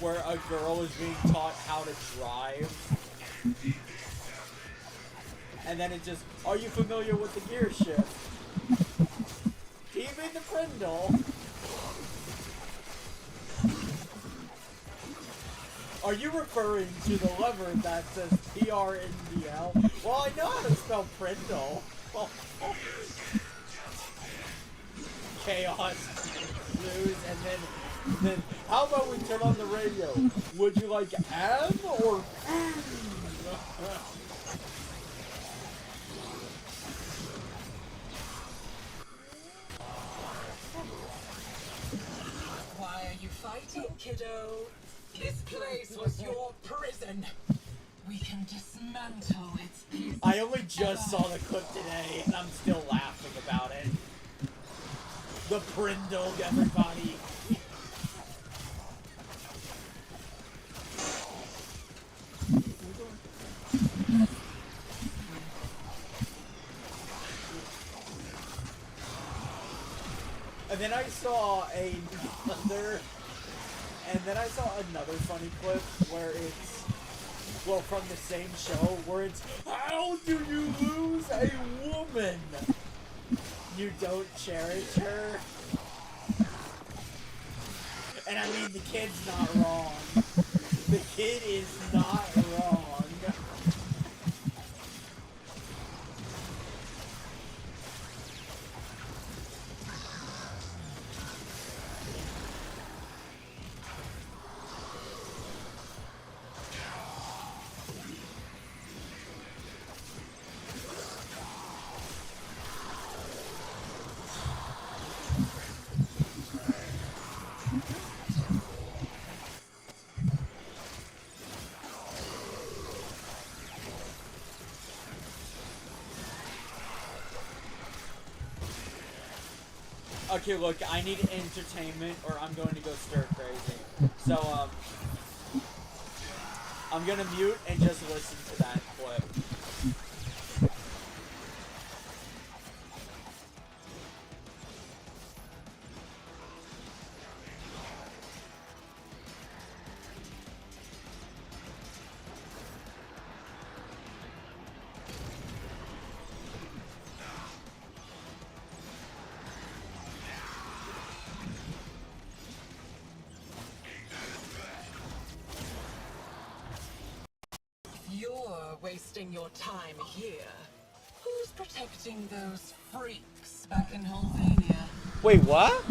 a girl is being taught how to drive, and then it just, are you familiar with the gear shift? Team in the Prindle. Are you referring to the lever that says PRNDL? Well, I know how to spell Prindle. Chaos, lose, and then how about we turn on the radio? Would you like M or Why are you fighting, kiddo? This place was your prison. We can dismantle its pieces. I only just saw the clip today, and I'm still laughing about it. The Prindle, everybody. And then I saw another funny clip where it's, well, from the same show, where it's, how do you lose a woman? You don't cherish her? And I mean, the kid's not wrong. The kid is not wrong. Okay, look, I need entertainment or I'm going to go stir crazy. So, I'm gonna mute and just listen to that clip. You're wasting your time here. Who's protecting those freaks back in Helvania? Wait, what?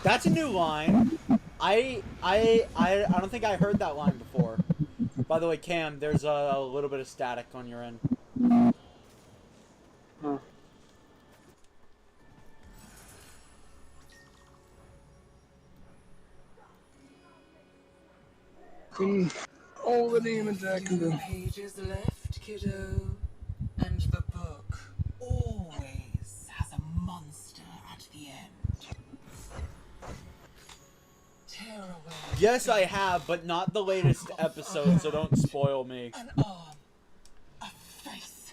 That's a new line. I don't think I heard that line before. By the way, Cam, there's a little bit of static on your end. Huh. All the damage I can do. 2 pages left, kiddo. And the book always has a monster at the end. Tear away. Yes, I have, but not the latest episode, so don't spoil me. An arm. A face.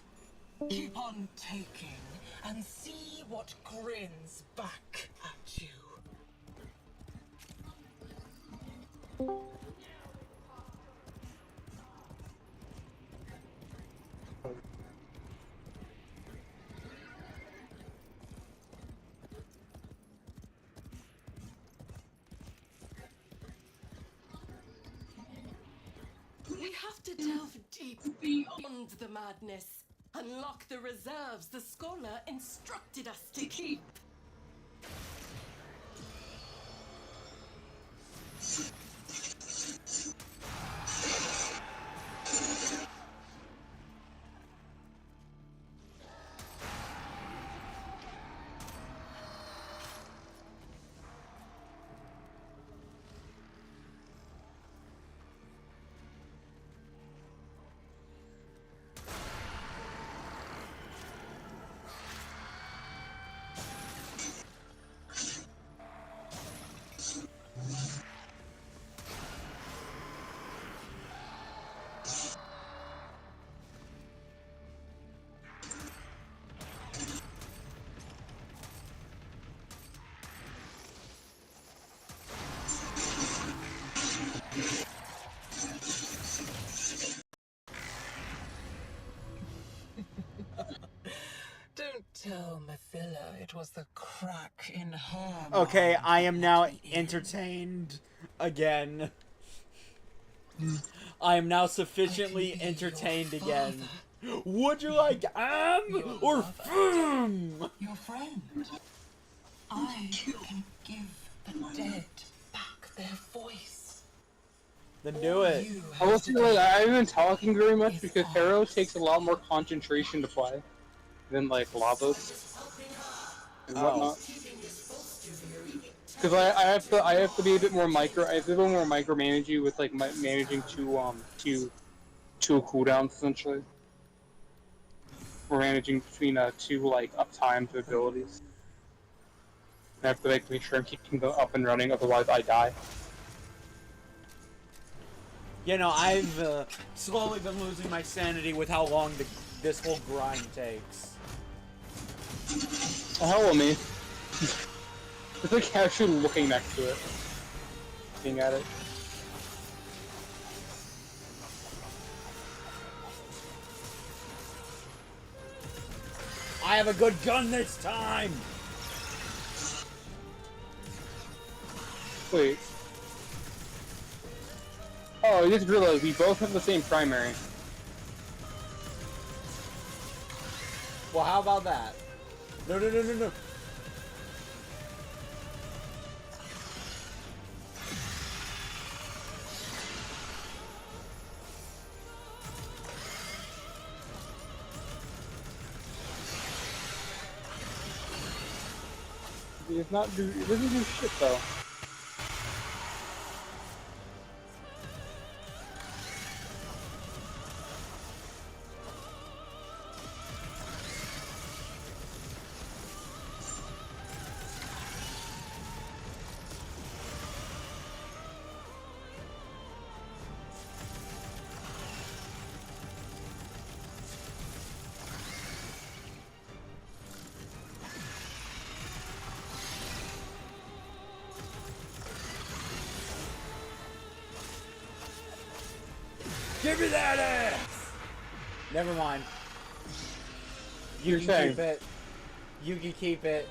Keep on taking and see what grins back at you. We have to delve deep beyond the madness. Unlock the reserves the scholar instructed us to keep. Don't tell Mathila it was the crack in her Okay, mind I am now at the end. entertained again. I am now sufficiently I can be entertained your again. father, Would you like Your or lover. foom? your friend. I can give the dead back their voice. Then do it. You I will have say, to like, do I haven't been talking very much is because Harrow takes a lot more concentration to play than, like, Lavos and whatnot. Because I have to be a bit more micromanaging with, like, managing two cooldowns, essentially. We're managing between two, like, uptime to abilities. I have to, like, make sure I'm keeping them up and running, otherwise I die. You know, I've slowly been losing my sanity with how long this whole grind takes. The hell with me. It's like actually looking next to it. Looking at it. I have a good gun this time! Wait. Oh, I just realized we both have the same primary. Well, how about that? No, no, no, no, no. It doesn't do shit though. Give me that ass! Never mind. You You're can saying. keep it. You can keep it.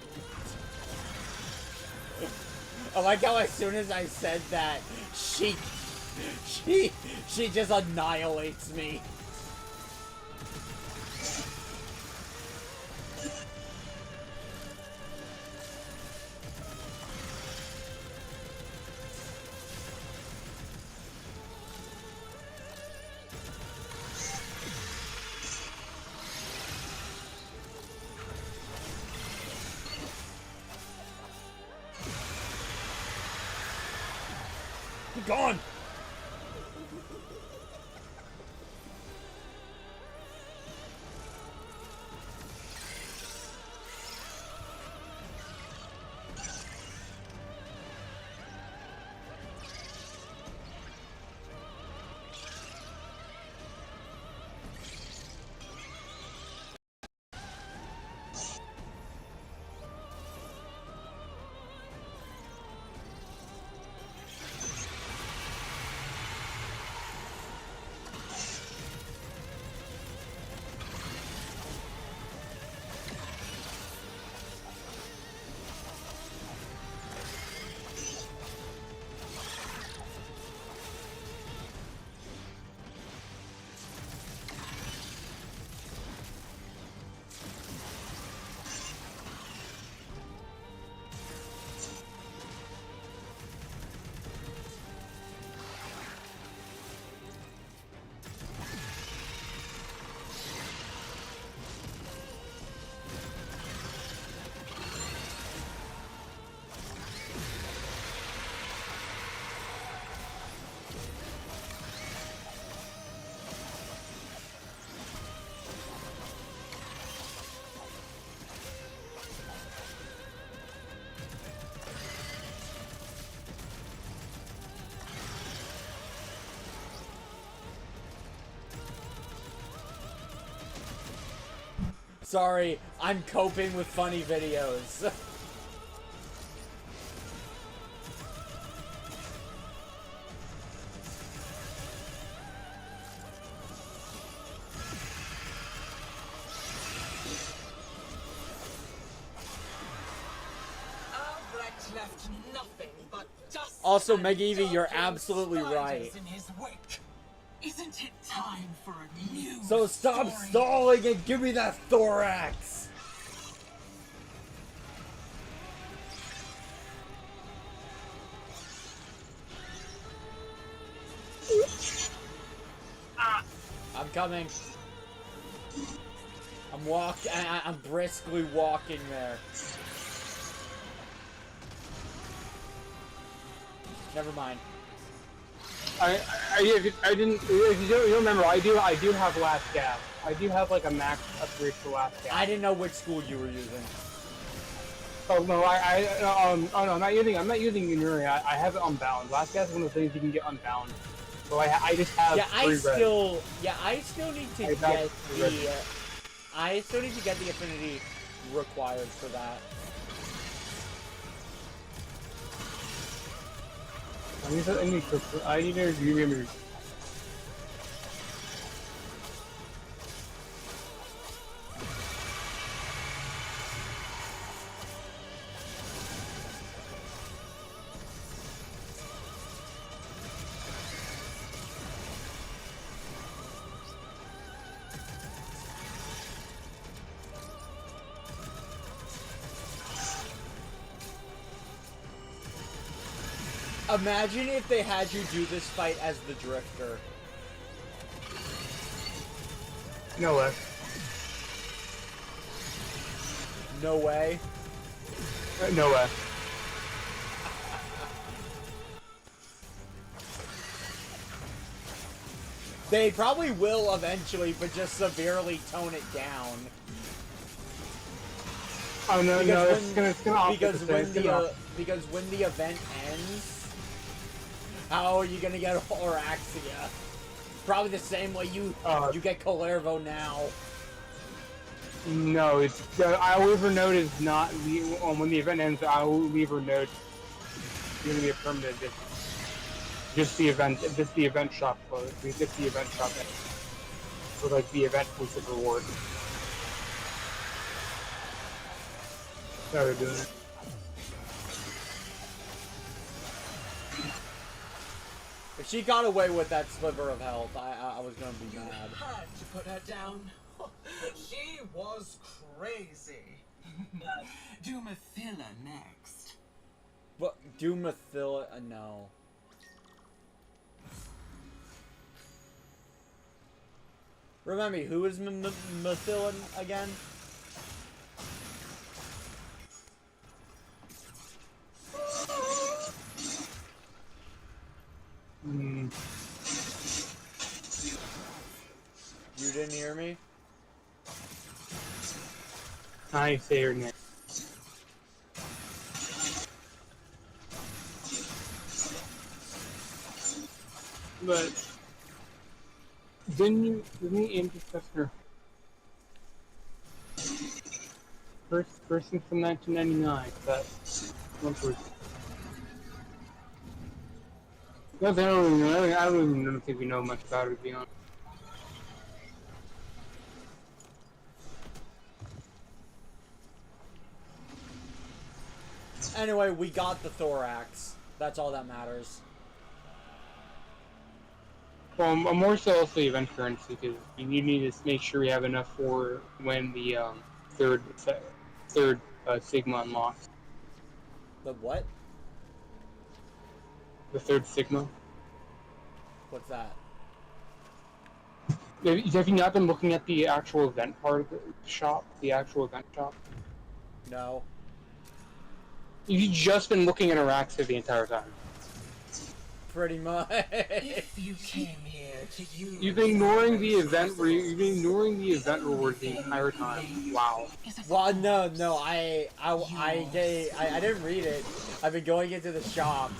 I like how as soon as I said that, she just annihilates me. Be gone! Sorry, I'm coping with funny videos. Albrecht left nothing but dust. Also, and McGeevee, you're darting absolutely spiders right. in his wake. Isn't it time for a new So stop story? stalling and give me that thorax! I'm coming. I'm briskly walking there. Never mind. I didn't. If you don't remember, I do have last gasp. I do have like a max upgrade for last gasp. I didn't know which school you were using. Oh no, oh no, I'm not using Unuri. I have it unbound. Last gasp is one of the things you can get unbound. So I just have. I still need to get the. I still need to get the affinity required for that. I need to remember. Imagine if they had you do this fight as the Drifter. No way. No way. No way. They probably will eventually, but just severely tone it down. Oh no, because when the event ends, how are you gonna get Oraxia? Probably the same way you get Calervo now. No, it's I'll leave her note is not when the event ends. I will leave her note. It's gonna be a permanent distance. Just the event shop closed. Just the event shop for like the event exclusive reward. How they're doing it. If she got away with that sliver of health, I was gonna be mad. Had to put her down. She was crazy. Dumathilla next. What? Dumathilla? No. Remember me, who is Mathillan again? You didn't hear me? I say her name. But didn't you aim to discuss her first person from 1999? That one person. I don't even think we know much about her, to be honest. Anyway, we got the thorax. That's all that matters. Well, more so also the event currency, because you need to make sure we have enough for when the third Sigma unlocks. The what? The third Sigma. What's that? Have you not been looking at the actual event part of the shop? The actual event shop? No. You've just been looking at Oraxia the entire time. Pretty much. If you came here to use You've been ignoring the event. You've been ignoring the event reward the entire time. Wow. Well, no, I didn't read it. I've been going into the shop.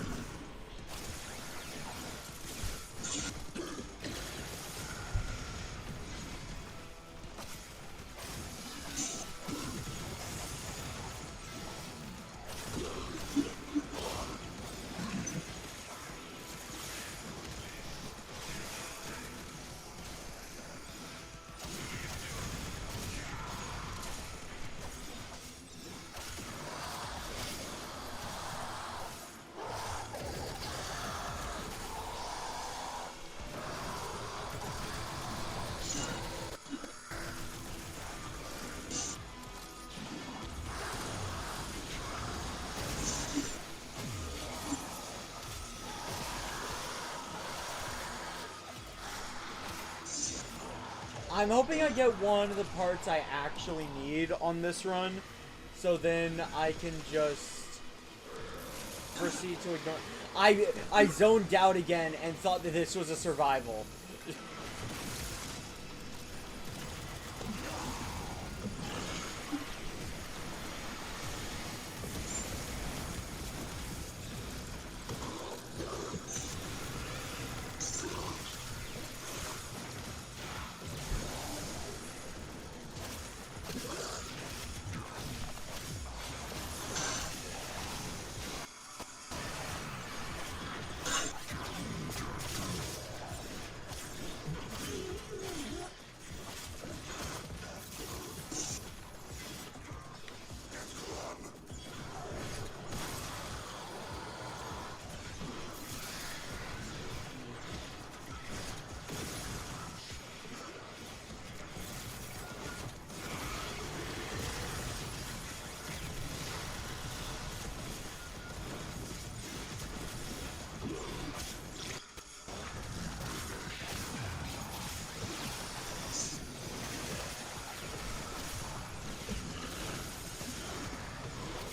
I'm hoping I get one of the parts I actually need on this run, so then I can just proceed to ignore. I zoned out again and thought that this was a survival.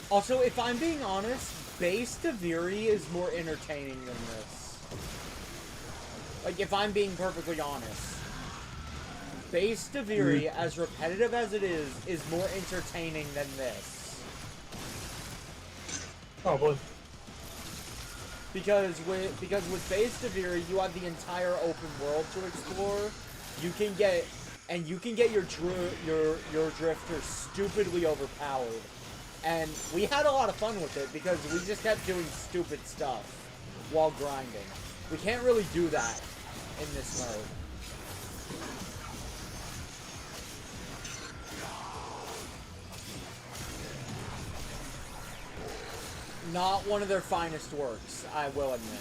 Also, if I'm being honest, base Duviri is more entertaining than this. Like, if I'm being perfectly honest. Base Duviri, as repetitive as it is more entertaining than this. Oh boy. Because with base Duviri, you have the entire open world to explore. You can get your drifter stupidly overpowered. And we had a lot of fun with it because we just kept doing stupid stuff while grinding. We can't really do that in this mode. Not one of their finest works, I will admit.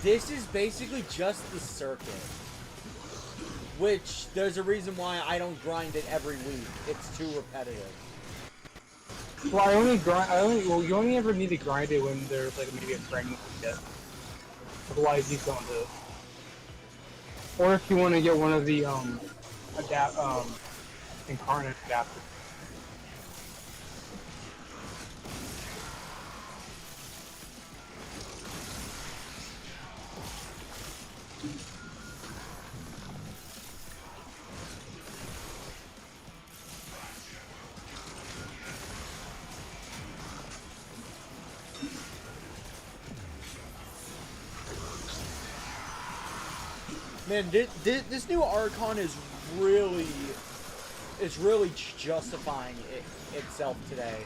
This is basically just the circuit. Which, there's a reason why I don't grind it every week. It's too repetitive. Well, well, you only ever need to grind it when there's like maybe a frame you can get. Otherwise, you don't do it. Or if you want to get one of the incarnate adapters. Man, this new Archon is really justifying itself today.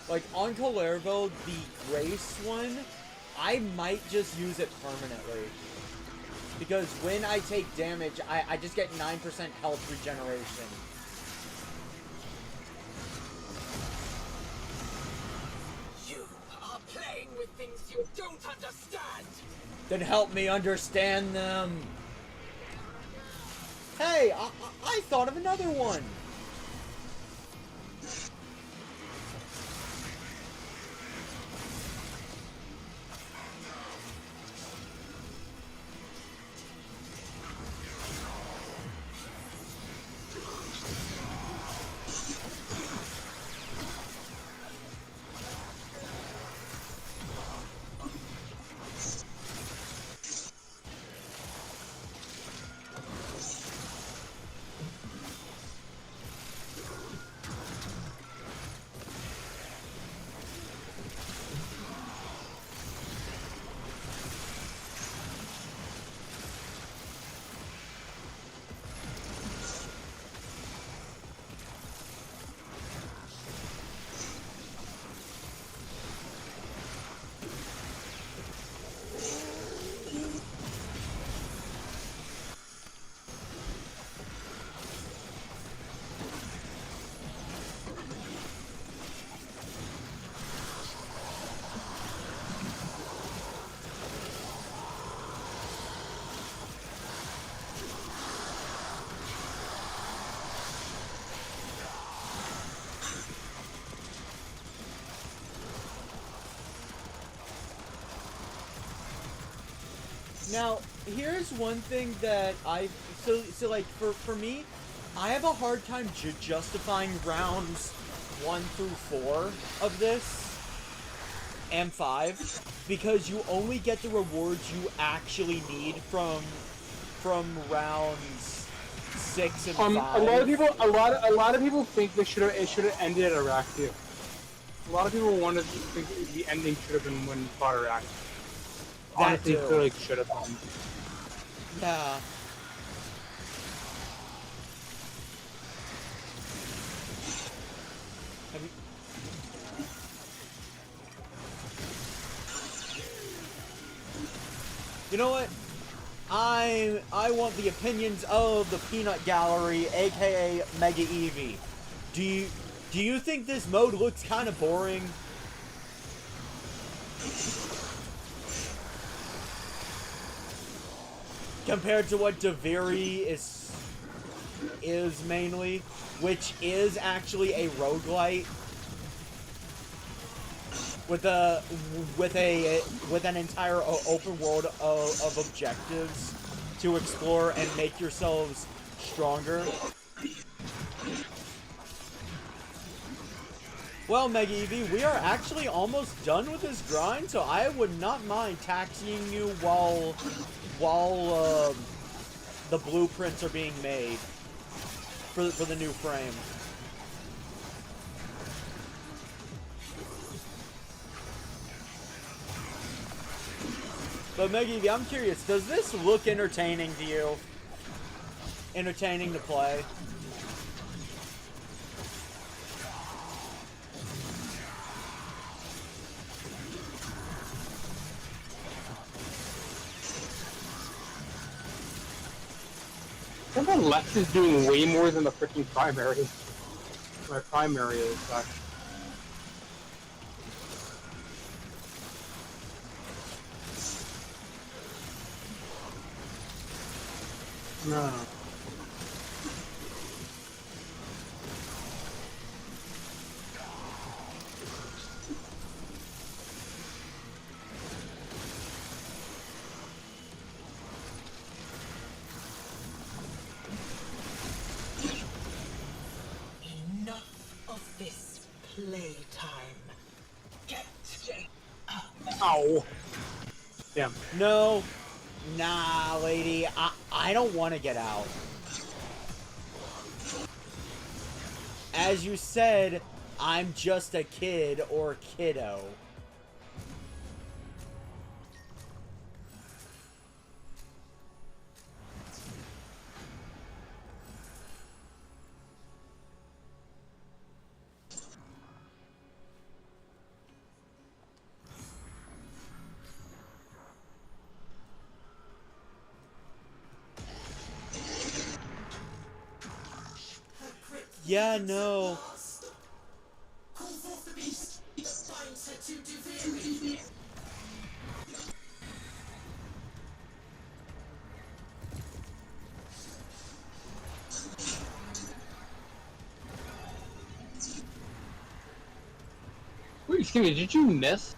Like, on Kalervo, the Grace one, I might just use it permanently. Because when I take damage, I just get 9% health regeneration. With things you don't understand. Then help me understand them. Hey, I thought of another one. Now, here's one thing that so like, for me, I have a hard time justifying rounds 1 through 4 of this, and 5, because you only get the rewards you actually need from rounds 6 and 5. A lot of people think it should have ended at Oraxia. A lot of people wanted to think the ending should have been when we fought Oraxia. Honestly, it really should have been. Yeah. You know what? I want the opinions of the Peanut Gallery, aka Mega Eevee. Do you think this mode looks kind of boring? Compared to what Duviri is mainly, which is actually a roguelite with an entire open world of objectives to explore and make yourselves stronger. Well, Mega Eevee, we are actually almost done with this grind, so I would not mind taxiing you while the blueprints are being made for the new frame. But Meggy, I'm curious, does this look entertaining to you? Entertaining to play? Somehow Lex is doing way more than the freaking primary. My primary is no. Enough of this playtime. Get up. Ow. Damn. No. Nah, lady. I don't want to get out. As you said, I'm just a kid or kiddo. Yeah, no. Wait, excuse me, did you miss?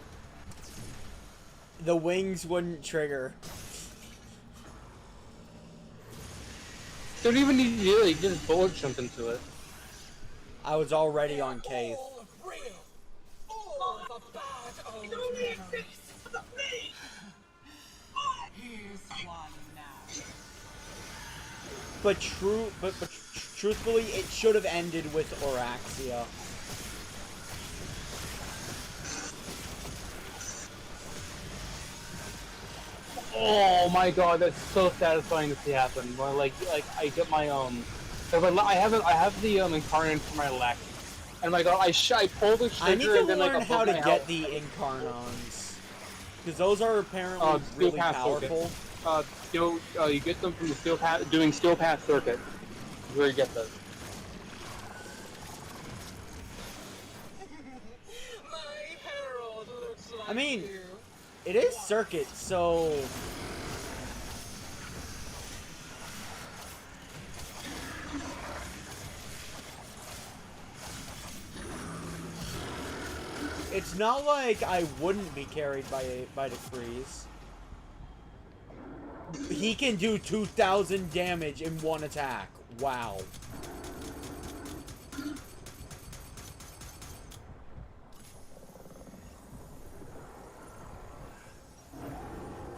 The wings wouldn't trigger. Don't even need to do it, you just bullet jump into it. I was already on cave. All real. All the bad old memories. Here's one now. But truthfully, it should have ended with Oraxia. Oh my god, that's so satisfying to see happen. Where like I get my I have the incarnate for my Lex, and my god, I pull the trigger I need to and then learn like how to my get the incarnons, because those are apparently really powerful. You get them from the steel path, doing steel path circuit. Is where you get those. My herald looks like I mean, you. it is circuit, so it's not like I wouldn't be carried by the freeze. He can do 2,000 damage in one attack. Wow.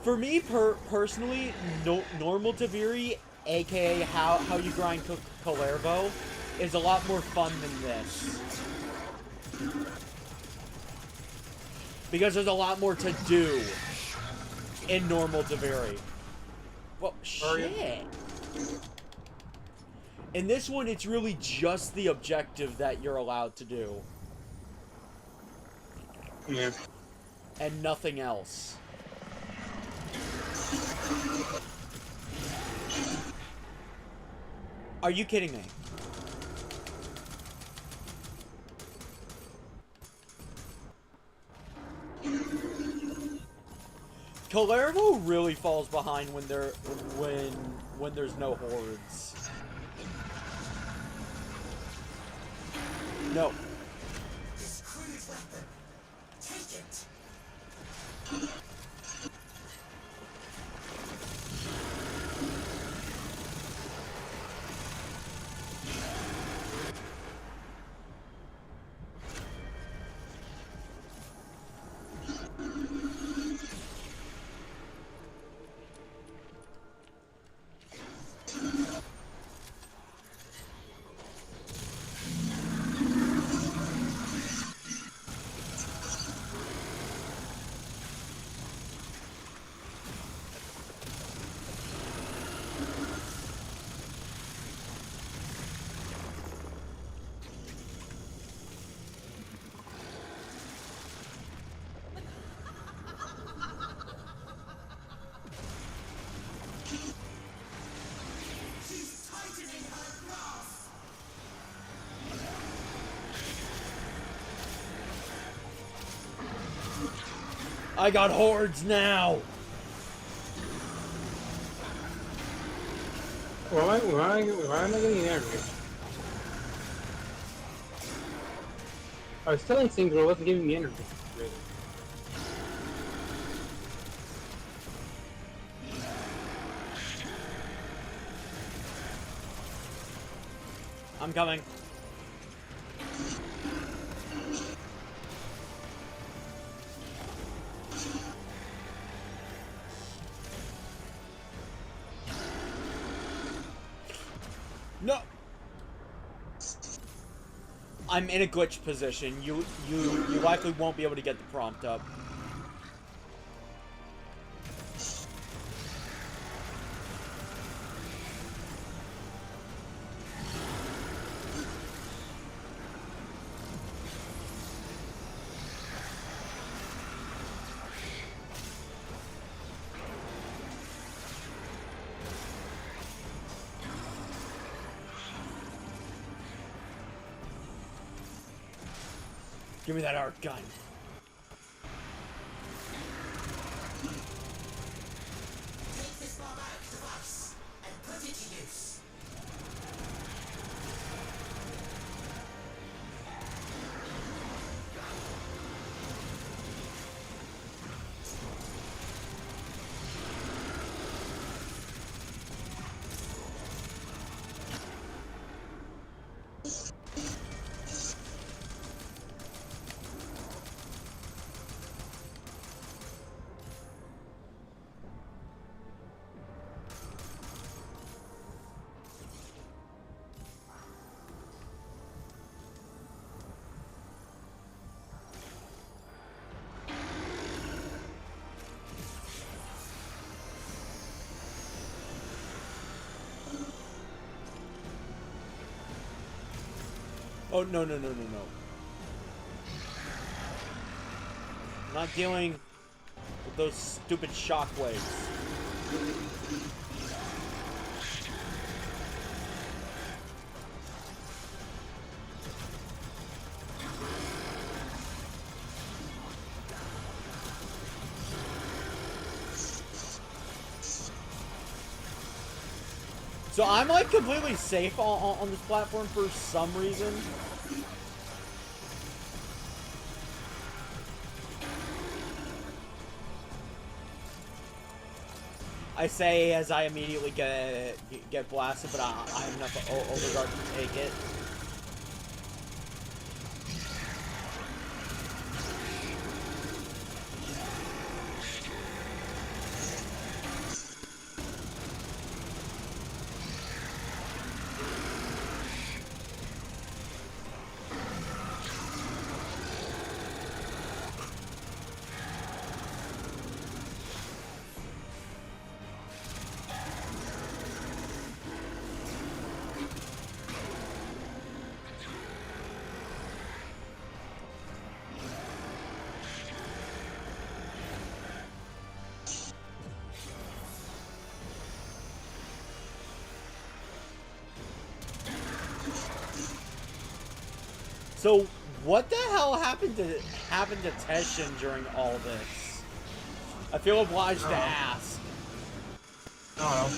For me, personally, normal Duviri, aka how you grind Kalervo, is a lot more fun than this. Because there's a lot more to do in normal Duviri. Well, shit. In this one, it's really just the objective that you're allowed to do. Yeah. And nothing else. Are you kidding me? Kalervo really falls behind when there's no hordes. No. This crude weapon. Take it. I got hordes now. Why am I getting energy? I was telling things, but it wasn't giving me energy. I'm coming. No. I'm in a glitch position. You likely won't be able to get the prompt up. Give me that arc gun. Take this barbaric device and put it to use. Oh, no. I'm not dealing with those stupid shockwaves. So I'm like completely safe on this platform for some reason. I say as I immediately get blasted, but I have enough overguard to take it. So, what the hell happened to Teshin during all this? I feel obliged to ask. I don't know.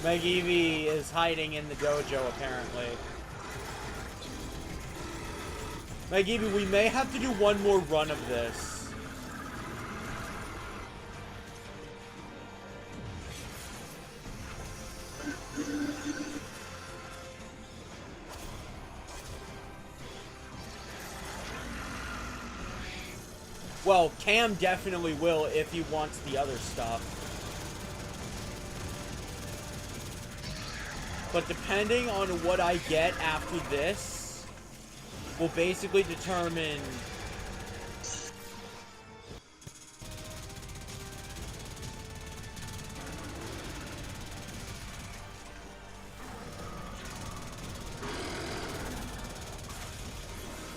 Meg Evie is hiding in the dojo, apparently. Meg Evie, we may have to do one more run of this. Well, Cam definitely will if he wants the other stuff. But depending on what I get after this, will basically determine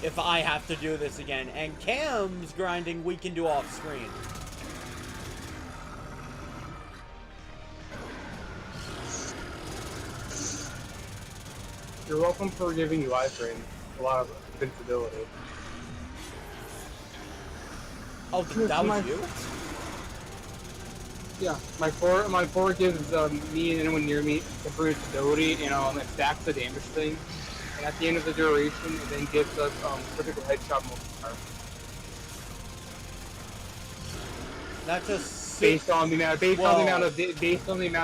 if I have to do this again. And Cam's grinding we can do off screen. You're welcome for giving you iframe. A lot of invincibility. Oh, that was you? Yeah, my four gives me and anyone near me temporary stability, and it stacks the damage thing. And at the end of the duration, it then gives us critical headshot multiplier. That's a based on the amount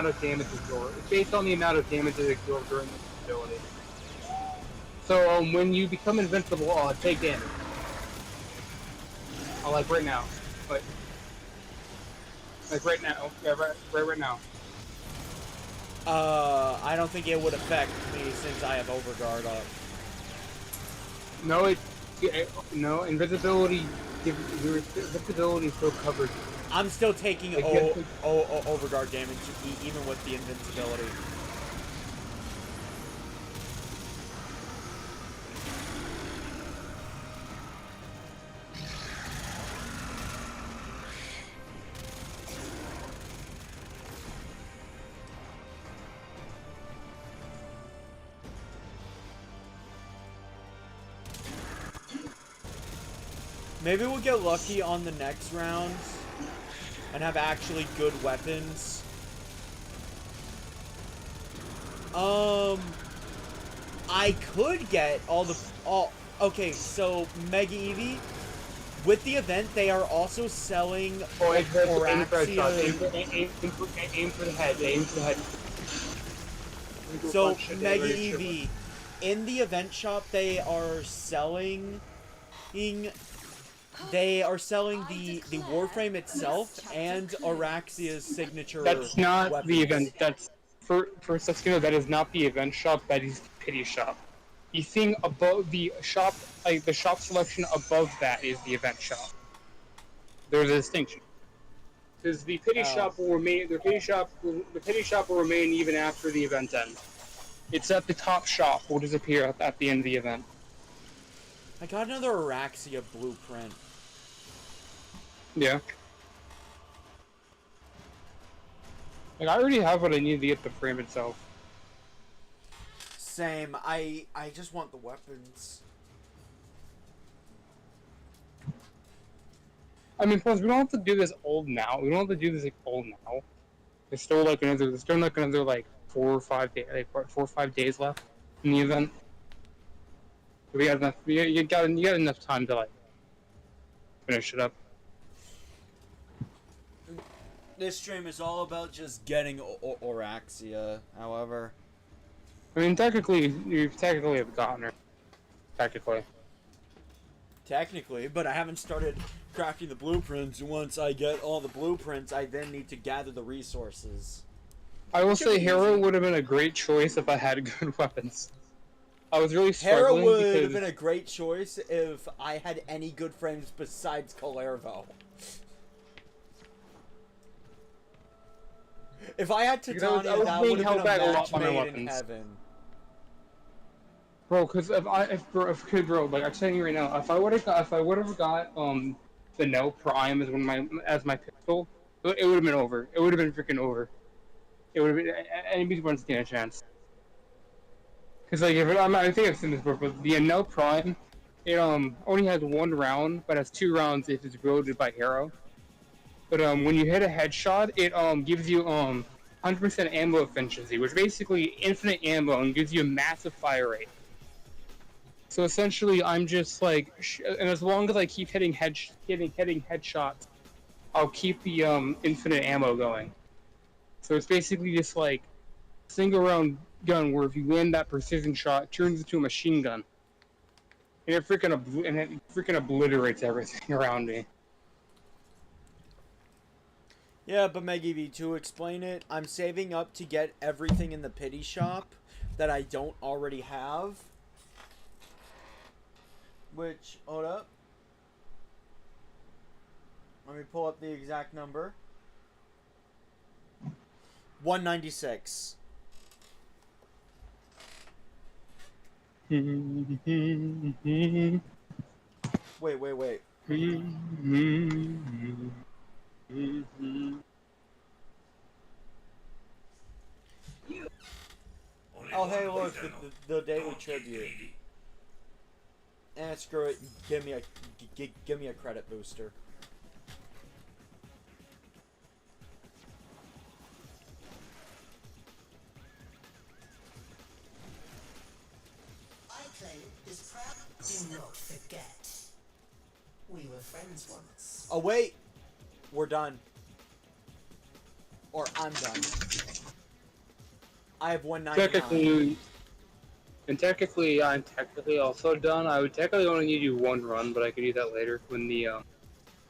of damage absorbed. Based on the amount of damage that absorbed during the stability. So when you become invincible, take damage. Like right now, like right now, yeah, right now. I don't think it would affect me since I have Overguard up. No, invisibility. Your invisibility still covers. I'm still taking Overguard damage even with the invincibility. Maybe we'll get lucky on the next round and have actually good weapons. I could get okay, so Mega Eevee, with the event, they are also selling Oraxia. Aim for the head, aim for the head. So, Mega Eevee, in the event shop, they are selling the Warframe itself and Oraxia's signature. That's not weapons. the event. That's for Seskino. That is not the event shop. That is the pity shop. The thing above the shop, like the shop selection above that, is the event shop. There's a distinction. Because the pity shop will remain. The pity shop will remain even after the event ends. It's at the top shop. Will disappear at the end of the event. I got another Oraxia blueprint. Yeah. Like, I already have what I need to get the frame itself. Same. I just want the weapons. I mean, plus we don't have to do this old now. We don't have to do this like old now. There's still like another 4 or 5 days, 4 or 5 days left in the event. We got enough. You got enough time to finish it up. This stream is all about just getting Oraxia. However, I mean, technically, you have gotten her. Technically, but I haven't started crafting the blueprints. Once I get all the blueprints, I then need to gather the resources. I will say Hera would have been a great choice if I had good weapons. I was really struggling. Hera would have been a great choice if I had any good frames besides Kalervo. If I had Titania, that would have been a match made in heaven. Bro, because bro, like I'm telling you right now, if I would have got the no prime as my pistol, it would have been over. It would have been freaking over. It would have been anybody wouldn't stand a chance. Because like I think I've seen this before, but the no prime, it only has 1 round, but has 2 rounds if it's wielded by Hero. But when you hit a headshot, it gives you 100% ammo efficiency, which basically infinite ammo and gives you a massive fire rate. So essentially, I'm just like, and as long as I keep hitting headshots, I'll keep the infinite ammo going. So it's basically just like single round gun where if you land that precision shot, it turns into a machine gun, and it freaking obliterates everything around me. Yeah, but Meggy, to explain it, I'm saving up to get everything in the pity shop that I don't already have. Which, hold up. Let me pull up the exact number. 196. Wait, wait, wait. Oh, hey, look, the daily tribute. Eh, screw it. Give me a credit booster. I claim is proud. Do not forget. We were friends once. Oh, wait. We're done. Or I'm done. I have 199. Technically, I'm technically also done. I would technically only need you one run, but I could do that later when the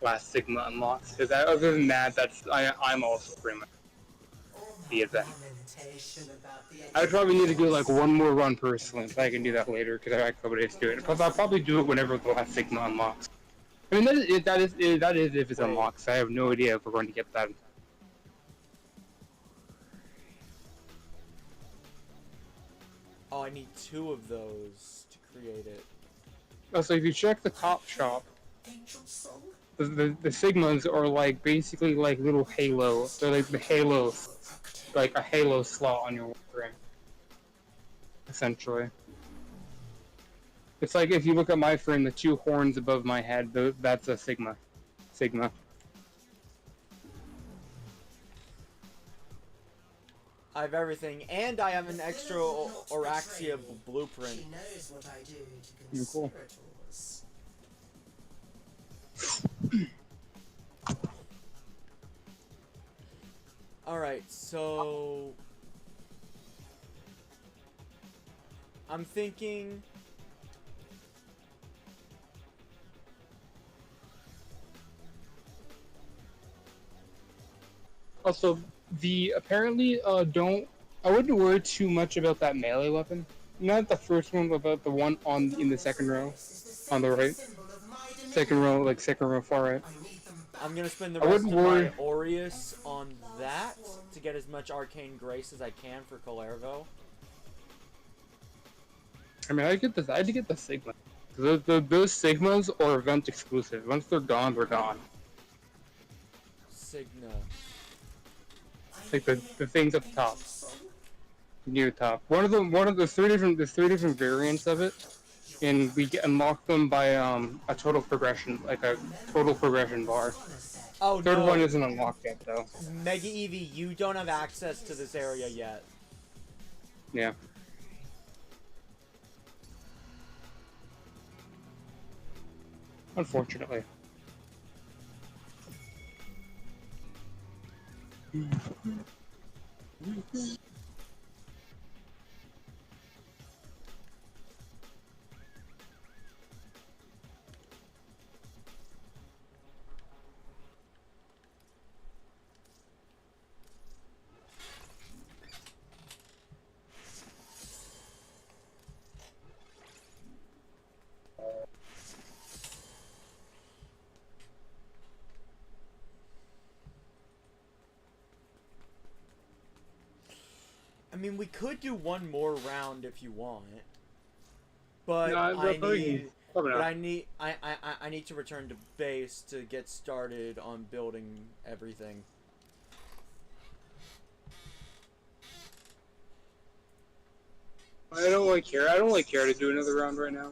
last Sigma unlocks. Because other than that, I'm also pretty much the event. I would probably need to do like one more run personally, but I can do that later because I got a couple days to do it. Plus, I'll probably do it whenever the last Sigma unlocks. I mean, that is if it's unlocked. I have no idea if we're going to get that. Oh, I need 2 of those to create it. Also, if you check the top shop, the Sigmas are like basically like little Halo. They're like the Halo, like a Halo slot on your Warframe. Essentially. It's like if you look at my frame, the 2 horns above my head, that's a Sigma. Sigma. I have everything, and I have an extra Oraxia blueprint. She knows what I do to Cool. Alright, so... I'm thinking... Also, apparently I wouldn't worry too much about that melee weapon. Not the first one, but about the one in the second row, on the right. Second row far right. I'm gonna spend the rest of my Aureus on that to get as much arcane grace as I can for Calervo. I mean, I had to get the Sigma. Those Sigmas are event exclusive. Once they're gone, they're gone. Signa. Like the things at the top, near the top. One of the three different variants of it, and we unlock them by a total progression, like a total progression bar. Oh, Third no. one isn't unlocked yet though. Mega Eevee, you don't have access to this area yet. Yeah. Unfortunately. I mean, we could do one more round if you want, but No, I need to return to base to get started on building everything. I don't really care. I don't really care to do another round right now.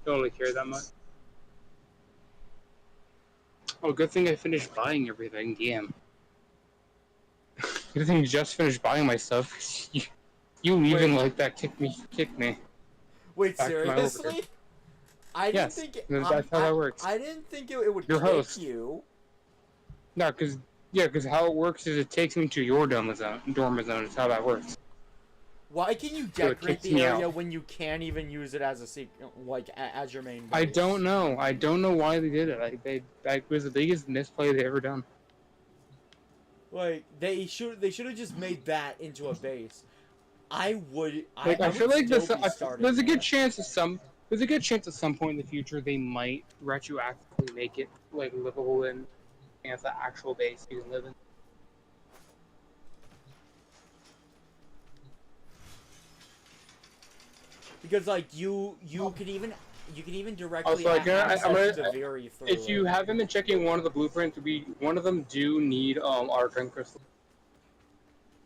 Don't really care that much. Oh, good thing I finished buying everything. Damn. Good thing you just finished buying my stuff. You leaving like that kicked me. Wait, Back to my seriously? I didn't think that's how that works. I didn't think it would Your kick host. you. No, because how it works is it takes me to your dorm zone. Is how that works. Why can you So it decorate kicks the me area out. when you can't even use it as a as your main base? I don't know. I don't know why they did it. That was the biggest misplay they ever done. Like they should have just made that into a base. I would. I feel like there's a good chance at some point in the future they might retroactively make it like livable and as the actual base you can live in. Because like you could even You can even directly Also, access I'm gonna, Duviri through if you it. haven't been checking one of the blueprints, one of them do need argon crystal.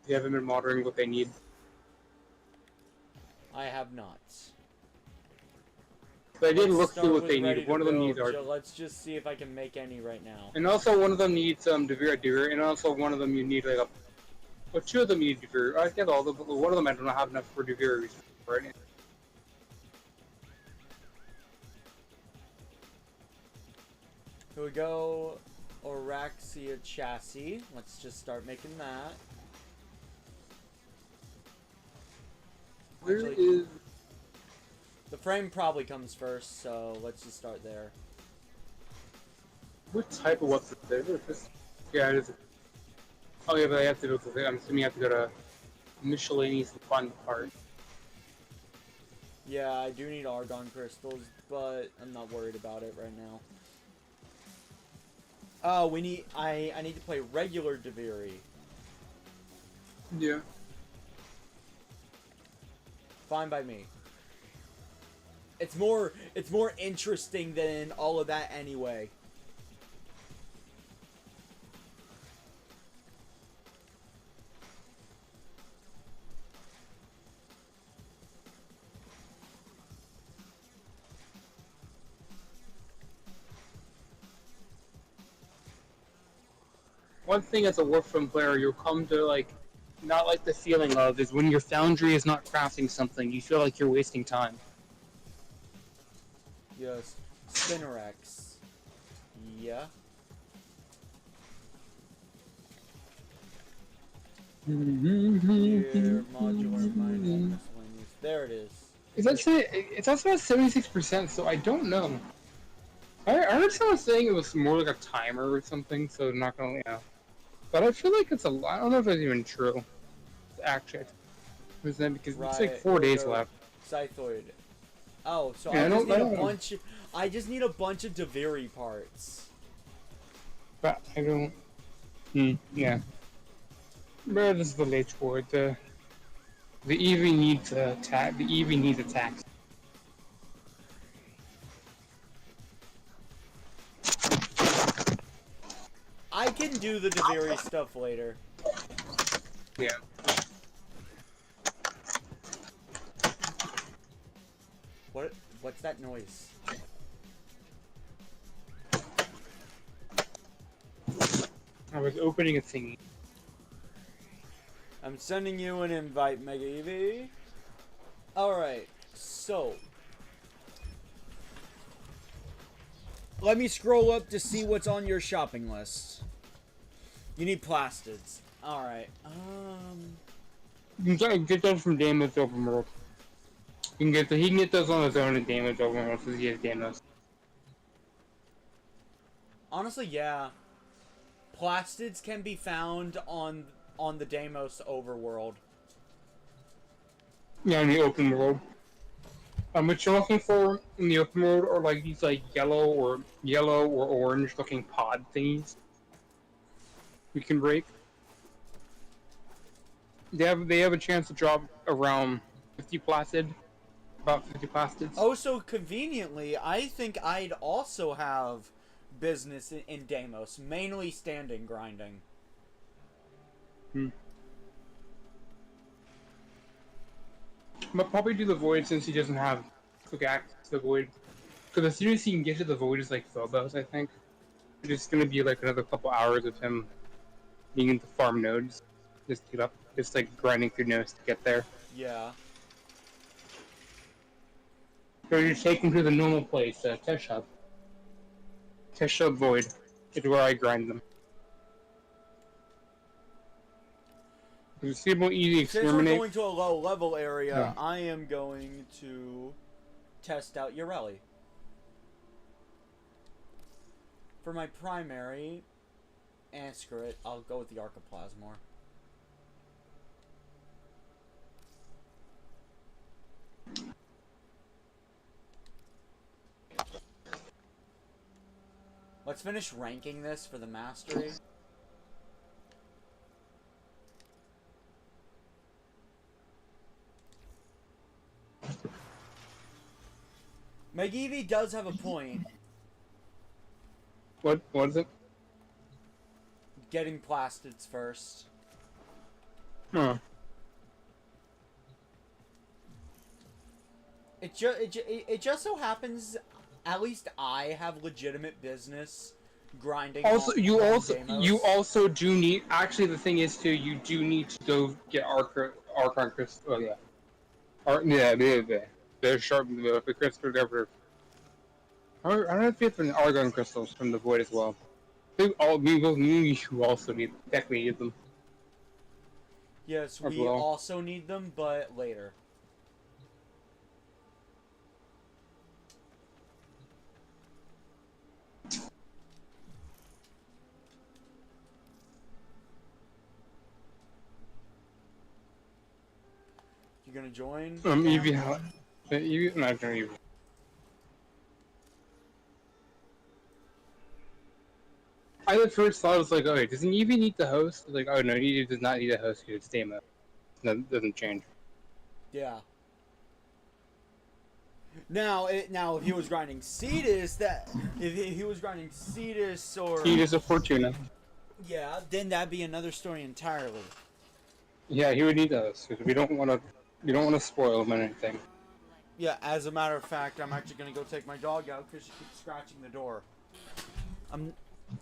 If you haven't been monitoring what they need. I have not. But I did Let's look start through what with they ready need. to One of them needs build. argon. Let's just see if I can make any right now. And also one of them needs Duviri, and also one of them you need like a. Well, two of them need Duviri. I get all of them, but one of them I don't have enough for Duviri right now. Here we go. Oraxia chassis. Let's just start making that. Where Actually, is? the frame probably comes first, so let's just start there. What type of weapon is there? Yeah, it is. Oh yeah, but I have to go to. I'm assuming you have to go to miscellaneous and find the part. Yeah, I do need argon crystals, but I'm not worried about it right now. Oh, we need. I need to play regular Duviri. Yeah. Fine by me. It's more interesting than all of that anyway. One thing as a Warframe player you'll come to not like the feeling of is when your foundry is not crafting something, you feel like you're wasting time. Yes. Spinnerex. Yeah. Here, modular mining miscellaneous. There it is. It's also at 76%, so I don't know. I heard someone saying it was more like a timer or something, so I'm not gonna, But I feel like it's a lot. I don't know if it's even true. Actually, because it's like 4 days left. Scythoid. Oh, so Yeah, I just need a bunch of Duviri parts. But I don't. Yeah. But this is the late word. The EV needs attack. The EV needs attacks. I can do the Duviri stuff later. Yeah. What's that noise? I was opening a thingy. I'm sending you an invite, Mega EV. Alright, so. Let me scroll up to see what's on your shopping list. You need plastids. Alright, You can get those from Damage Overworld. He can get those on his own in Damage Overworld because he has Damos. honestly, yeah. Plastids can be found on the Deimos Overworld. Yeah, in the open world. What you're looking for in the open world are like these yellow or orange looking pod thingies you can break. They have a chance to drop around 50 plastid. About 50 plastids. Oh, so conveniently, I think I'd also have business in Deimos, mainly standing grinding. But probably do the void since he doesn't have quick access to the void. Because as soon as he can get to the void is like Phobos, I think. It's just gonna be like another couple hours of him being into farm nodes. Just like grinding through nodes to get there. Yeah. So you take him to the normal place, Test Hub. Test Hub Void is where I grind them. It's super easy to Since we're exterminate. going to a low level area, Yeah. I am going to test out Ureli. For my primary, and screw it, I'll go with the Archoplasmor. Let's finish ranking this for the mastery. McGeevy does have a point. What is it? Getting plastids first. Huh. It just so happens, at least I have legitimate business grinding. Also, on you Deimos. also do need. Actually, the thing is too, you do need to go get Archon crystal. Oh yeah, they're sharp. The crystal ever. I don't know if you have an argon crystals from the void as well. You also need technically need them. Yes, as we well. also need them, but later. You gonna join? Evie, not gonna Evie. I at first thought it was like, oh, doesn't Evie need the host? Like, oh no, he does not need a host because it's Demo. That doesn't change. Yeah. Now, if he was grinding Cetus, if he was grinding Cetus or He is a Fortuna. yeah, then that'd be another story entirely. Yeah, he would need those because we don't want to spoil him or anything. Yeah, as a matter of fact, I'm actually gonna go take my dog out because she keeps scratching the door.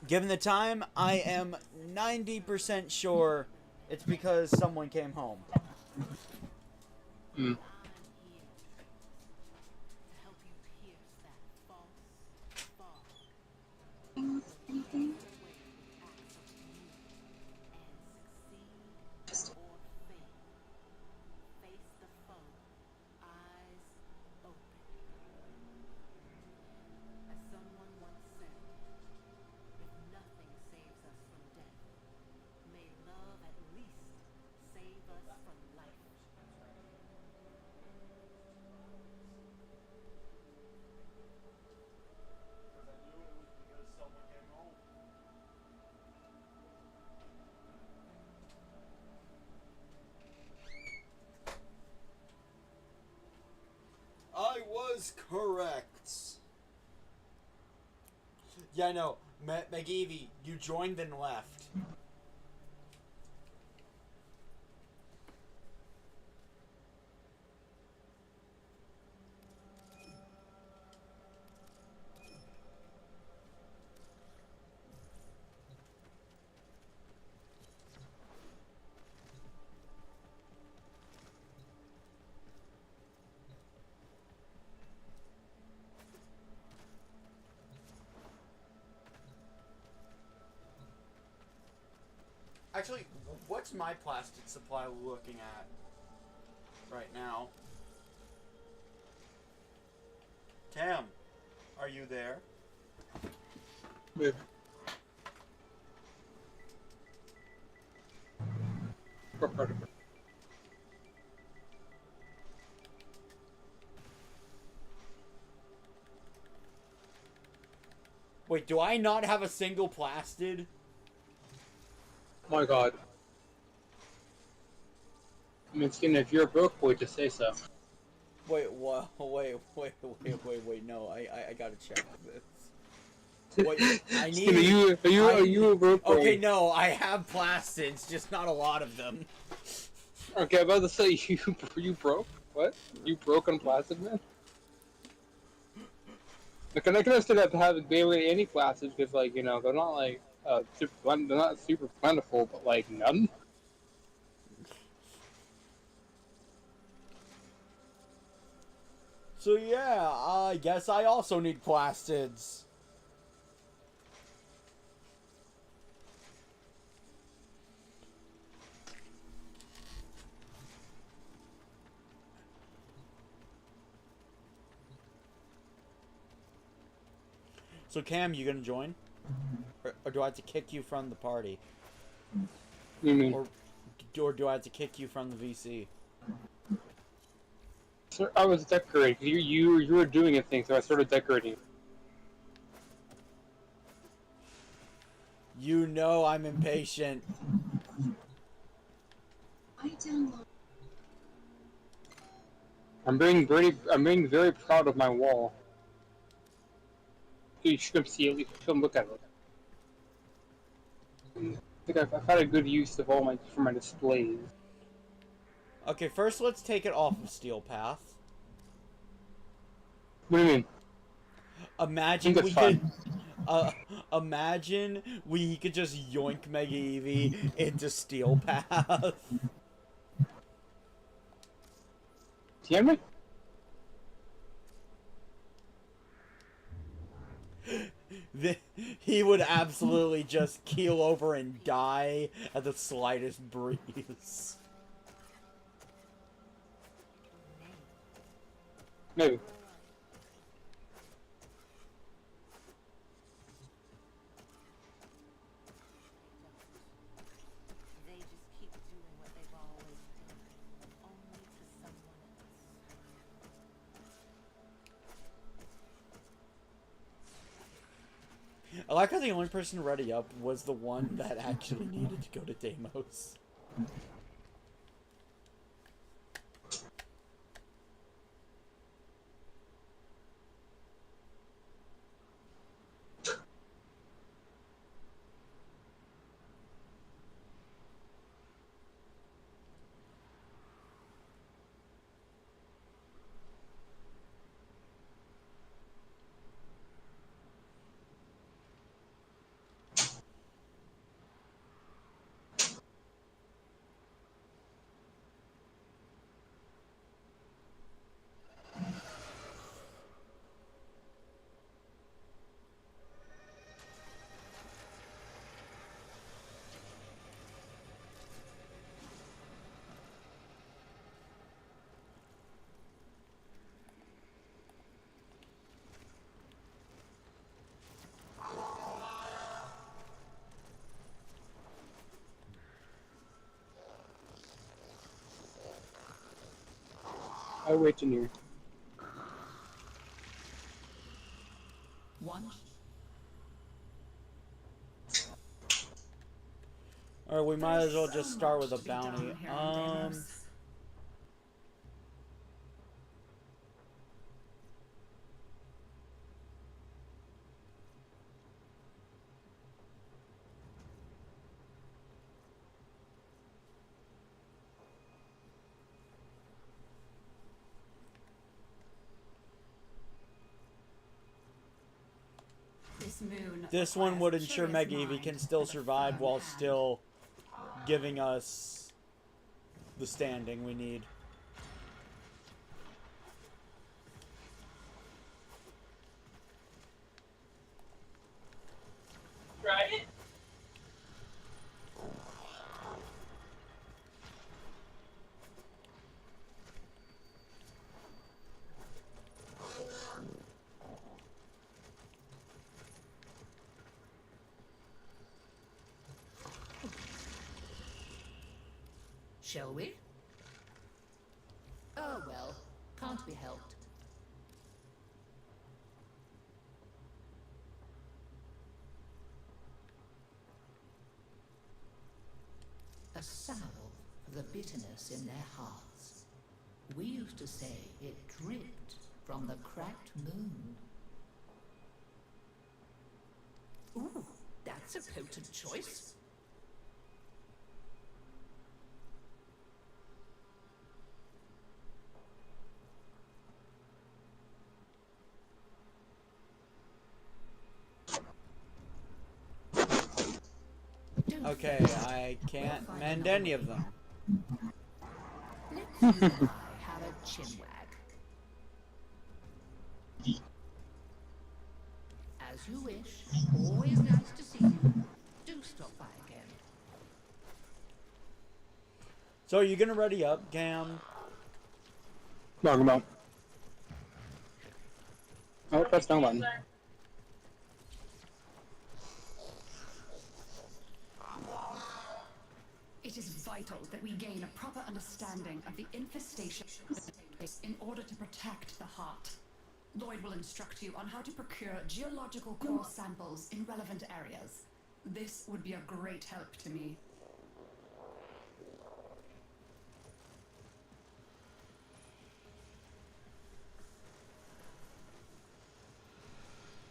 Given the time, I am 90% sure it's because someone came home. Hmm. I was correct. Yeah, I know. McGeevy, you joined and left. Actually, what's my plastic supply looking at right now? Tam, are you there? Maybe. Wait, do I not have a single plastid? My God. I mean, Skin, if you're a broke boy, just say so. Wait, what? Wait, no, I gotta check this. Wait, I need... Skin, are you a broke boy? Okay, no, I have plastids, just not a lot of them. Okay, I'm about to say, you broke? What? You broke on plastic, man? Like, I'm not gonna still have to have barely any plastids, because, like, you know, they're not, like, they're not super plentiful, but, like, none? So yeah, I guess I also need plastids. So Cam, you gonna join? Or do I have to kick you from the party? What do you mean? Or do I have to kick you from the VC? Sir, I was decorating. You were doing a thing, so I started decorating. You know I'm impatient. I'm being very proud of my wall. you should see it. You should look at it. I think I've had a good use of all for my displays. Okay, first let's take it off of Steel Path. What do you mean? Imagine that's we fine. could. Imagine we could just yoink Mega Eevee into Steel Path. Damn it! He would absolutely just keel over and die at the slightest breeze. Maybe. They just keep doing what they've always done, only to someone else. I like how the only person ready up was the one that actually needed to go to Deimos. I wait to near. One. Alright, we might as well just start with a bounty. This one would ensure Mega Eevee can still survive while still giving us the standing we need. Right? Shall we? Oh well, can't be helped. A salve for the bitterness in their hearts. We used to say it dripped from the cracked moon. Ooh, that's a potent choice. Okay, I can't mend any of them. Let's you and I have a chinwag. As you wish. Always nice to see you. Do stop by again. So are you gonna ready up, Cam? Talking about. Oh, press down button. It is vital that we gain a proper understanding of the infestation in order to protect the heart. Lloyd will instruct you on how to procure geological core samples in relevant areas. This would be a great help to me.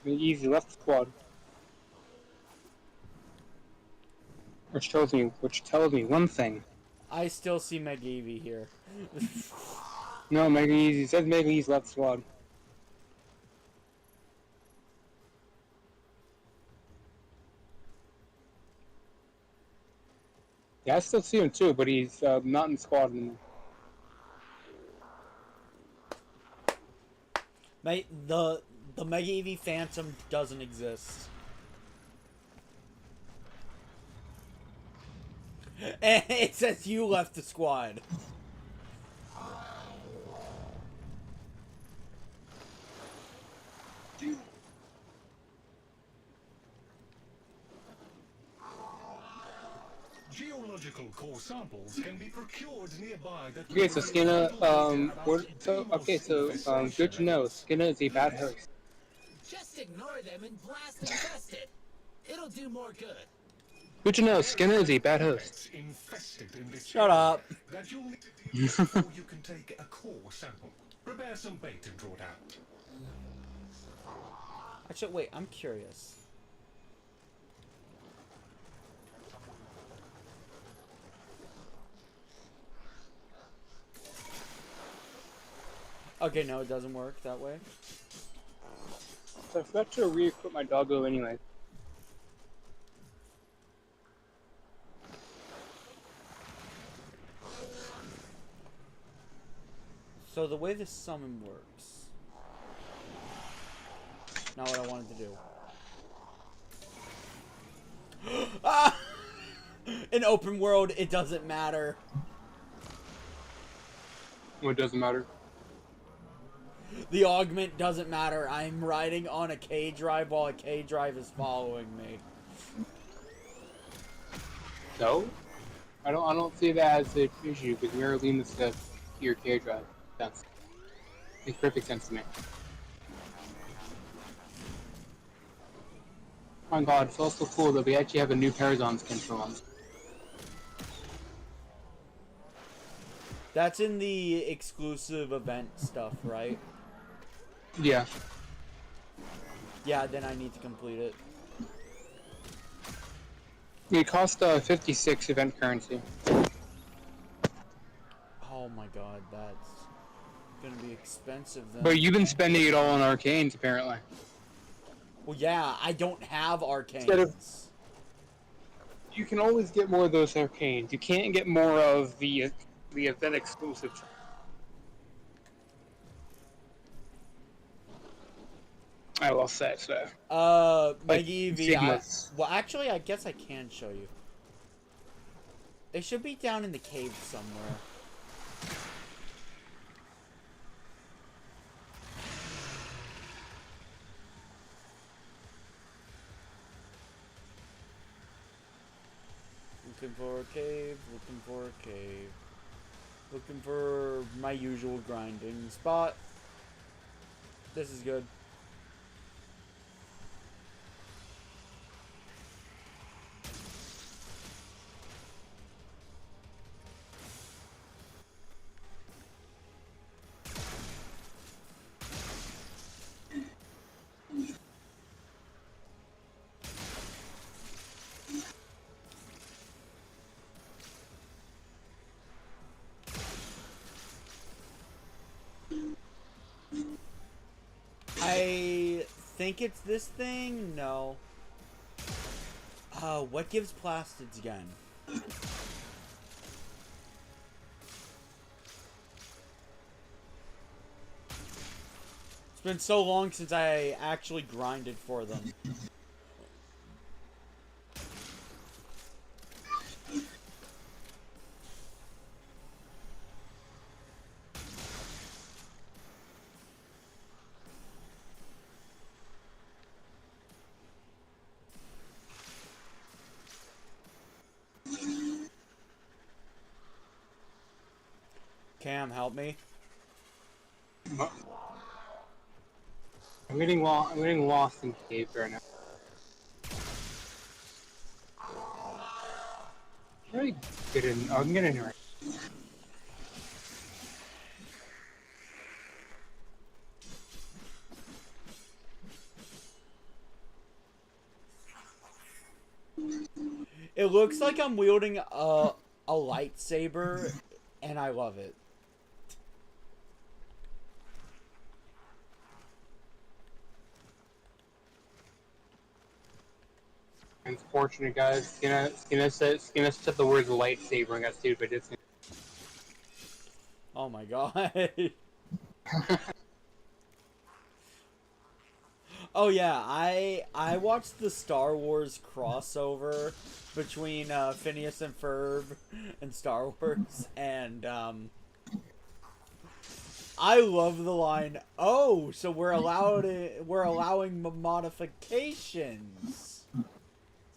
Easy left squad. Which tells me one thing. I still see Mega Eevee here. No, Mega Easy. It says Mega Easy left squad. Yeah, I still see him too, but he's not in the squad anymore. Mate, the Mega Eevee Phantom doesn't exist. And it says you left the squad. Geological core samples can be procured nearby. Okay, so Skena, good to know. Skena is a bad host. Just ignore them and blast infest it. It'll do more good. Good to know. Skena is a bad host. Shut up. That you'll need to deal with before you can take a core sample. Prepare some bait and draw it out. Actually, wait, I'm curious. Okay, no, it doesn't work that way. So I forgot to re-equip my doggo anyway. So the way this summon works. Not what I wanted to do. Ah! In open world, it doesn't matter. Well, it doesn't matter. The augment doesn't matter. I'm riding on a K-drive while a K-drive is following me. No? I don't see that as an issue because you're leading the stuff to your K-drive. That makes perfect sense to me. Oh my god, it's also cool that we actually have a new Parazon skin for once. That's in the exclusive event stuff, right? Yeah. Yeah, then I need to complete it. It cost 56 event currency. Oh my god, that's gonna be expensive then. But you've been spending it all on arcanes, apparently. Well, yeah, I don't have arcanes. You can always get more of those arcanes. You can't get more of the event exclusive. I will say so. Mega Eevee. Well, actually, I guess I can show you. They should be down in the cave somewhere. Looking for a cave, looking for a cave. Looking for my usual grinding spot. This is good. I think it's this thing? No. What gives plastids again? It's been so long since I actually grinded for them. Cam, help me. I'm getting lost in cave right now. Really get in. Oh, I can get in here. It looks like I'm wielding a lightsaber, and I love it. Unfortunate, guys. Skinna said the words lightsaber and got stupid. It's Oh my god. Oh yeah, I watched the Star Wars crossover between Phineas and Ferb and Star Wars, and I love the line, "Oh, so we're allowing modifications."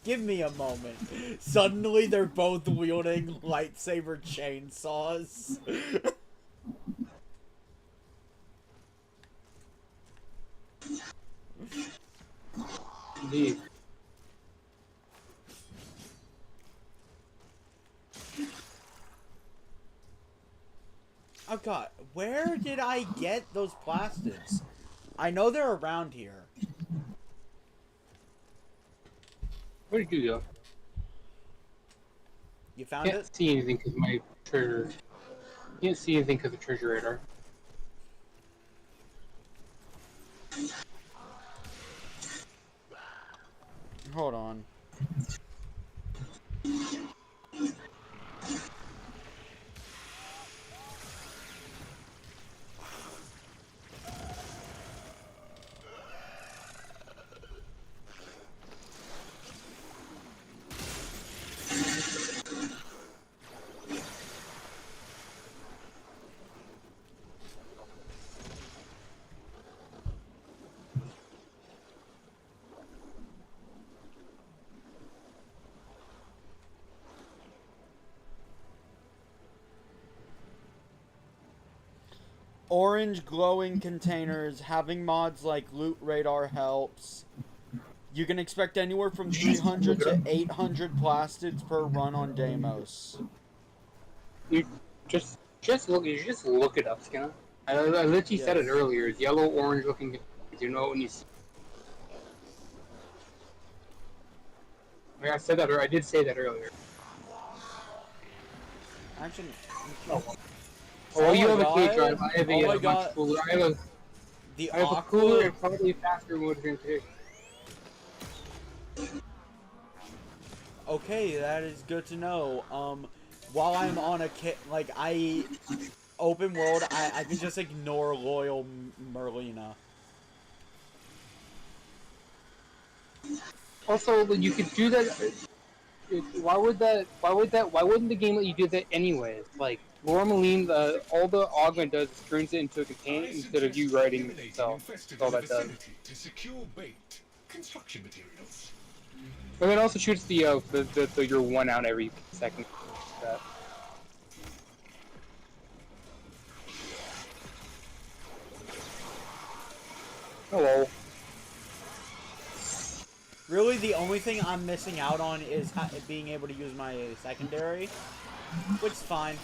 Give me a moment. Suddenly they're both wielding lightsaber chainsaws. indeed. Oh god, where did I get those plastids? I know they're around here. What did you do? You found Can't it? see anything because my treasure. Can't see anything because of treasure radar. Hold on. Orange glowing containers, having mods like Loot Radar helps. You can expect anywhere from 300 to 800 plastids per run on Deimos. You just look it up, Skinna. I literally said it earlier. It's yellow, orange looking. You know when you see. Like I said that, or I did say that earlier. Actually, Oh, you have a K drive. I have a my much god. cooler. I have a cooler and probably faster motor too. Okay, that is good to know. While I'm on a open world, I can just ignore loyal Merlina. Also, you could do that. Why wouldn't the game let you do that anyways? Like, normally, all the augment does is turns it into a container instead of you writing it yourself. That's all that does. To secure bait, construction materials. But it also shoots the your one out every second. That. Hello. Really, the only thing I'm missing out on is being able to use my secondary, which is fine.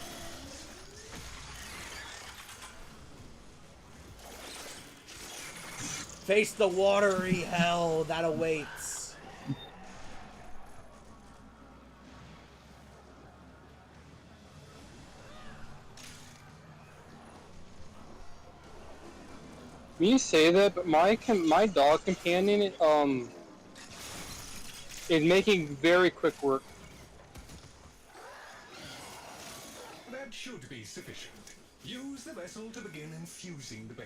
Face the watery hell that awaits. You say that, but my dog companion is making very quick work. That should be sufficient. Use the vessel to begin infusing the bait.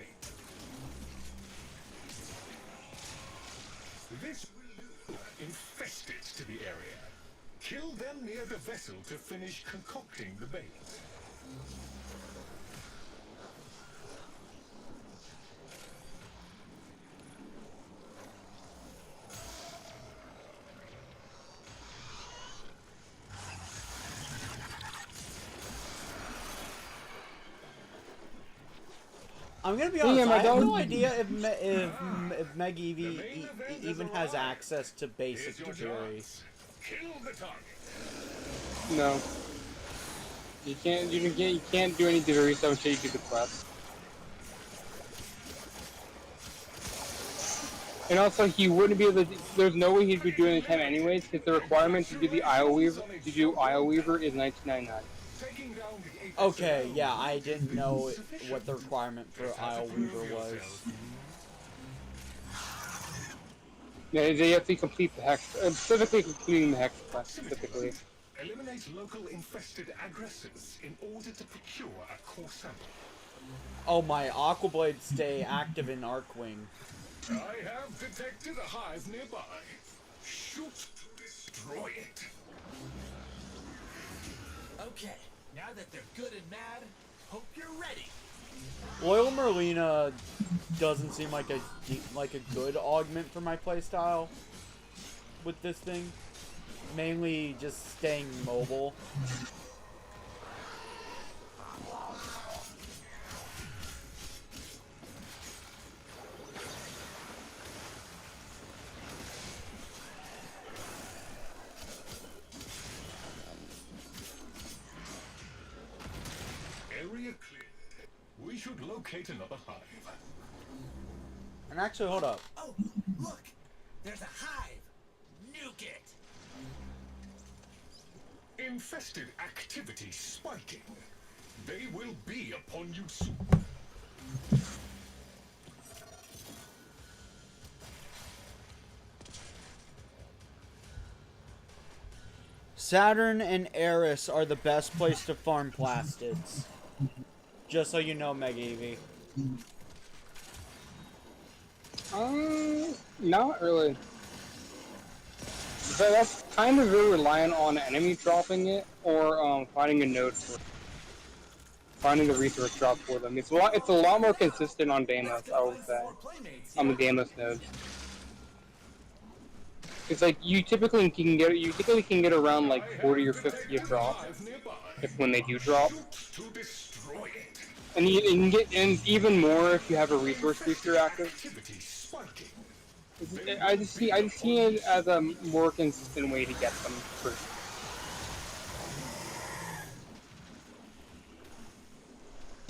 This will infest it to the area. Kill them near the vessel to finish concocting the bait. I'm gonna be honest, I have no idea if Meg even has access to basic Duviri. No. You can't do any Duviri stuff until you do the quest. And also, he wouldn't be able to. There's no way he'd be doing the time anyways, because the requirement to do the Isle Weaver is 1999. Okay, yeah, I didn't know what the requirement for Isle Weaver was. Yeah, they have to complete the hex, specifically completing the hex quest specifically. Eliminate local infested aggressors in order to procure a core sample. Oh, my Aqua Blades stay active in Arcwing. I have detected a hive nearby. Shoot to destroy it. Okay, now that they're good and mad, hope you're ready. Loyal Merlina doesn't seem like a good augment for my playstyle with this thing. Mainly just staying mobile. Area cleared. We should locate another hive. And actually, hold up. Oh, look! There's a hive! Nuke it! Infested activity spiking. They will be upon you soon. Saturn and Eris are the best place to farm plastids. Just so you know, Mega Eevee. Not really. But that's kind of really reliant on enemy dropping it or finding a node for it. Finding the resource drop for them. It's a lot more consistent on Deimos, I would say. On the Deimos nodes. It's like you typically can get around like 40 or 50 a drop when they do drop. And you can get even more if you have a resource booster active. I just see it as a more consistent way to get them first.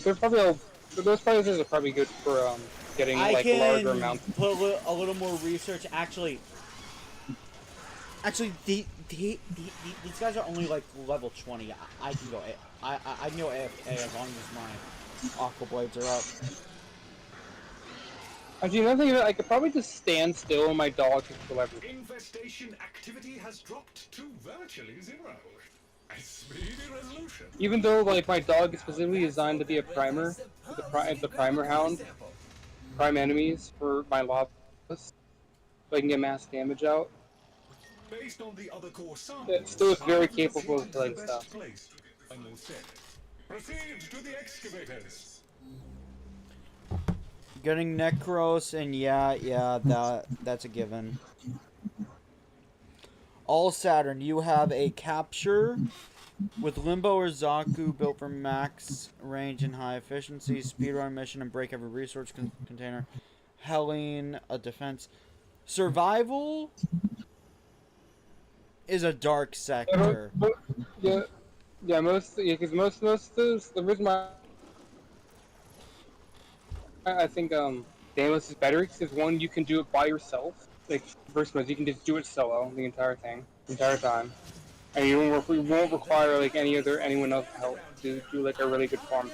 Those prices are probably good for getting like larger amounts. Put a little more research. Actually, these guys are only like level 20. I can go. I can go AFK as long as my Aqua Blades are up. Actually, another thing is I could probably just stand still and my dog can kill everything. Infestation activity has dropped to virtually zero. A speedy resolution. Even though like my dog is specifically designed to be a primer, the primer hound, prime enemies for my lava, so I can get mass damage out. Based on the other core samples, It still is very capable of killing stuff. Proceed to the excavators. Getting Necros and yeah, that's a given. All Saturn, you have a capture with Limbo or Zaku built for max range and high efficiency, speedrun mission and break every resource container. Helene, a defense. Survival is a dark sector. Because most of those, the reason why I think Deimos is better because one, you can do it by yourself. Like first one, you can just do it solo the entire time, and you won't require like anyone else to help to do like a really good farm.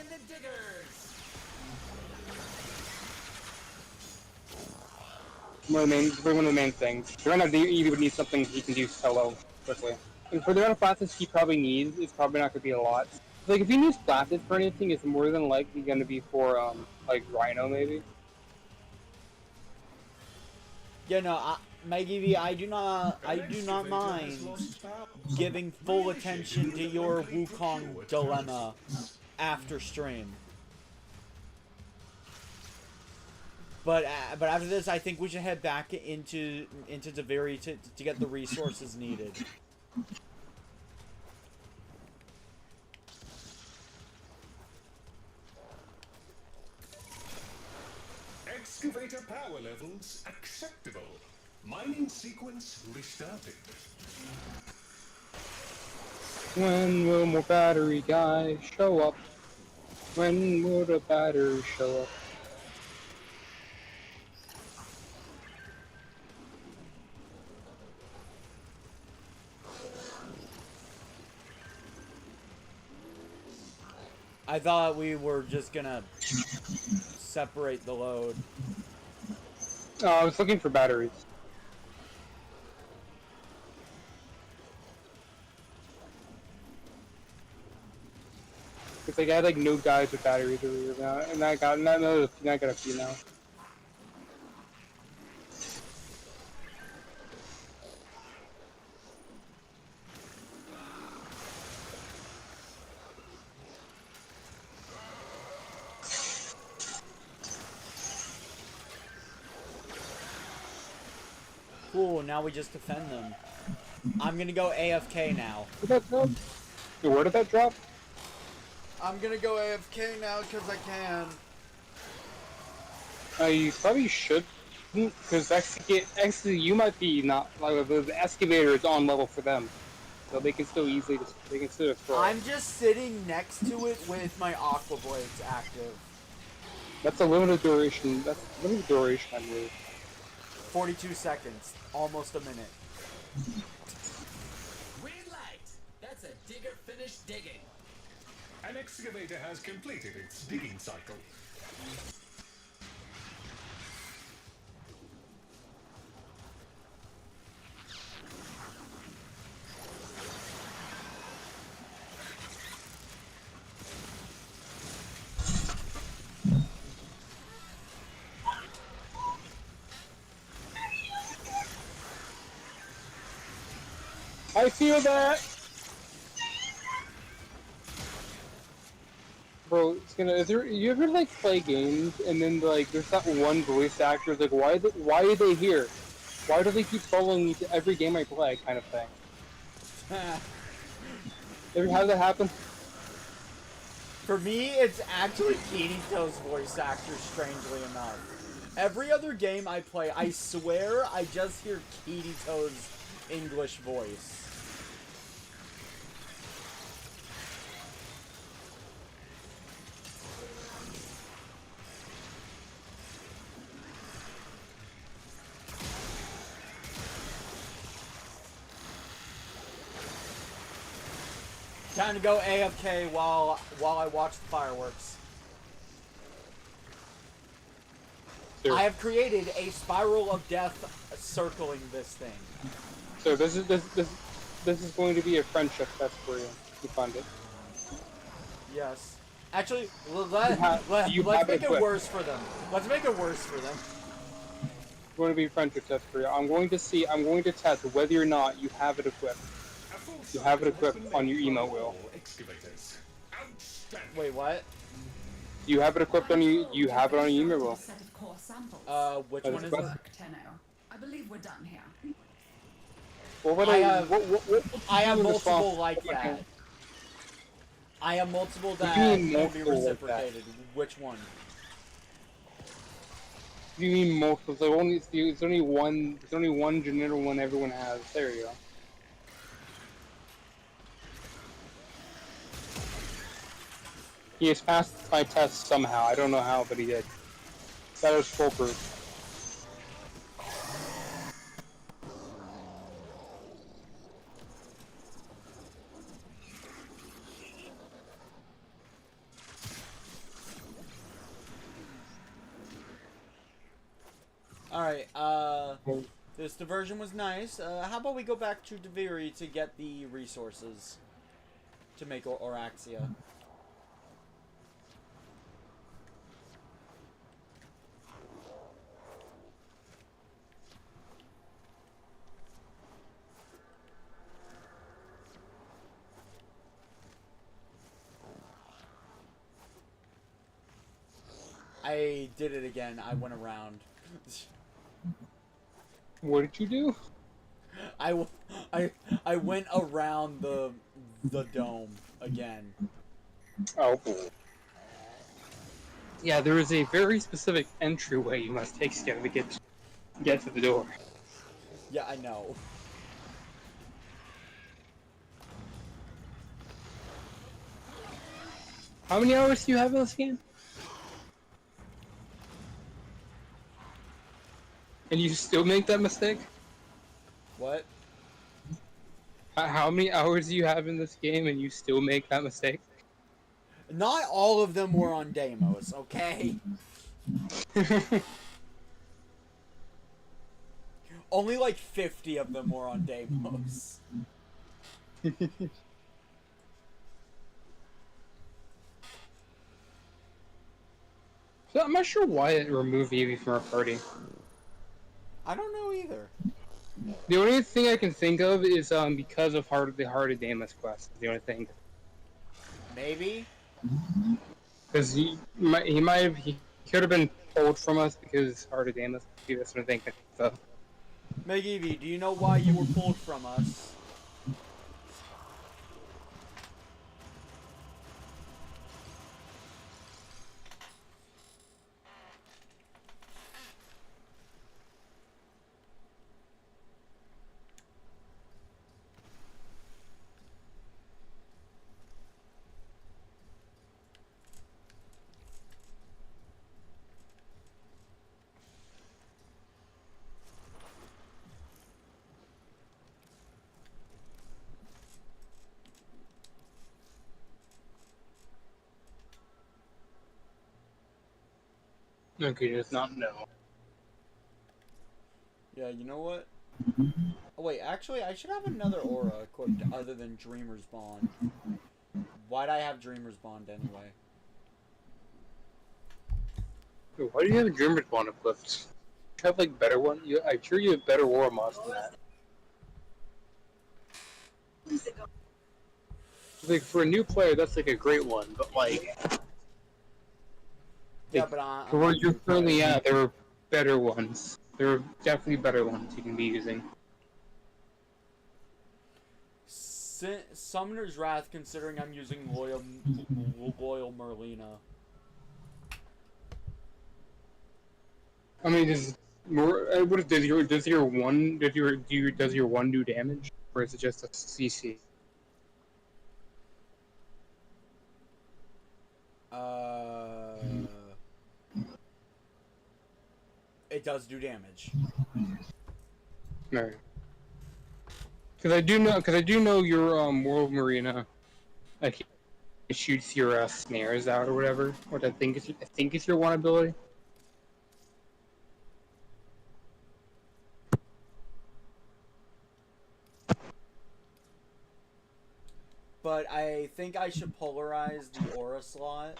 One of the main things. You're gonna either would need something he can do solo quickly. And for the amount of plastids he probably needs, it's probably not gonna be a lot. Like if he needs plastids for anything, it's more than likely gonna be for like Rhino maybe. Yeah, no, Maggie, I do not mind giving full attention to your Wukong dilemma after stream. But after this, I think we should head back into Duviri to get the resources needed. Excavator power levels acceptable. Mining sequence restarted. When will more battery guys show up? When will the battery show up? When will the battery show up? I thought we were just gonna separate the load. I was looking for batteries. It's like I had like no guys with batteries earlier now, and I got a few now. Cool, now we just defend them. I'm gonna go AFK now. Where did that drop? I'm gonna go AFK now because I can. You probably should, because actually you might be not like the excavator is on level for them, so they can still destroy. I'm just sitting next to it with my aqua blades active. That's a limited duration. That's limited duration, I believe. 42 seconds, almost a minute. Green light! That's a digger finished digging. An excavator has completed its digging cycle. I feel that. Bro, it's gonna. You ever like play games and then like there's that one voice actor like why are they here? Why do they keep following me to every game I play? Kind of thing. Ever had that happen? For me, it's actually Kirito's voice actor, strangely enough. Every other game I play, I swear I just hear Kirito's English voice. Time to go AFK while I watch the fireworks. Sure. I have created a spiral of death circling this thing. So this is going to be a friendship test for you. You fund it. Yes. Actually, let's make it worse for them. Let's make it worse for them. It's going to be a friendship test for you. I'm going to test whether or not you have it equipped. You have it equipped on your emo wheel. Wait, what? You have it equipped on you. You have it on your emo wheel. Which one is it? I believe we're done here. Well, I have multiple like that. I have multiple that can be reciprocated. Which one? You mean multiple? There's only one. There's only one general one everyone has. There you go. He has passed my test somehow. I don't know how, but he did. That was foolproof. Alright, this diversion was nice. How about we go back to Duviri to get the resources to make Oraxia? I did it again. I went around. What did you do? I went around the dome again. Oh. Yeah, there is a very specific entryway you must take to get to the door. Yeah, I know. How many hours do you have in this game? And you still make that mistake? What? How many hours do you have in this game and you still make that mistake? Not all of them were on Deimos, okay? Only like 50 of them were on Deimos. So I'm not sure why it removed Evie from our party. I don't know either. The only thing I can think of is because of the Heart of Damus quest. The only thing. Maybe. Because he could have been pulled from us because Heart of Damus. That's what I think. So. Meg Evie, do you know why you were pulled from us? Okay, does not know. Yeah, you know what? Oh wait, actually, I should have another aura equipped other than Dreamer's Bond. Why'd I have Dreamer's Bond anyway? Why do you have a Dreamer's Bond equipped? You have like better one? I'm sure you have better aura mods than that. Like for a new player, that's like a great one, but like. Yeah, but where you're currently at, there are better ones. There are definitely better ones you can be using. Summoner's Wrath, considering I'm using Loyal Merlina. I mean, does your one do damage, or is it just a CC? It does do damage. No. Because I do know your World Marina, like it shoots your snares out or whatever. What I think is your one ability. But I think I should polarize the aura slot.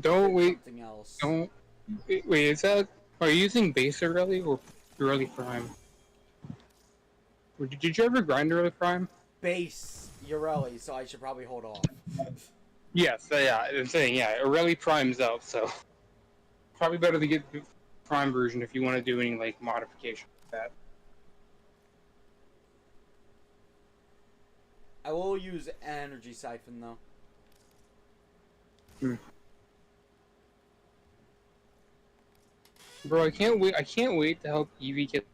Don't wait. Something else. Don't wait. Is that? Are you using base Aurelie or Aurelie Prime? Or did you ever grind Aurelie Prime? Base Aurelie, so I should probably hold off. Yes. Yeah. I'm saying Aurelie Prime's out, so probably better to get the Prime version if you want to do any like modification like that. I will use Energy Siphon though. Bro, I can't wait to help Evie get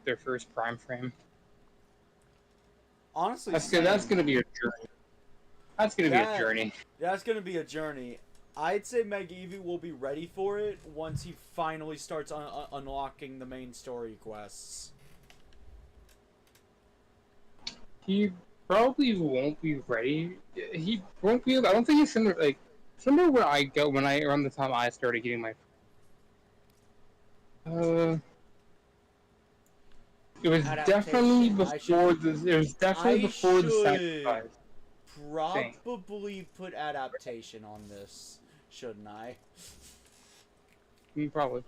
their first Prime frame. Honestly, that's gonna be a journey. That's gonna be a journey. That's gonna be a journey. I'd say Meg Evie will be ready for it once he finally starts unlocking the main story quests. He probably won't be ready. He won't be. I don't think he's similar. Like, remember when around the time I started getting my. It was definitely before the. It was definitely before the sacrifice. Probably put adaptation on this, shouldn't I? Probably.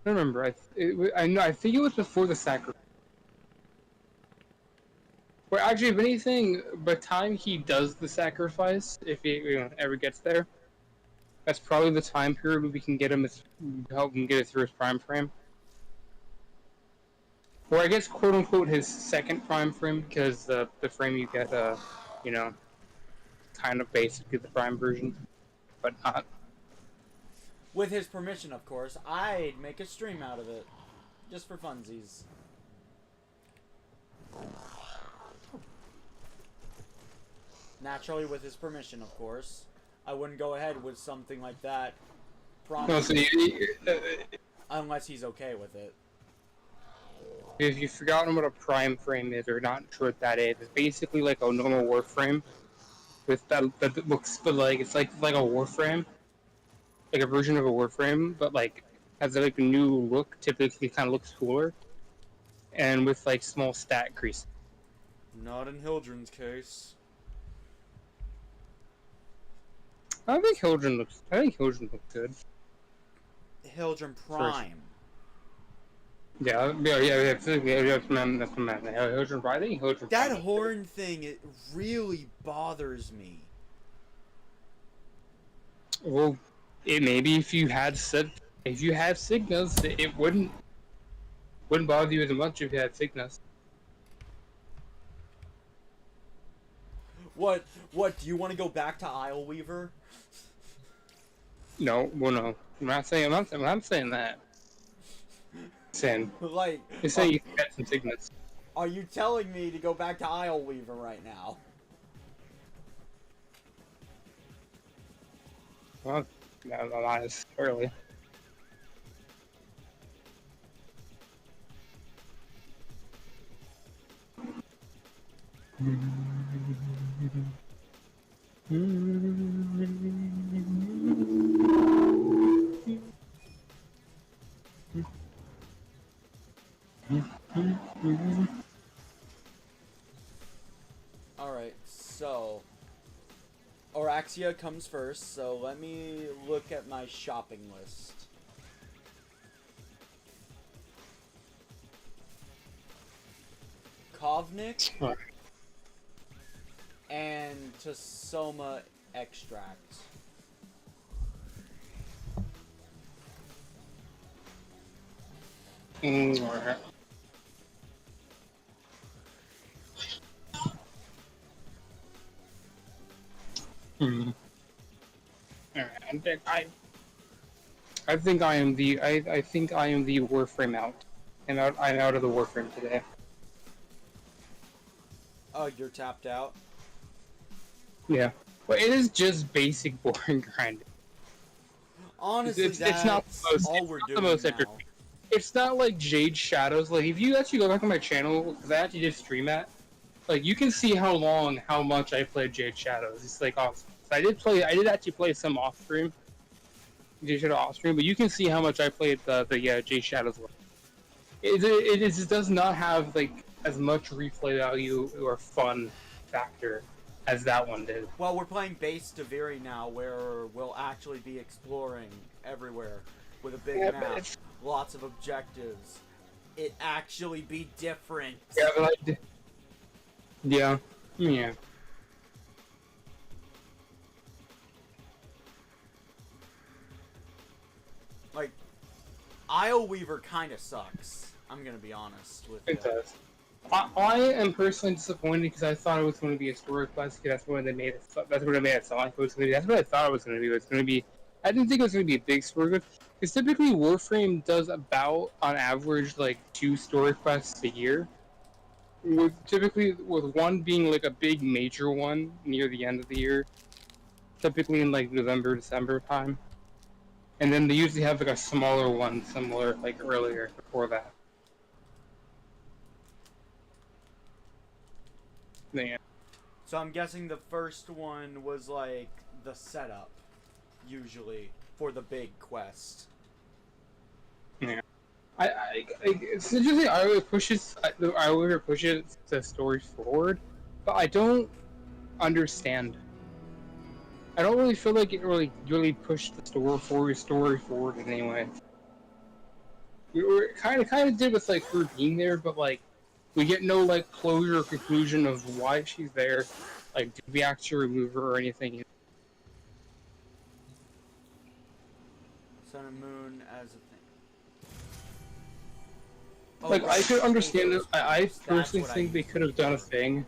I don't remember. I think it was before the sacrifice. Well, actually, if anything, by the time he does the sacrifice, if he ever gets there, that's probably the time period where we can help him get it through his prime frame. Or I guess, quote unquote, his second prime frame, because the frame you get, kind of basically the prime version, but not. With his permission, of course. I'd make a stream out of it, just for funsies. Naturally, with his permission, of course. I wouldn't go ahead with something like that. Unless he's okay with it. If you've forgotten what a prime frame is or not sure what that is, it's basically like a normal Warframe with that looks, but like it's like a Warframe, like a version of a Warframe, but like has like a new look. Typically, kind of looks cooler, and with like small stat increase. Not in Hildren's case. I think Hildren looks good. Hildren Prime. Yeah, that's what I meant. Hildren Prime. I think Hildren That Prime horn thing, it really bothers me. Well, maybe if you had Signas, it wouldn't bother you as much if you had Signas. What, do you want to go back to Isleweaver? No, well, no. I'm not saying that. I'm saying, Like, you're saying you can get some Signas. Are you telling me to go back to Isleweaver right now? Well, no, not necessarily. Alright, so Oraxia comes first, so let me look at my shopping list. Kovnik and Tasoma extract. Alright. I think I am the Warframe out. I'm out of the Warframe today. Oh, you're tapped out? Yeah. But it is just basic boring grinding. Honestly, it's not all we're doing now. It's not like Jade Shadows. Like, if you actually go back on my channel, because I actually did stream at, like, you can see how much I played Jade Shadows. It's like awesome. I did actually play some off stream, Jade Shadow off stream, but you can see how much I played the Jade Shadows one. It does not have like as much replay value or fun factor as that one did. Well, we're playing base Duviri now, where we'll actually be exploring everywhere with a big map, lots of objectives. It actually be different. Yeah, but yeah. Like, Isleweaver kind of sucks. I'm gonna be honest with you. It does. I am personally disappointed because I thought it was going to be a story quest. Because that's what they made it. That's what it made it sound like it was going to be. That's what I thought it was going to be. It was going to be. I didn't think it was going to be a big story quest. Because typically Warframe does about, on average, like 2 story quests a year. Typically, with one being like a big major one near the end of the year. Typically in like November, December time. And then they usually have like a smaller one, similar like earlier before that. Yeah. So I'm guessing the first one was like the setup, usually, for the big quest. Yeah. It's usually I would push the story forward, but I don't understand. I don't really feel like it really pushed the story forward in any way. We were kind of did with like her being there, but like we get no like closure or conclusion of why she's there. Like, did we actually remove her or anything? Sun and Moon as a thing. Oh, Like, right. I could understand it. I That's personally what think they could have done a thing.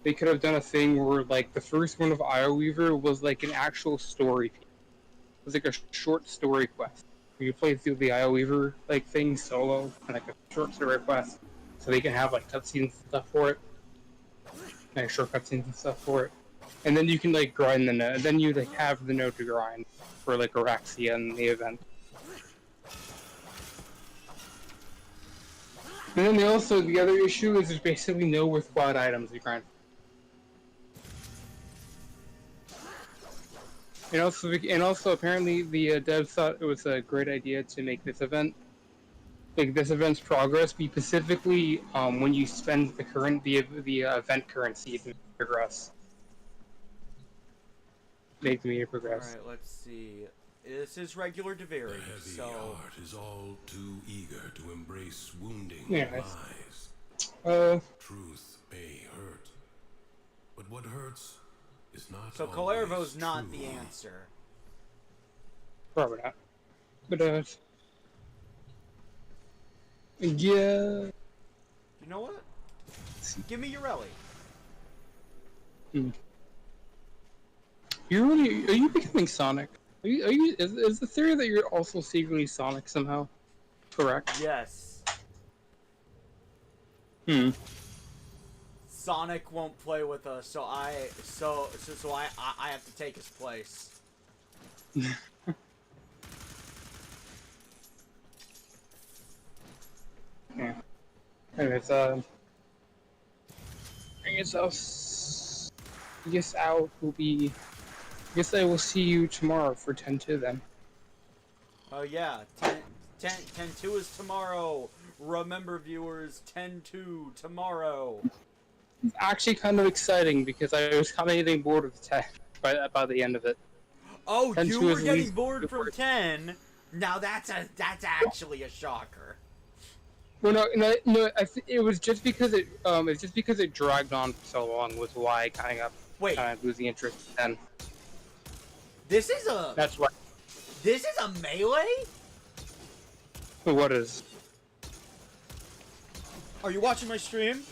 They could have done a thing where, like, the first one of Isleweaver was, like, an actual story piece. It was, like, a short story quest. Where you play through the Isleweaver, like, thing solo, and, like, a short story quest. So they can have, like, cutscenes and stuff for it. Like, short cutscenes and stuff for it. And then you can, like, grind the node. And then you, like, have the node to grind for, like, Oraxia and the event. And then the other issue is there's basically no worthwhile items you grind. And also apparently the devs thought it was a great idea to make this event, like this event's progress, be specifically when you spend the event currency to progress. Make the meter progress. Alright, let's see. This is regular Duviri, The heavy so... heart is all too eager to embrace wounding Yeah, lies. Truth may hurt, but what hurts is not So always Kalervo's not true. the answer. Probably not. But yeah. You know what? Give me Urelli. Are you becoming Sonic? Is the theory that you're also secretly Sonic somehow correct? Yes. Sonic won't play with us, so I have to take his place. Yeah. Anyways, I guess I will see you tomorrow for 10-2 then. Oh yeah, 10-2 is tomorrow. Remember, viewers, 10-2 tomorrow. It's actually kind of exciting because I was kind of getting bored of 10 by the end of it. Oh, 10-2 you were is getting bored from 10. Now that's actually a shocker. Well, no. It was just because it dragged on for so long was why I kind of losing interest in 10. This is a. That's why. This is a melee. What is? Are you watching my stream?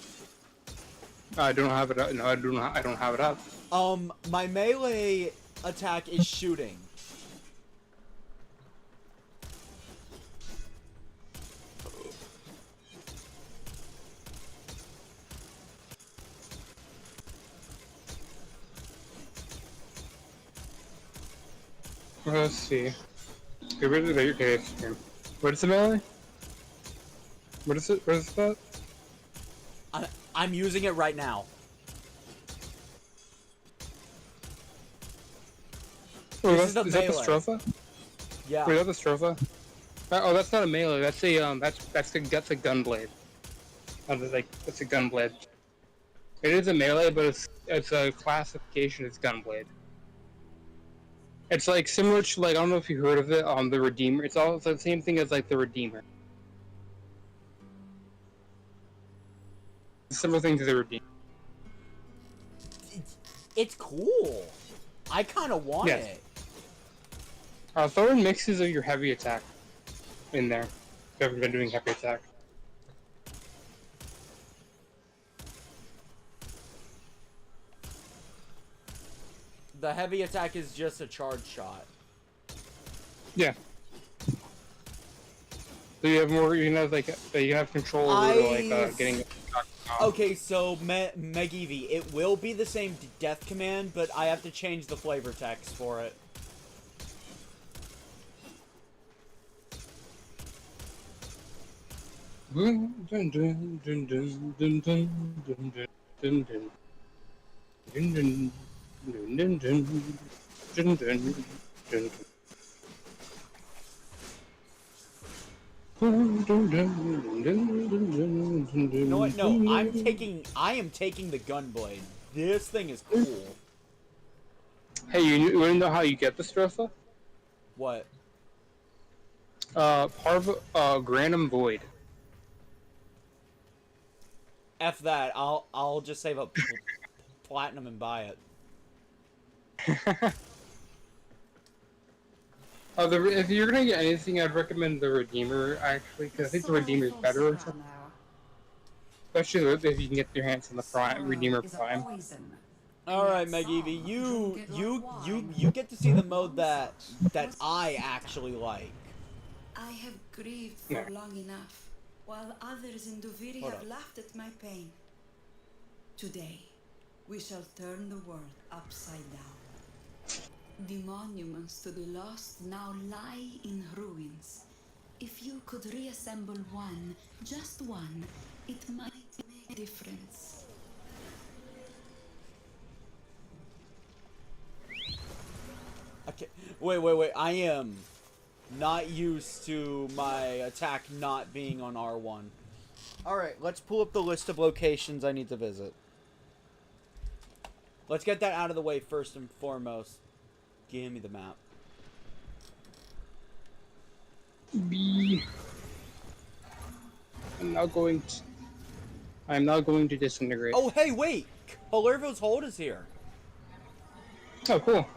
I don't have it up. No, I don't have it up. My melee attack is shooting. Let's see. Okay, where did your case stream? What is the melee? What is it? What is that? I'm using it right now. Oh, This is is that the melee. Stropha? Yeah. Wait, is that the Stropha? Oh, that's not a melee. That's a that's a gunblade. That's a gunblade. It is a melee, but it's a classification as gunblade. It's like similar to I don't know if you heard of it, the Redeemer. It's also the same thing as like the Redeemer. Similar thing to the Redeemer. It's cool. I kind of want it. Throw in mixes of your heavy attack in there. If you haven't been doing heavy attack. The heavy attack is just a charge shot. Yeah. So you have more. You can have you have control over getting. Okay, so Megivi, it will be the same death command, but I have to change the flavor text for it. You know what? No, I am taking the gunblade. This thing is cool. Hey, you want to know how you get the Stropha? What? Granum Void. F that. I'll just save up platinum and buy it. If you're gonna get anything, I'd recommend the Redeemer, actually, because I think the Redeemer is better or something. Especially if you can get your hands on the Redeemer Prime. Alright, Megivi, you get to see the mode that I actually like. I have grieved for long enough, while others in Duviri have laughed at my pain. Today, we shall turn the world upside down. The monuments to the lost now lie in ruins, If you could reassemble one, just one, it might make a difference. Okay, wait. I am not used to my attack not being on R1. Alright, let's pull up the list of locations I need to visit. Let's get that out of the way first and foremost. Give me the map. I'm now going to disintegrate. Oh, hey, wait! Palervo's Hold is here. Oh, cool.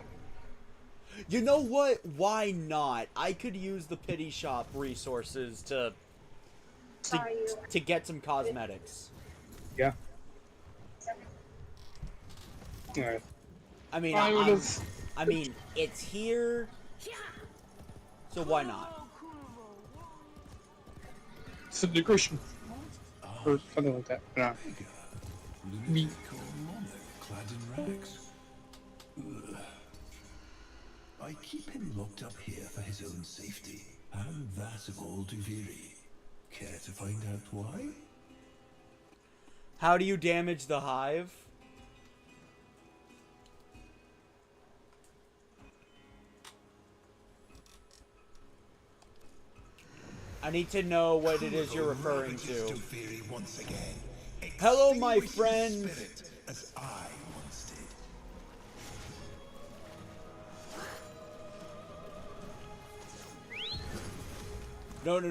You know what? Why not? I could use the pity shop resources to get some cosmetics. Yeah. Alright. I mean, I mean, it's here, so why not? Disintegration. Or something like that. No. Clad in rags. Ugh. I keep him locked up here for his own safety, and that of all Duviri. Care to find out why? How do you damage the hive? I need to know what it is you're referring to. Hello, my friend. As I once did. No.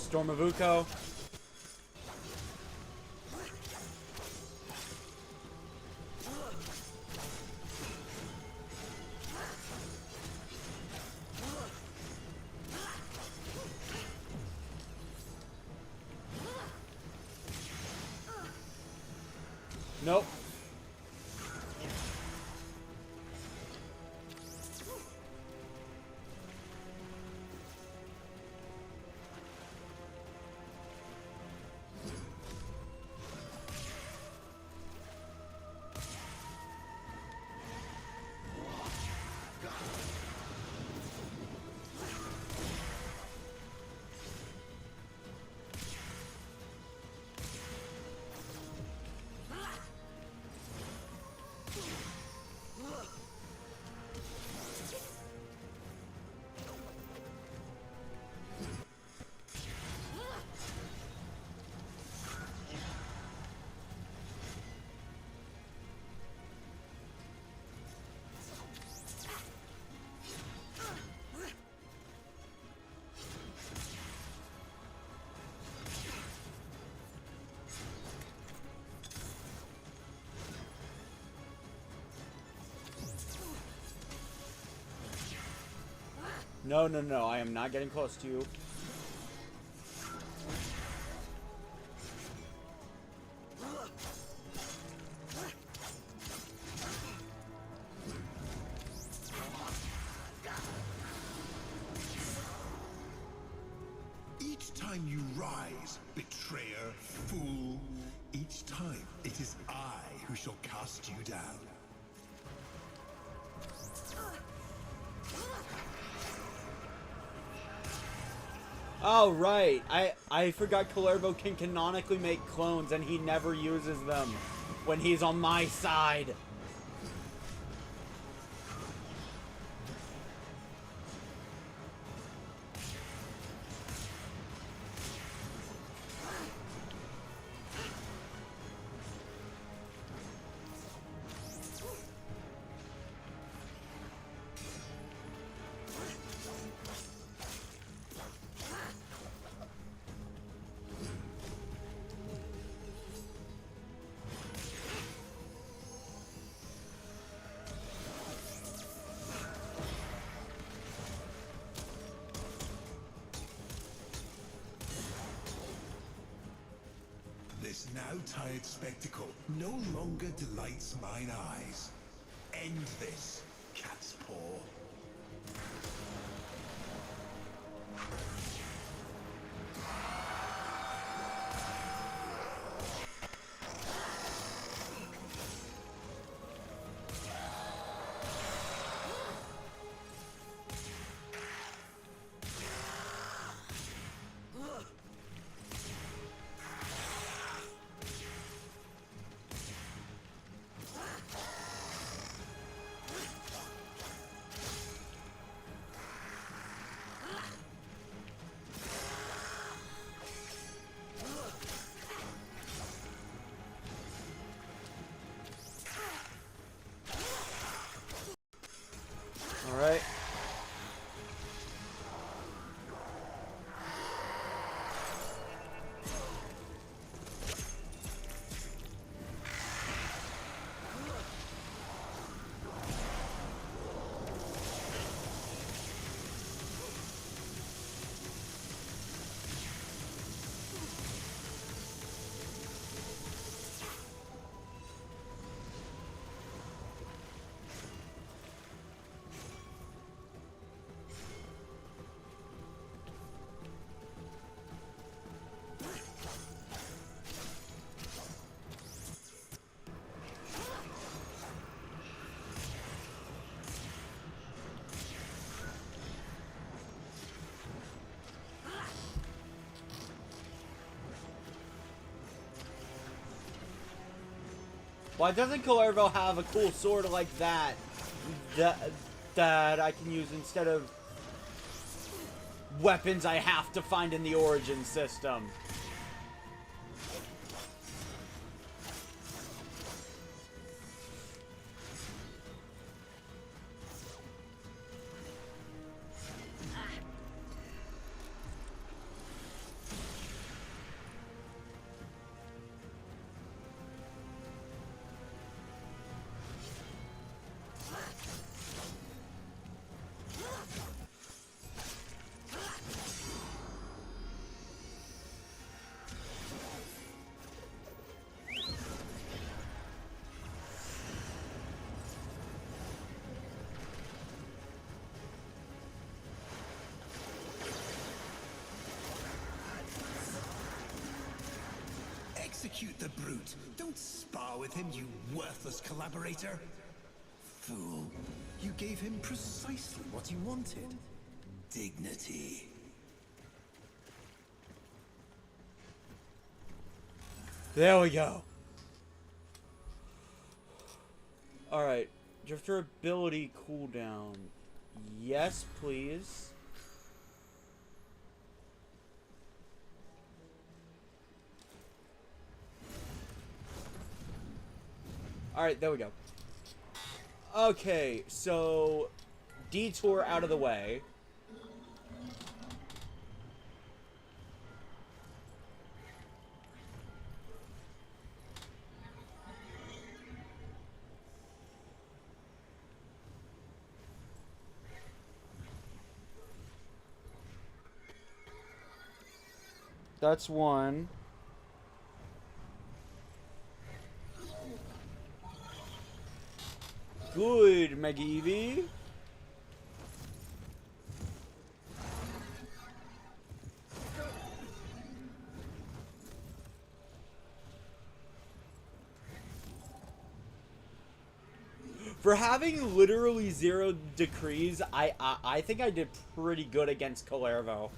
Storm of Uko. Nope. No, I am not getting close to you. Each time you rise, betrayer, fool, each time it is I who shall cast you down. Oh, right. I forgot Kullervo can canonically make clones, and he never uses them when he's on my side. tired spectacle no longer delights mine eyes. End this, cat's paw. Alright. Why doesn't Kalervo have a cool sword like that, that I can use instead of weapons I have to find in the Origin system? Execute the brute. Don't spar with him, you worthless collaborator. Fool. You gave him precisely what he wanted. Dignity. There we go. Alright. Drifter ability cooldown. Yes, please. Alright, there we go. Okay, so detour out of the way. That's one. Good, Mega Eevee. For having literally 0 decrees, I think I did pretty good against Kalervo.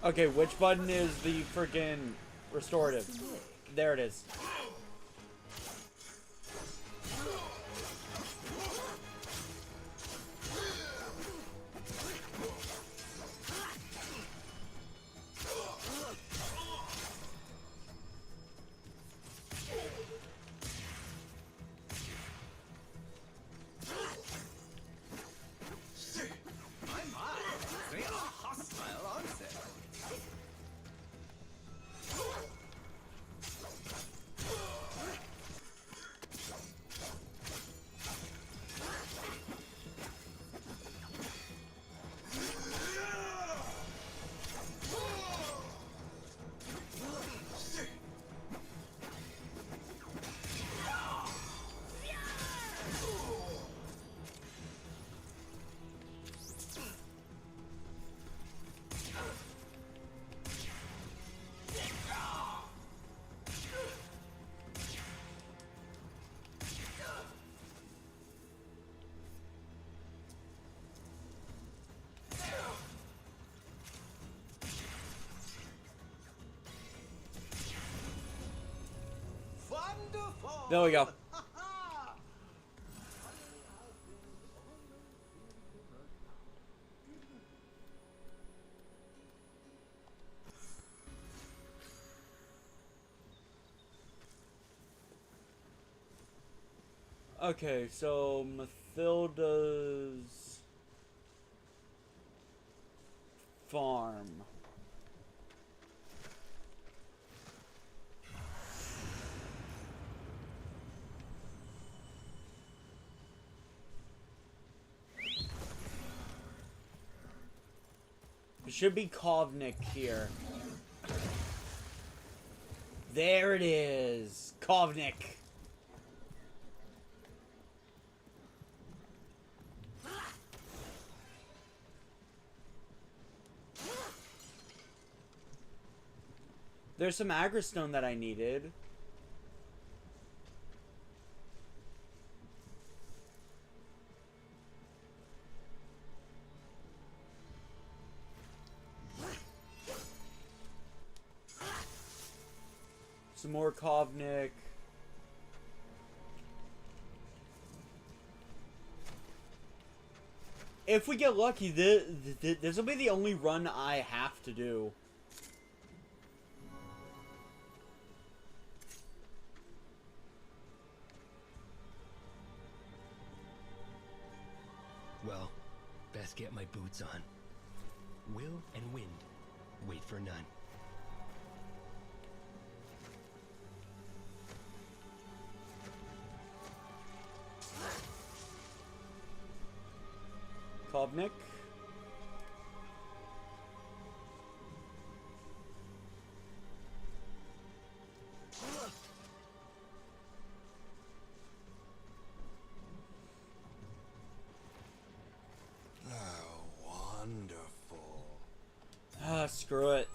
Okay, which button is the friggin' restorative? There it is. There we go. Okay, so Mathilda's farm. It should be Kovnik here. There it is. Kovnik. There's some agrostone that I needed. Some more Kovnik. If we get lucky, this will be the only run I have to do. Well, best get my boots on. Will and wind. Wait for none. Kovnik. Wonderful. Ah, screw it.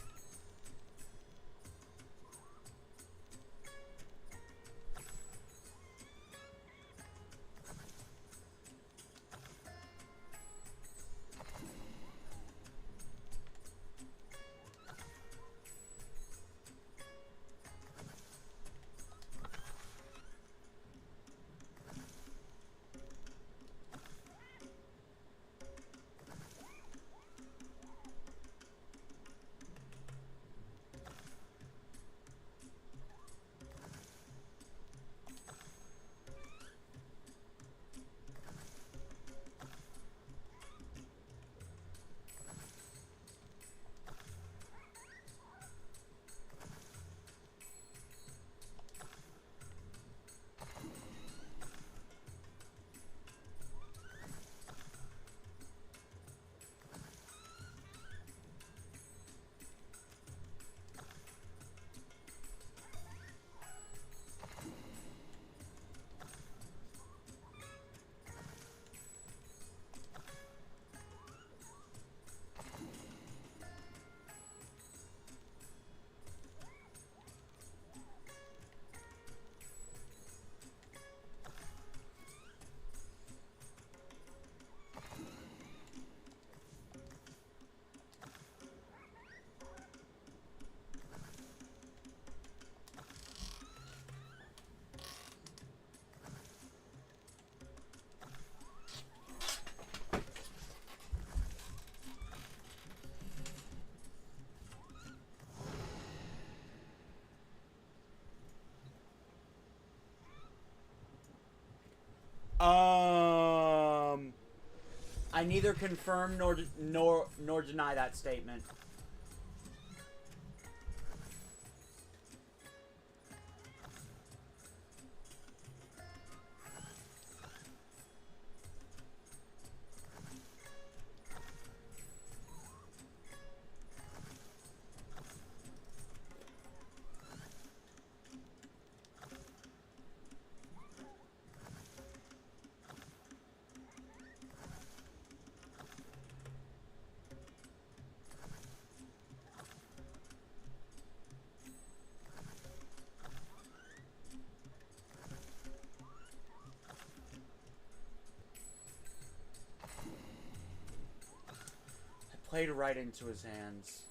I neither confirm nor deny that statement. Played right into his hands.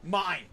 Mine!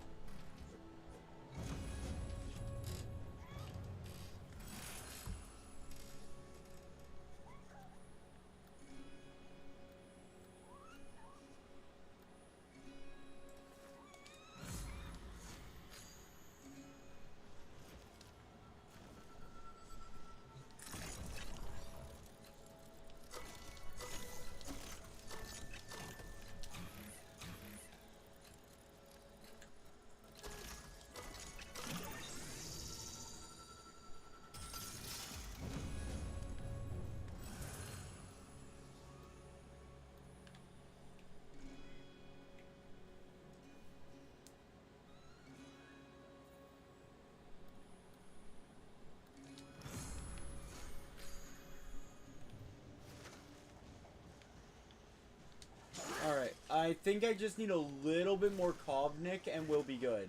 think I just need a little bit more Kovnik and we'll be good.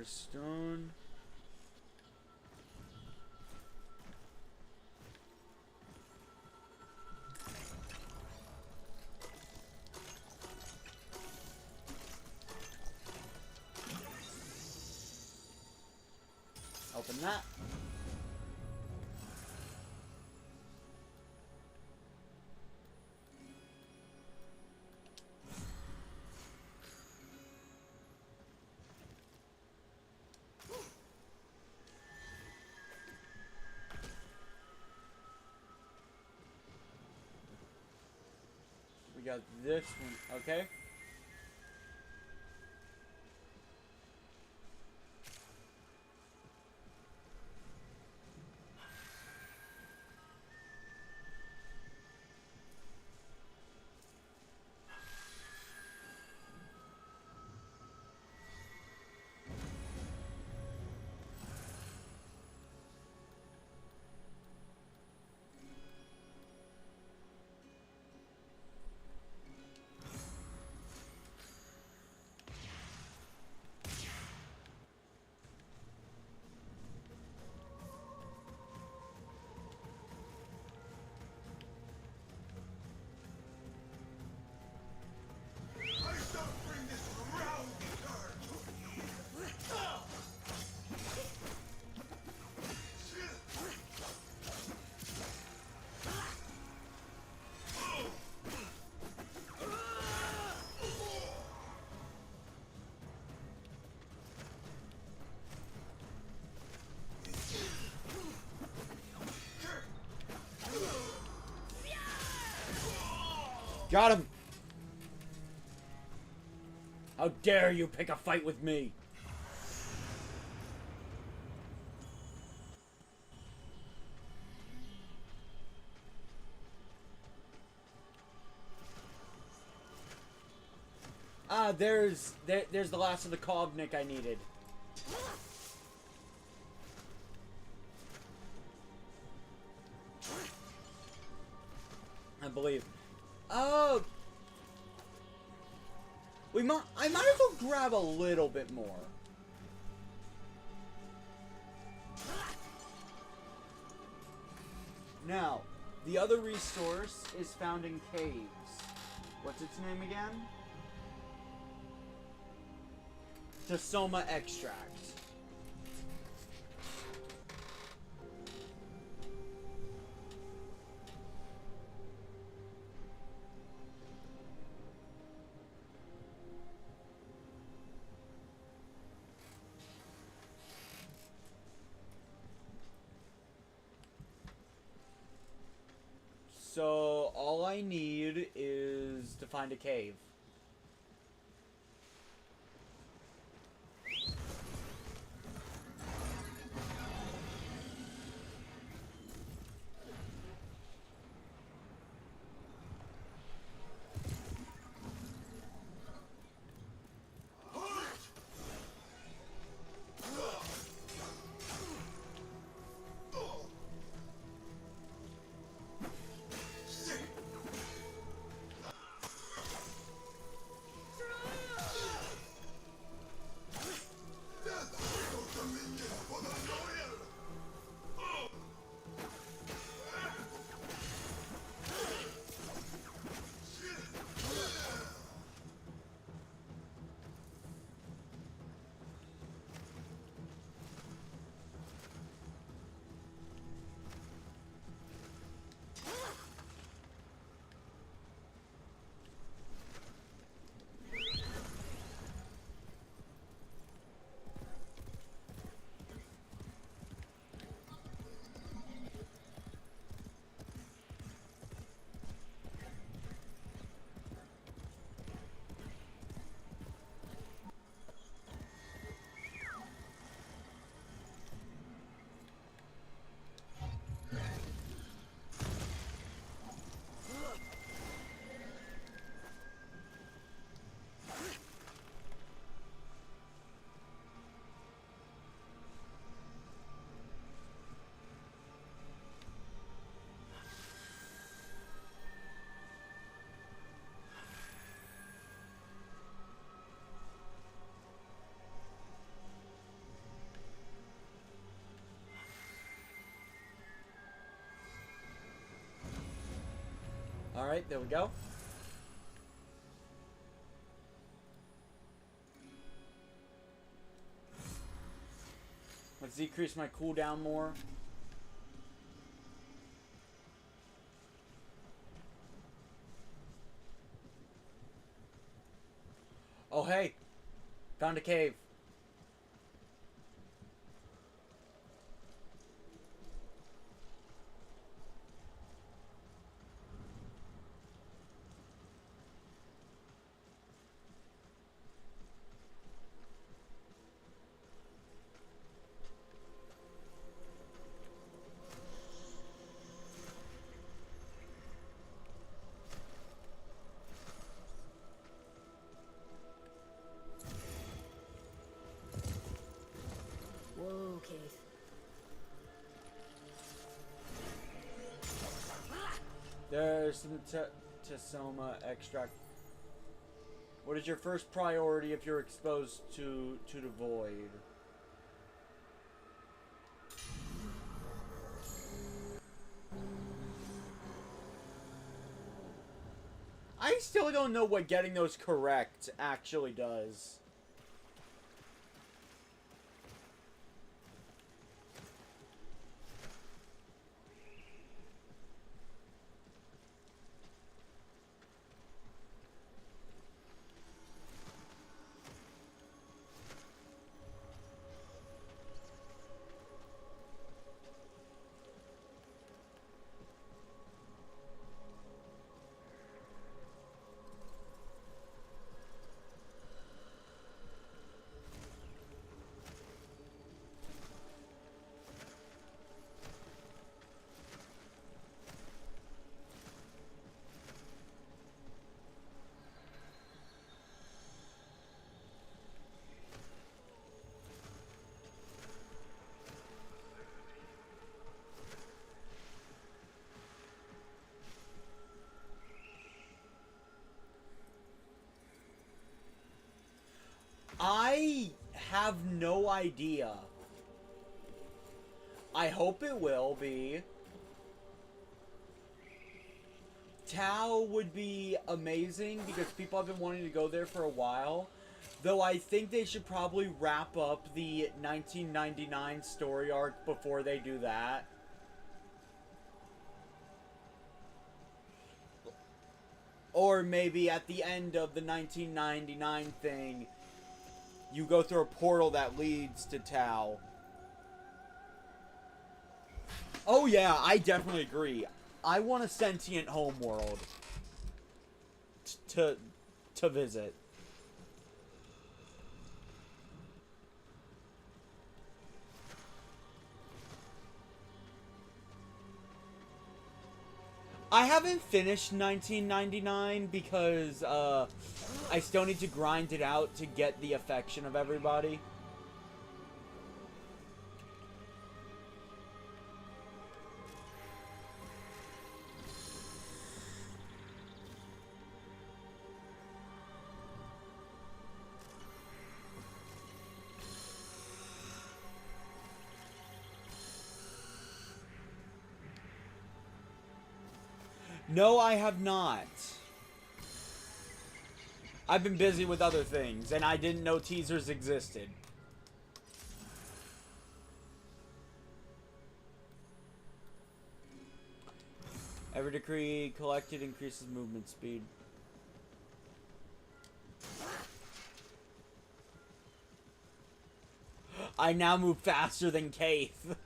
Stone. Open that. We got this one, okay? Got him! How dare you pick a fight with me? Ah, there's the last of the Kovnik I needed. I believe. Oh, I might as well grab a little bit more. Now, the other resource is found in caves. What's its name again? Tasoma extract. So, all I need is to find a cave. Alright, there we go. Let's decrease my cooldown more. Oh, hey. Found a cave. Whoa, Keith. There's some Tesoma extract. What is your first priority if you're exposed to the void? I still don't know what getting those correct actually does. I have no idea. I hope it will be. Tau would be amazing because people have been wanting to go there for a while. Though I think they should probably wrap up the 1999 story arc before they do that. Or maybe at the end of the 1999 thing, you go through a portal that leads to Tau. Oh yeah, I definitely agree. I want a sentient homeworld to visit. I haven't finished 1999 because I still need to grind it out to get the affection of everybody. No, I have not. I've been busy with other things, and I didn't know teasers existed. Every decree collected increases movement speed. I now move faster than Keith.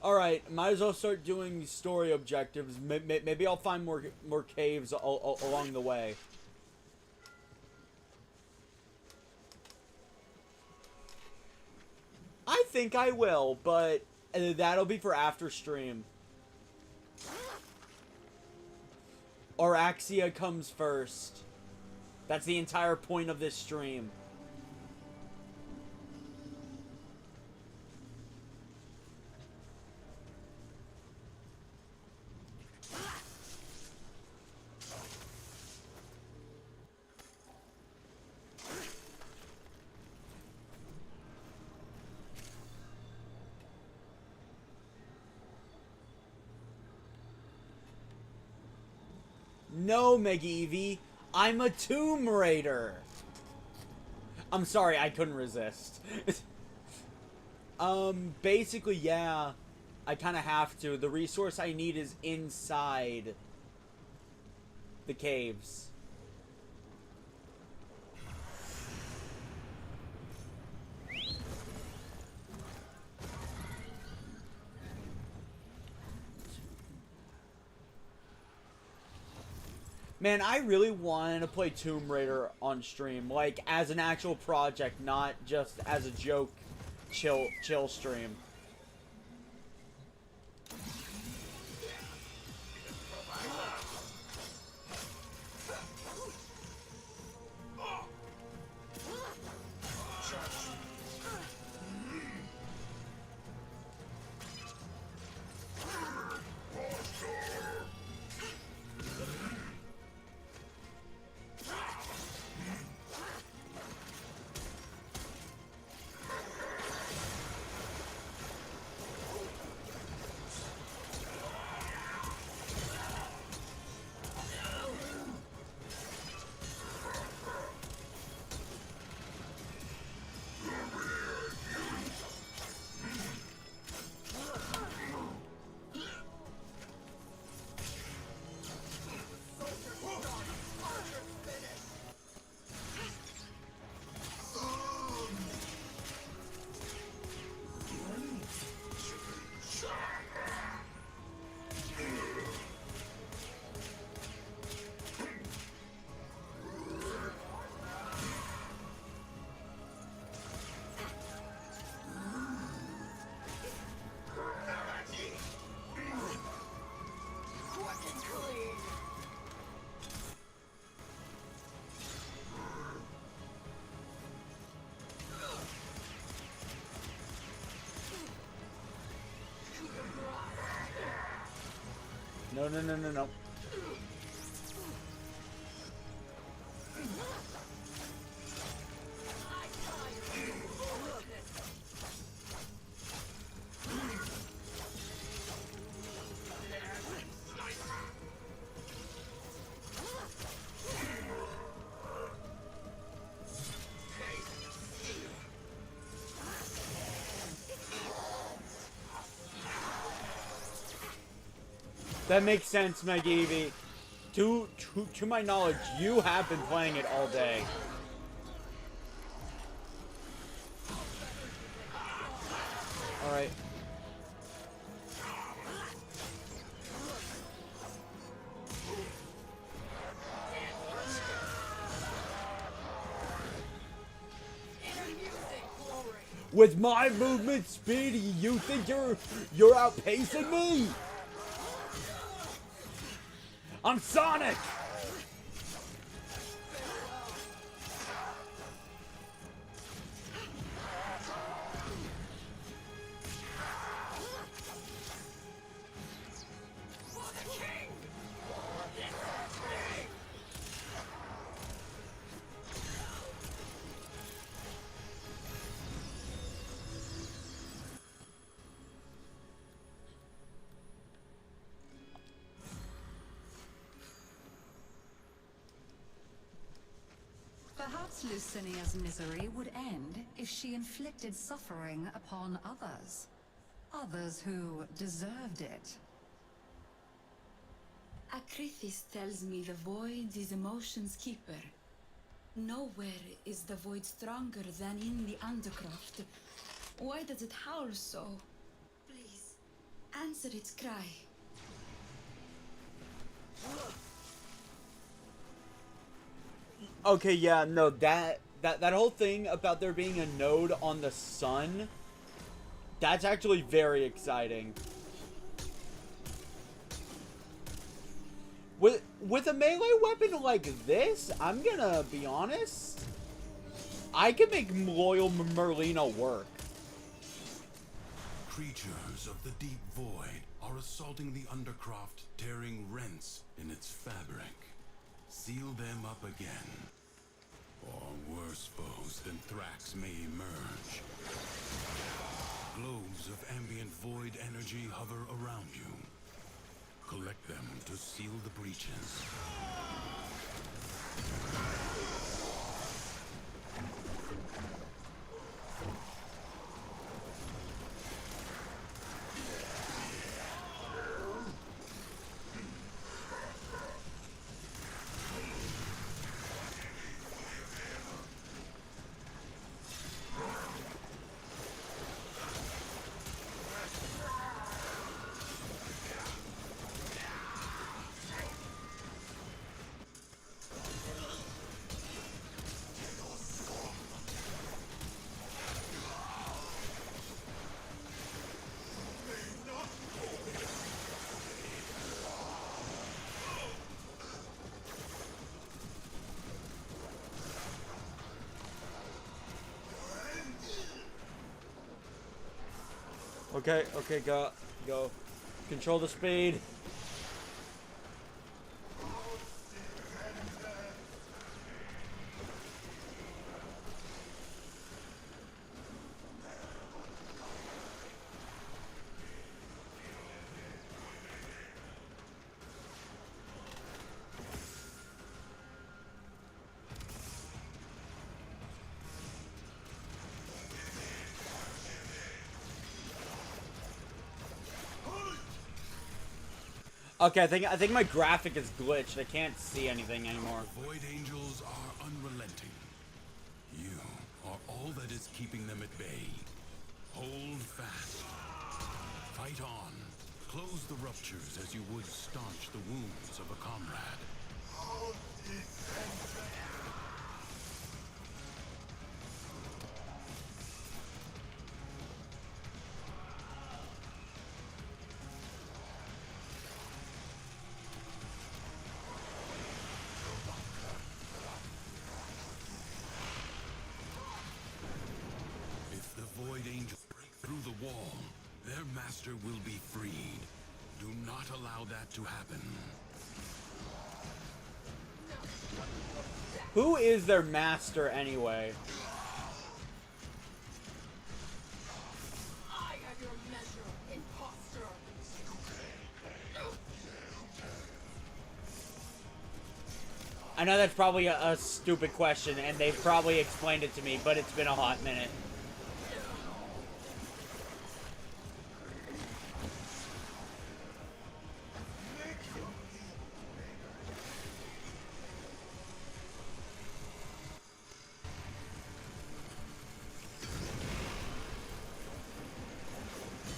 Alright, might as well start doing story objectives. Maybe I'll find more caves along the way. I think I will, but that'll be for after stream. Oraxia comes first. That's the entire point of this stream. No, Mega Eevee, I'm a Tomb Raider. I'm sorry, I couldn't resist. Basically, yeah, I kind of have to. The resource I need is inside the caves. Man, I really wanted to play Tomb Raider on stream, like as an actual project, not just as a joke chill stream. No. That makes sense, Mega Eevee. To my knowledge, you have been playing it all day. Alright. With my movement speed, you think you're outpacing me? I'm Sonic! Perhaps Lucinia's misery would end if she inflicted suffering upon others. Others who deserved it. Akrithis tells me the void is emotion's keeper. Nowhere is the void stronger than in the Undercroft. Why does it howl so? Please, answer its cry. Okay, yeah, no, that whole thing about there being a node on the sun, that's actually very exciting. With a melee weapon like this, I'm gonna be honest, I can make Loyal Merlina work. Creatures of the deep void are assaulting the Undercroft, tearing rents in its fabric. Seal them up again, or worse foes than Thrax may emerge. Globes of ambient void energy hover around you. Collect them to seal the breaches. Okay, okay, go. Control the speed. Okay, I think my graphic is glitched. I can't see anything anymore. The Void Angels are unrelenting. You are all that is keeping them at bay. Hold fast. Fight on. Close the ruptures as you would staunch the wounds of a comrade. If the Void Angels break through the wall, their master will be freed. Do not allow that to happen. Who is their master anyway? I have your measure, imposter. I know that's probably a stupid question, and they've probably explained it to me, but it's been a hot minute.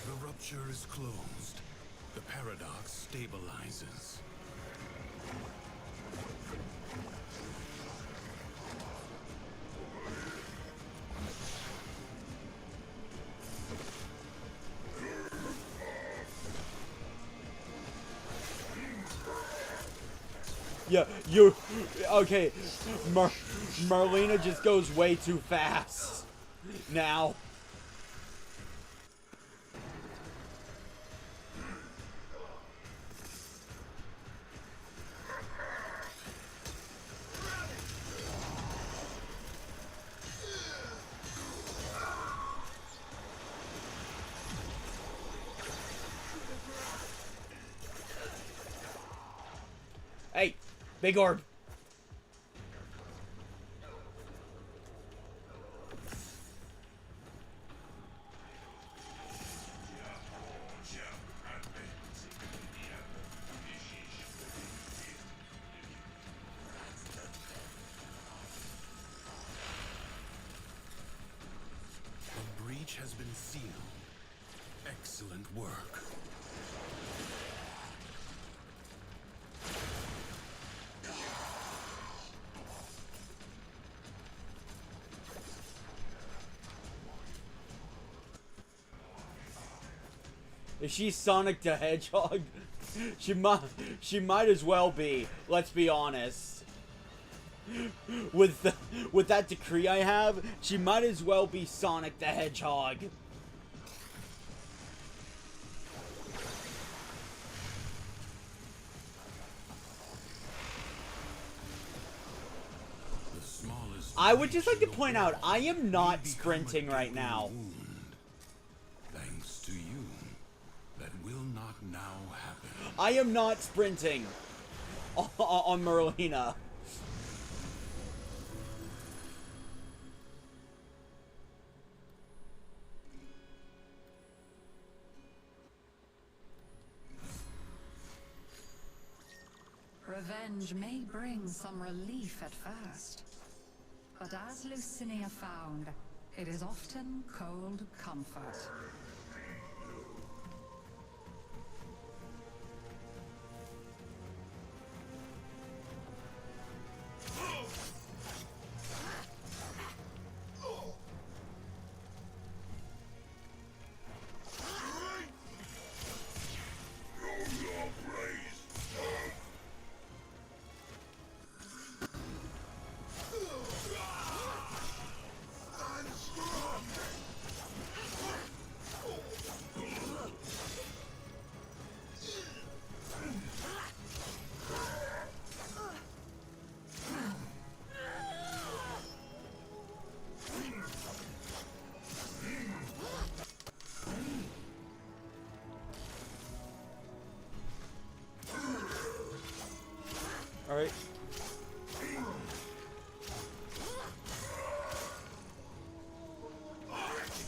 The rupture is closed. The paradox stabilizes. Yeah, you... Okay, Marlena just goes way too fast. Now. Hey, big orb. The breach has been sealed. Excellent work. Is she Sonic the Hedgehog? She might as well be. Let's be honest. With that decree I have, she might as well be Sonic the Hedgehog. I would just like to point out, I am not sprinting right now. Thanks to you. That will not now happen. I am not sprinting on Merlina. Revenge may bring some relief at first, but as Lucinia found, it is often cold comfort. Alright.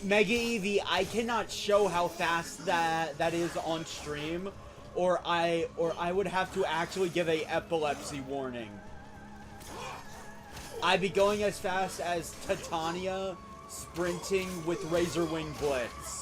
Mega Eevee, I cannot show how fast that is on stream, or I would have to actually give a epilepsy warning. I'd be going as fast as Titania sprinting with Razor Wing Blitz.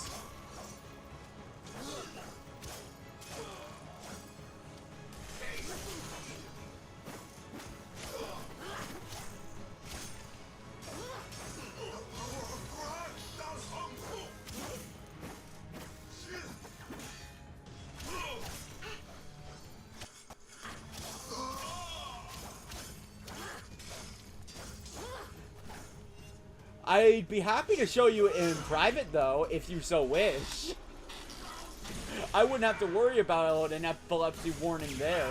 I'd be happy to show you in private, though, if you so wish. I wouldn't have to worry about an epilepsy warning there.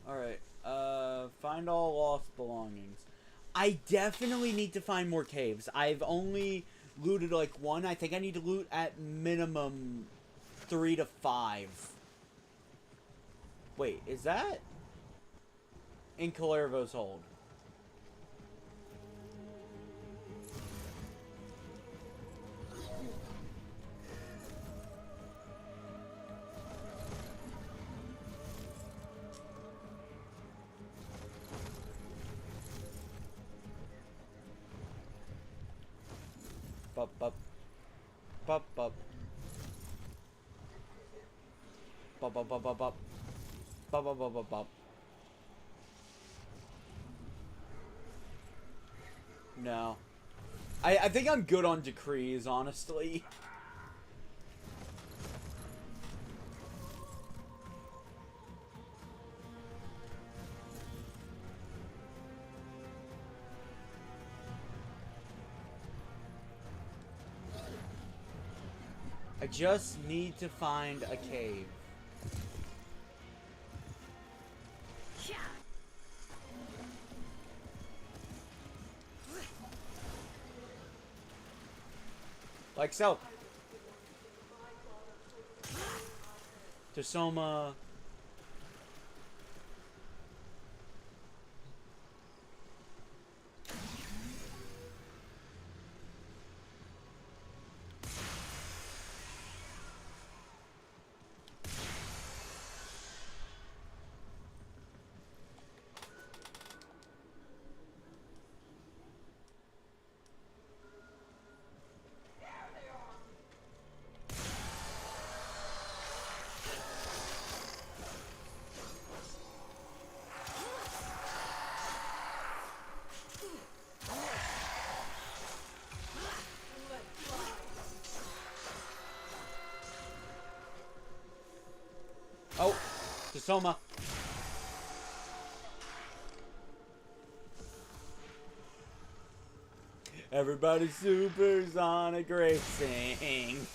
Alright, find all lost belongings. I definitely need to find more caves. I've only looted like one. I think I need to loot at minimum 3 to 5. Wait, is that in Calervo's hold? Bup, bup. Bup, bup. Bup, bup, bup, bup, bup. Bup, bup, bup, bup, bup. No. I think I'm good on decrees, honestly. I just need to find a cave. Like so. Tosoma. Oh, Tasoma. Everybody supersonic racing.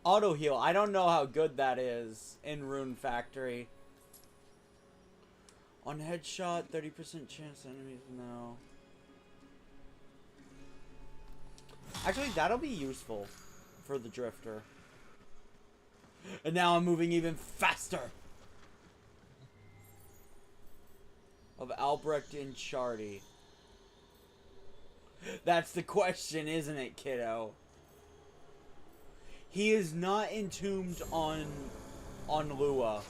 Auto heal. I don't know how good that is in Rune Factory. On headshot, 30% chance enemies no. Actually, that'll be useful for the Drifter. And now I'm moving even faster. Of Albrecht and Chardy. That's the question, isn't it, kiddo? He is not entombed on Lua.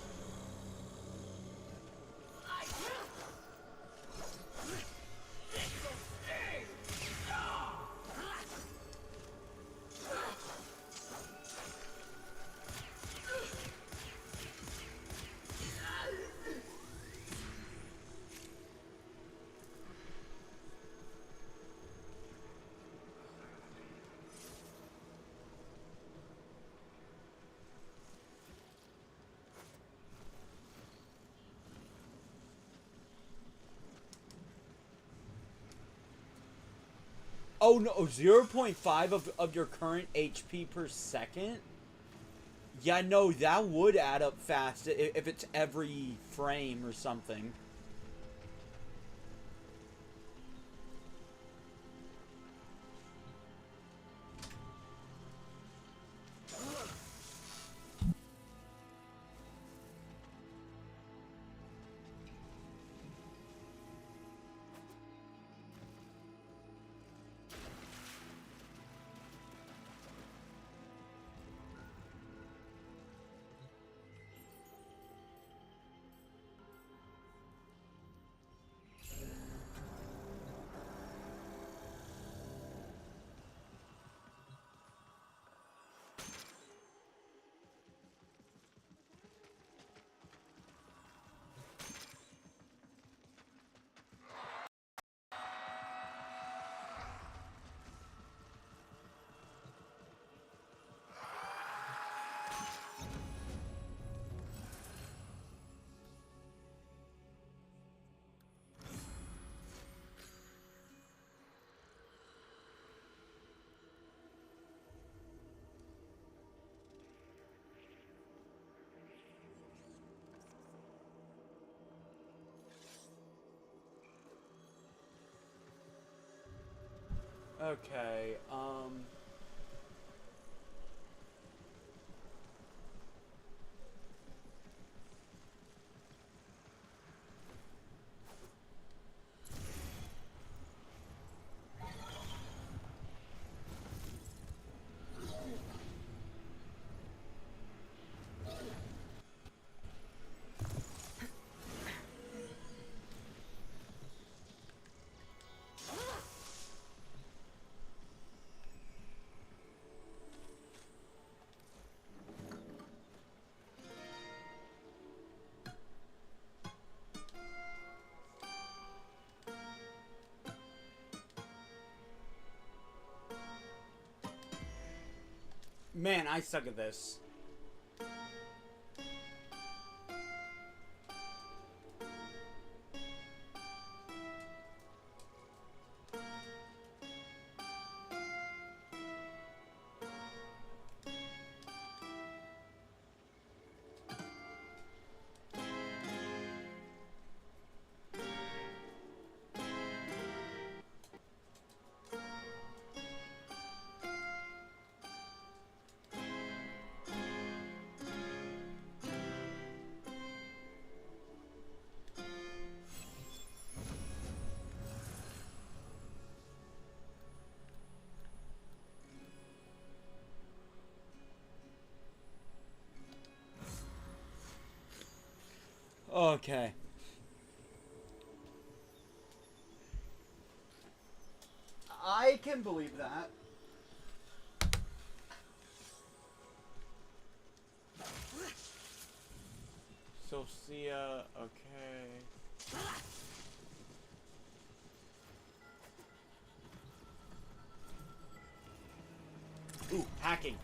Oh no, 0.5 of your current HP per second? Yeah, no, that would add up fast if it's every frame or something. Okay, man, I suck at this. Okay. I can believe that. Sophia, okay. Ooh, hacking.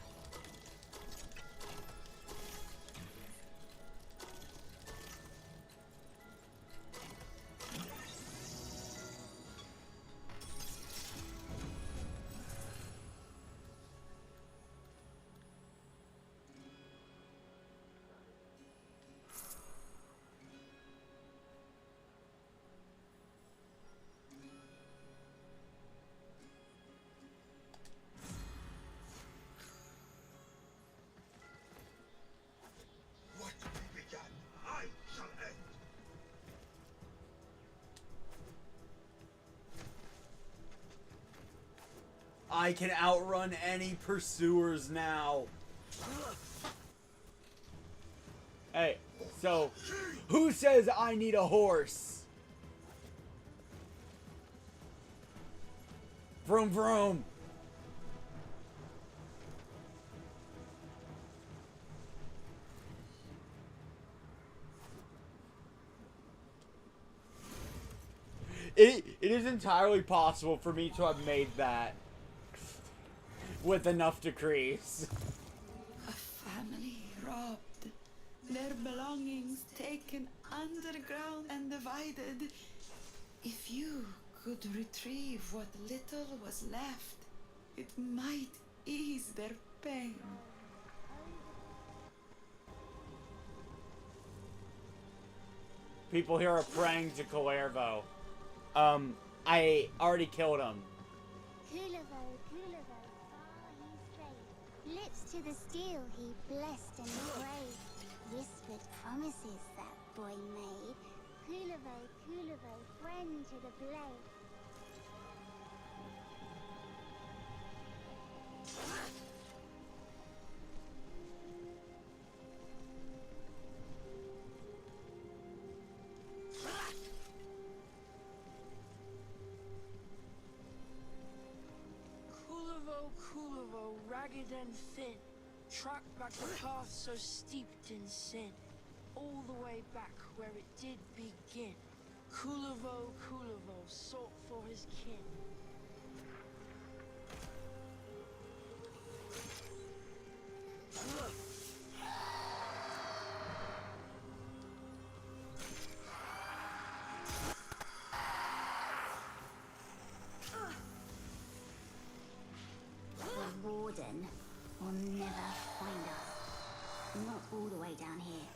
I can outrun any pursuers now. Hey, so who says I need a horse? Vroom vroom. It is entirely possible for me to have made that with enough decrease. A family robbed, their belongings taken underground and divided. If you could retrieve what little was left, it might ease their pain. People here are praying to Kullervo. I already killed him. Kullervo, Kullervo, far he strayed. Lips to the steel he blessed and prayed. Whispered promises that boy made. Kullervo, Kullervo, friend to the blade. Kullervo, ragged and thin, tracked back the path so steeped in sin, all the way back where it did begin. Kullervo, sought for his kin. The warden will never find us. Not all the way down here.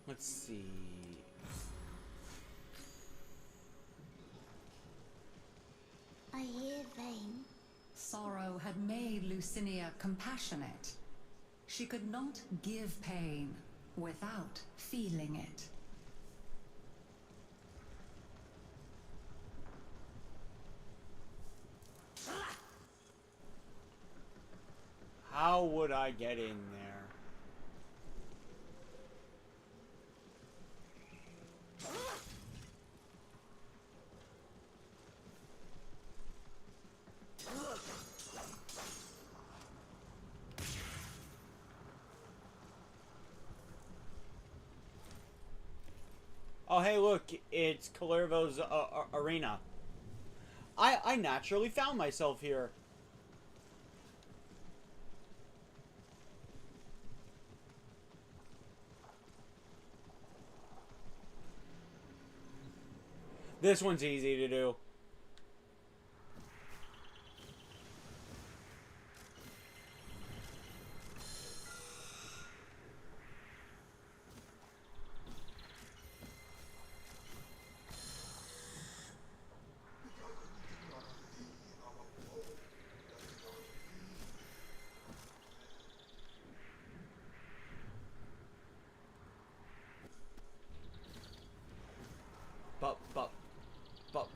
Let's see. I hear Vane. Sorrow had made Lucinia compassionate. She could not give pain without feeling it. How would I get in there? Oh, hey, look, it's Kullervo's arena. I naturally found myself here. This one's easy to do.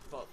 But.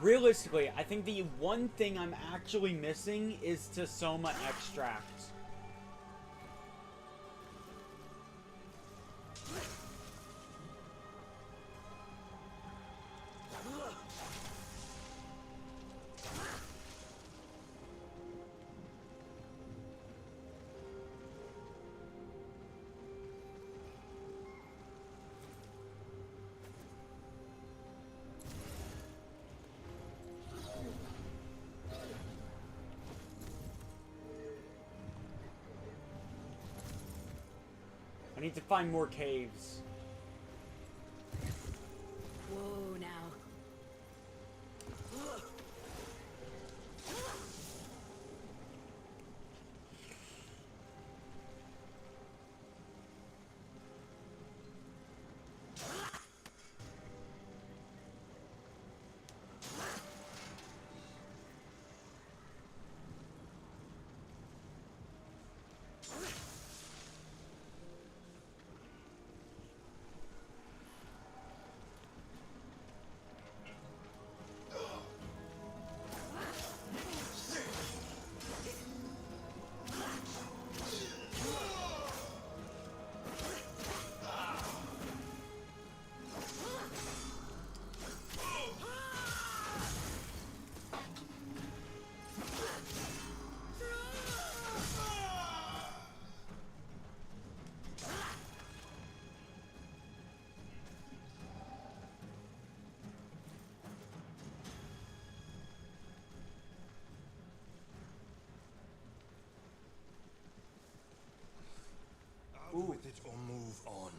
realistically, I think the one thing I'm actually missing is Tasoma extract. I need to find more caves. Whoa now. With it or move on.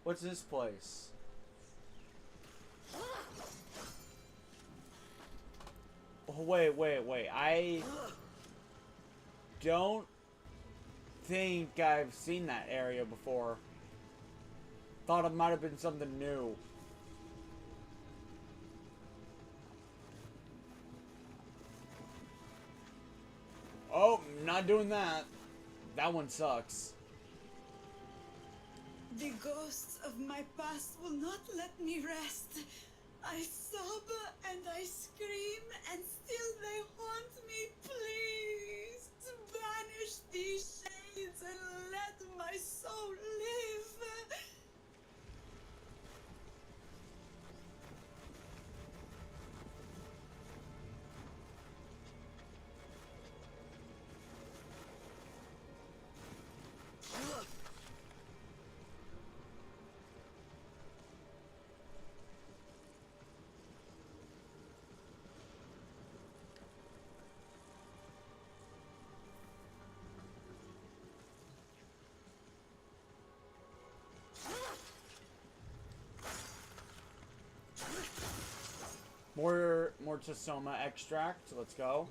What's this place? Oh, wait. I don't think I've seen that area before. Thought it might have been something new. Oh, not doing that. That one sucks. The ghosts of my past will not let me rest. I sob and I scream, and still they haunt me. Please, banish these shades and let my soul live. More Tasoma extract. Let's go.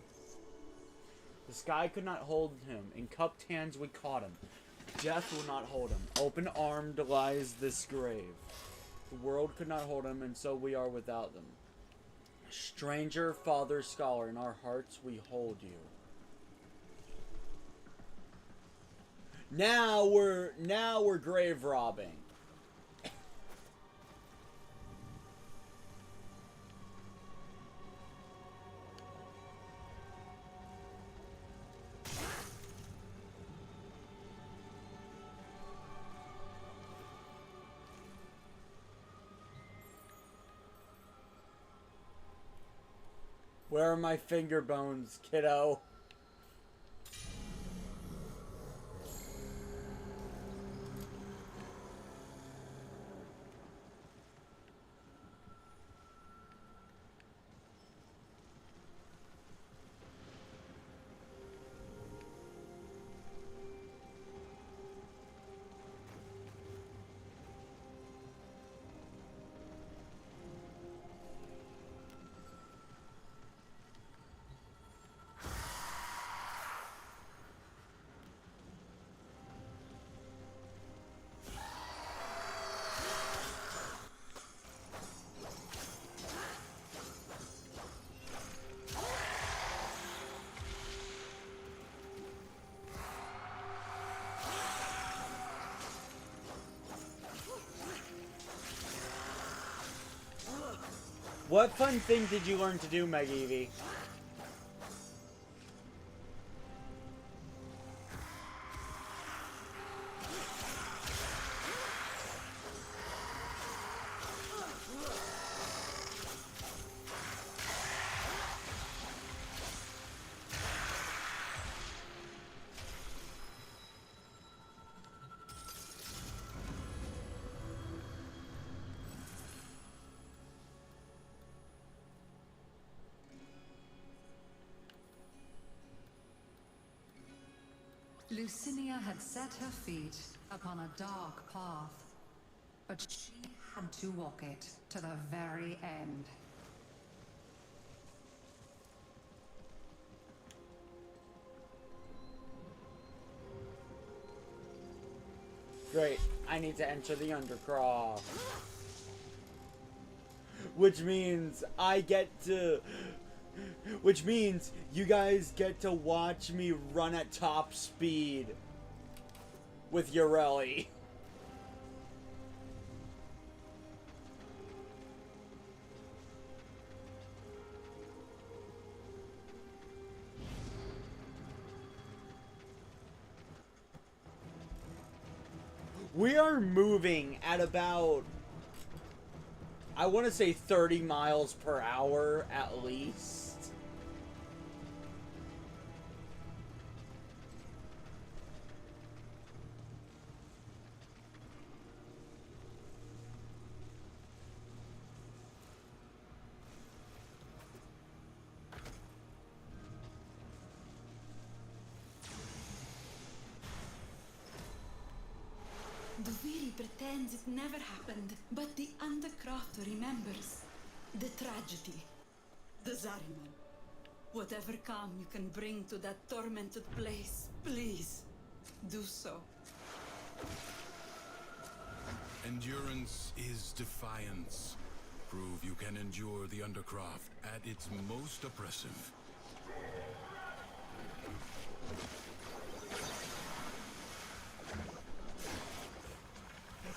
The sky could not hold him. In cupped hands we caught him. Death will not hold him. Open-armed lies this grave. The world could not hold him, and so we are without them. Stranger, father, scholar, in our hearts we hold you. Now we're grave robbing. Where are my finger bones, kiddo? What fun thing did you learn to do, Meg Evie? Lucinia had set her feet upon a dark path, but she had to walk it to the very end. Great, I need to enter the Undercroft. Which means I get to... Which means you guys get to watch me run at top speed with Ureli. We are moving at about, I want to say 30 miles per hour at least. Duviri pretends it never happened, but the Undercroft remembers. The tragedy. The Zariman. Whatever calm you can bring to that tormented place, please, do so. Endurance is defiance. Prove you can endure the Undercroft at its most oppressive.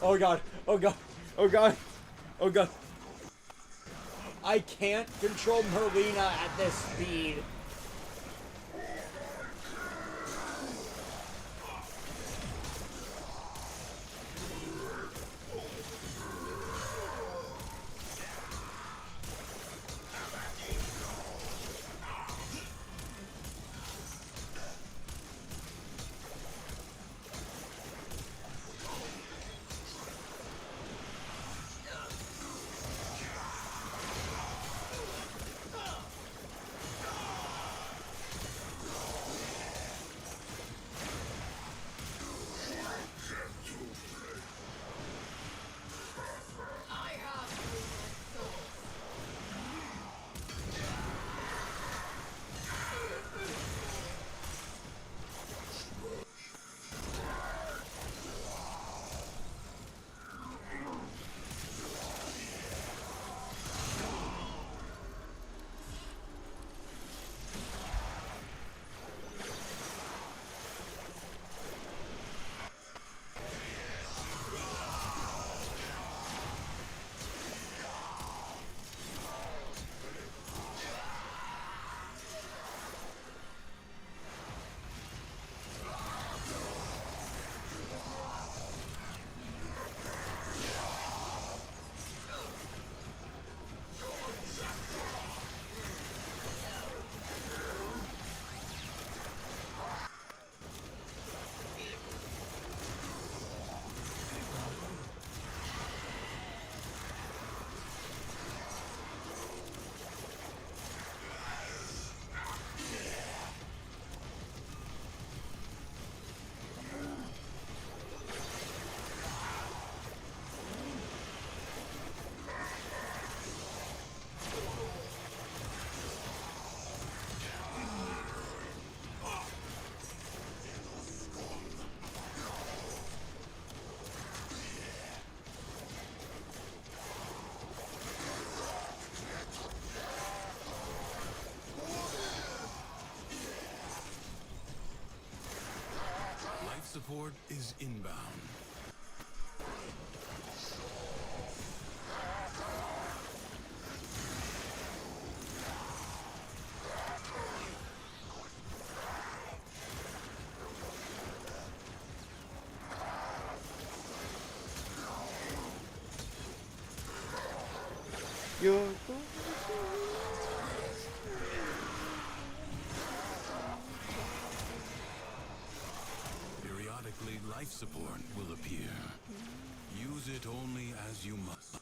Oh god, oh god, oh god, oh god. I can't control Merlina at this speed. Support is inbound. You're Periodically, life support will appear. Use it only as you must.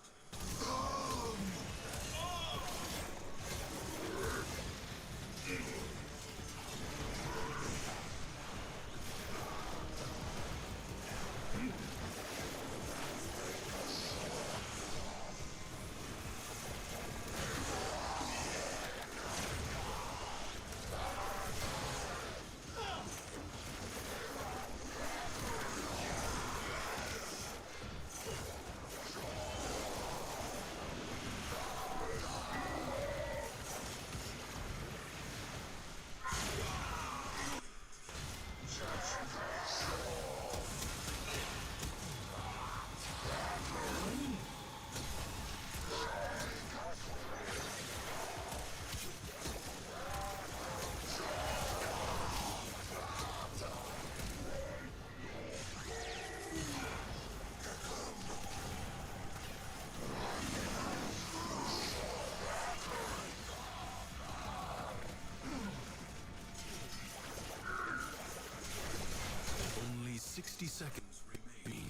Only 60 seconds remain.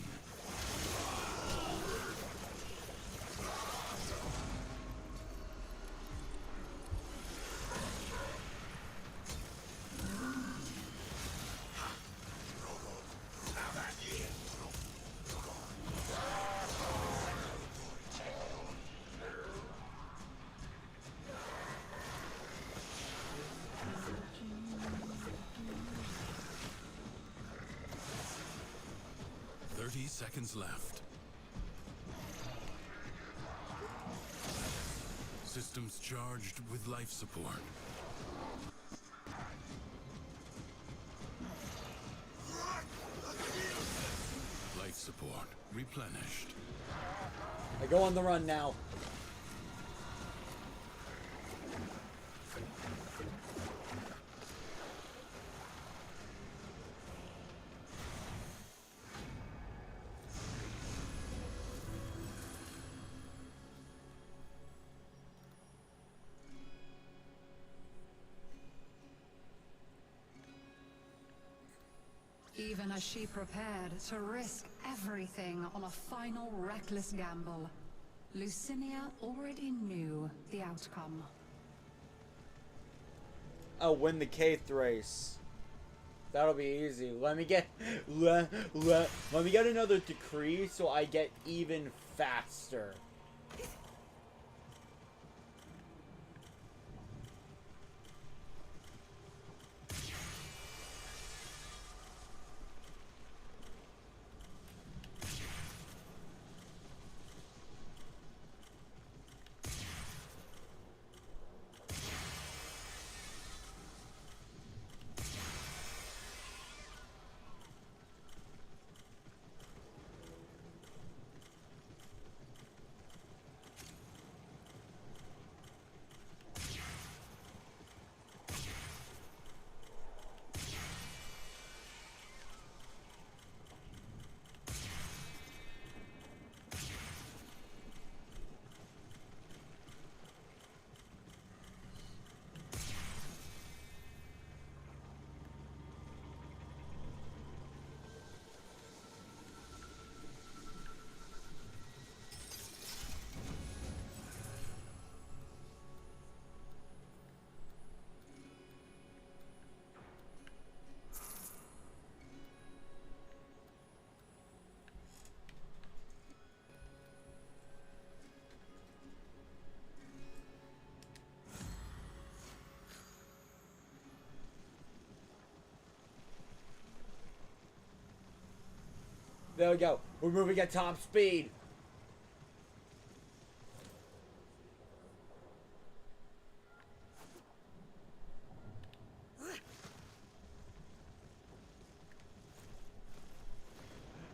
Seconds left. Systems charged with life support. Life support replenished. I go on the run now. Even as she prepared to risk everything on a final reckless gamble, Lucinia already knew the outcome. I'll win the Kth race. That'll be easy. Let me get another decree so I get even faster. There we go. We're moving at top speed.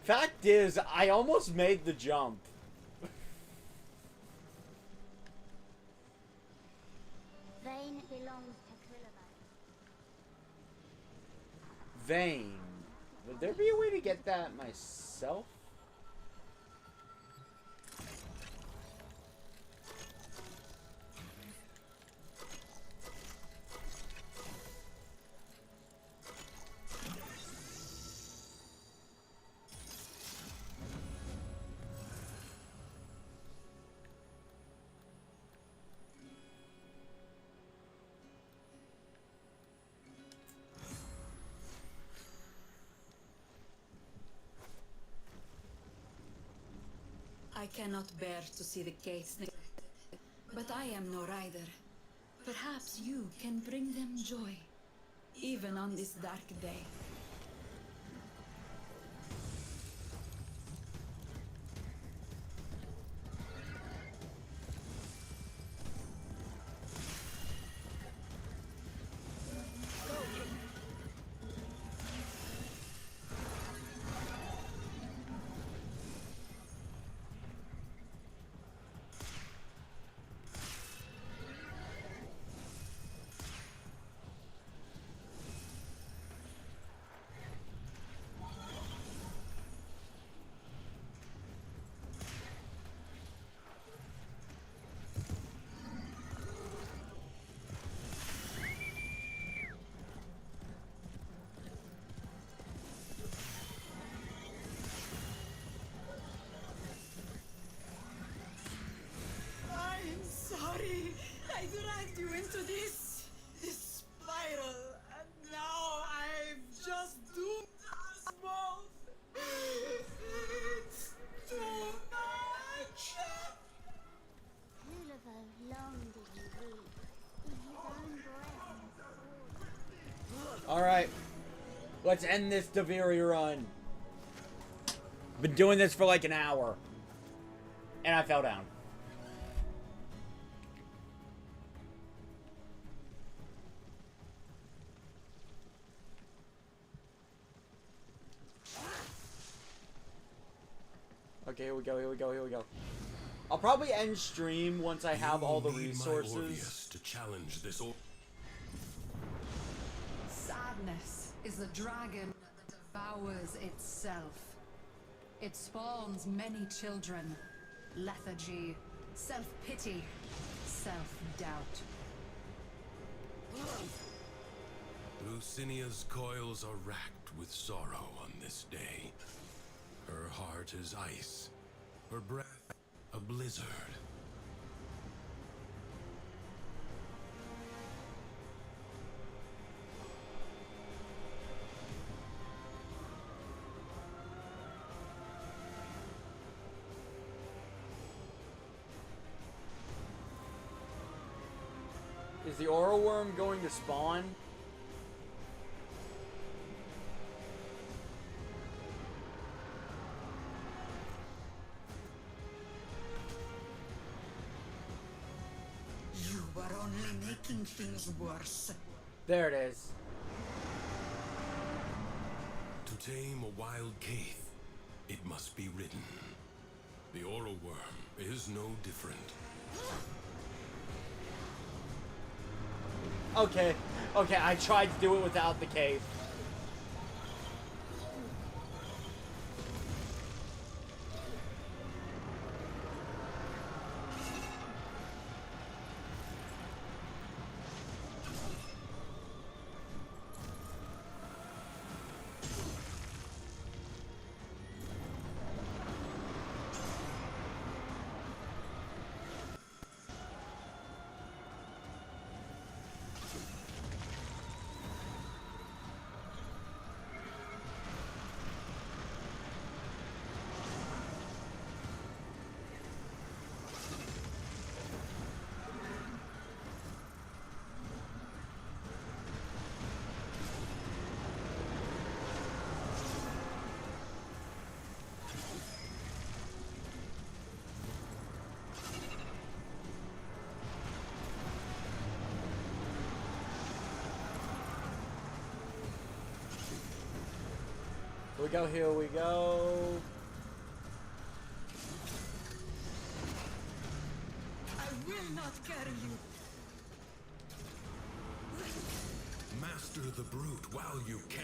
Fact is, I almost made the jump. Vane belongs to Quillivan. Vane. Would there be a way to get that myself? I cannot bear to see the gates neglected, but I am no rider. Perhaps you can bring them joy, even on this dark day. Sorry, I dragged you into this spiral, and now I've just doomed us both. It's too much. Kulavo long did he weep, in his own breath. Alright. Let's end this Duviri run. Been doing this for like an hour. And I fell down. Okay, here we go, here we go, here we go. I'll probably end stream once I have all the resources. To challenge this Sadness is a dragon that devours itself. It spawns many children. Lethargy, self-pity, self-doubt. Lucinia's coils are racked with sorrow on this day. Her heart is ice, her breath a blizzard. Is the Aura Worm going to spawn? You were only making things worse. There it is. To tame a wild Kaith, it must be ridden. The Aura Worm is no different. Okay, okay, I tried to do it without the cave. We go, here we go. I will not carry you. Master the brute while you can.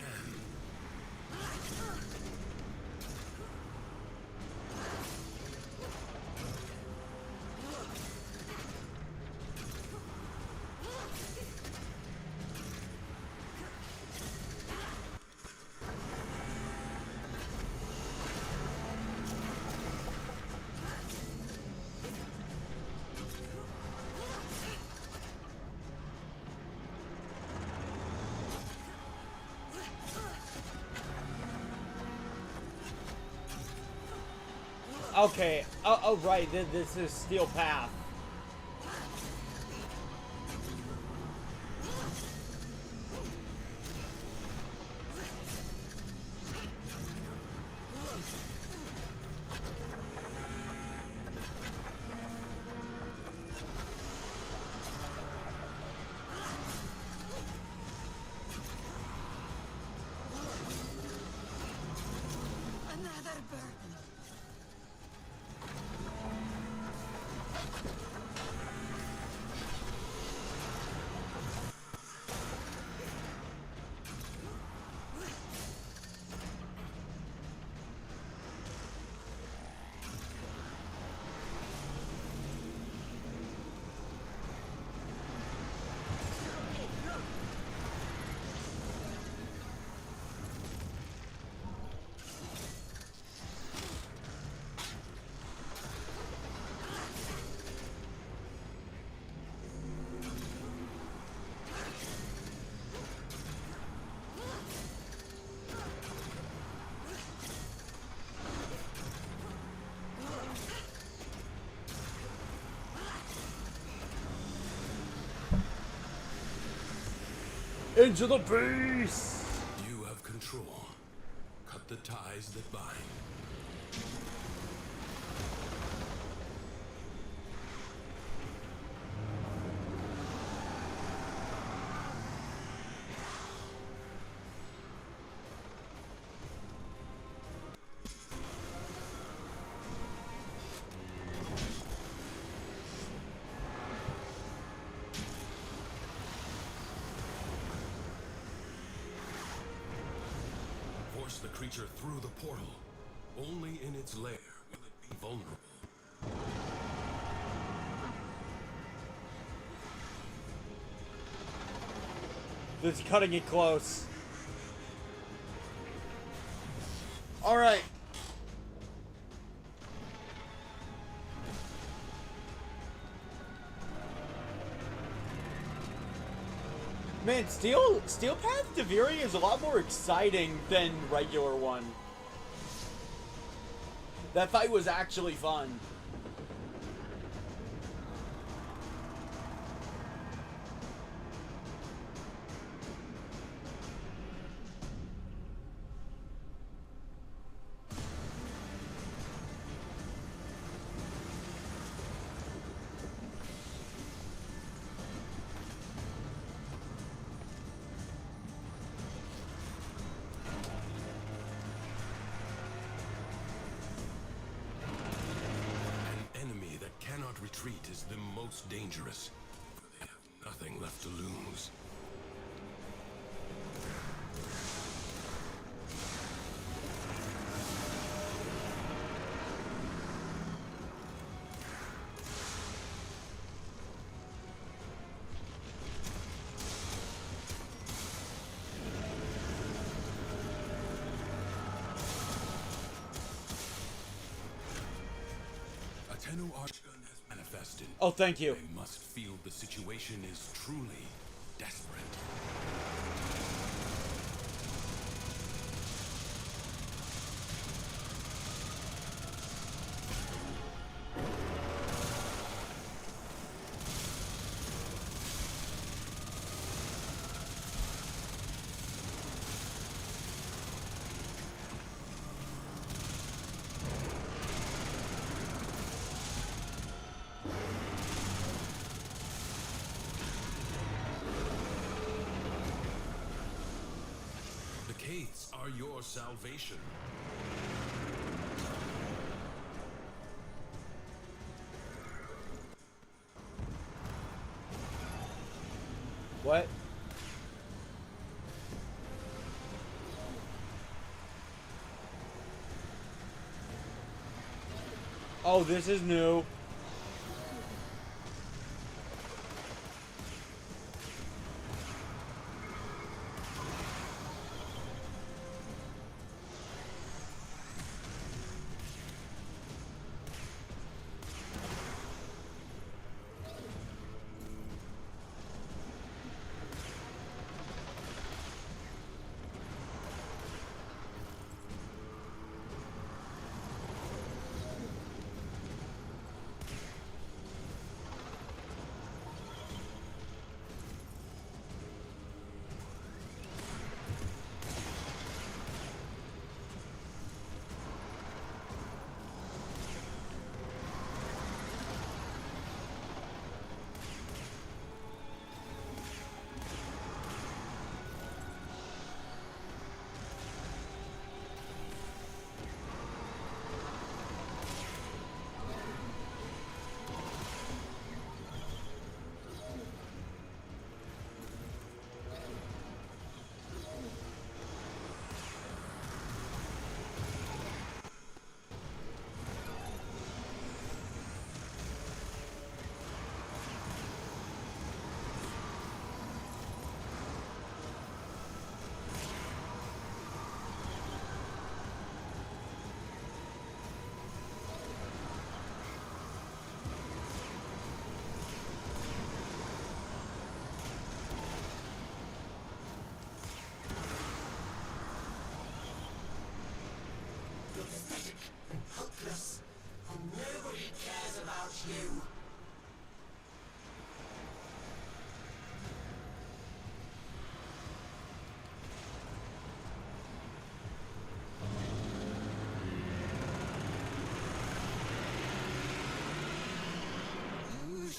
Okay. Oh, right. This is Steel Path. Another burden. Into the beast! You have control. Cut the ties that bind. Force the creature through the portal. Only in its lair will it be vulnerable. This is cutting it close. Alright. Man, Steel Path Duviri is a lot more exciting than regular one. That fight was actually fun. Retreat is the most dangerous, for they have nothing left to lose. Manifested. Oh, thank you. They must feel the situation is truly desperate. Are your salvation. What? Oh, this is new.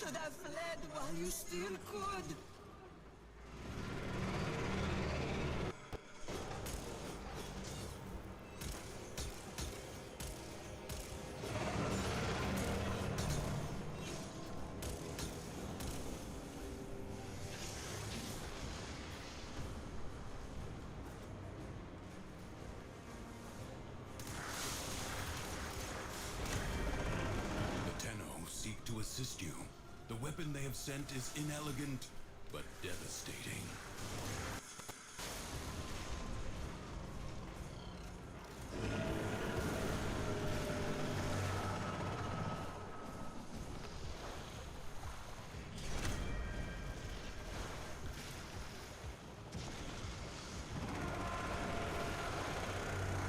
should have fled while you still could. To assist you. The weapon they have sent is inelegant, but devastating.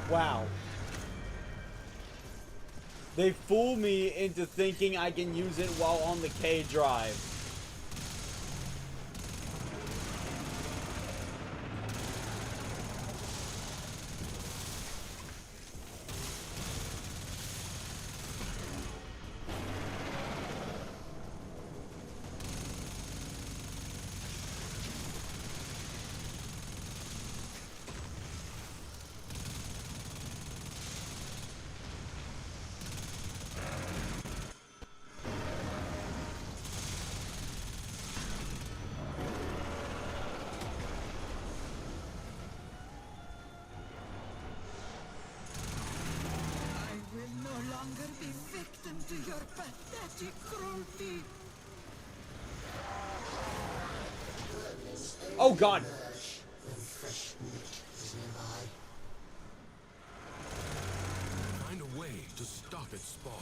Wow. They fool me into thinking I can use it while on the K drive. Be victim to your pathetic cruelty. Oh God! Find a way to stop its spawn.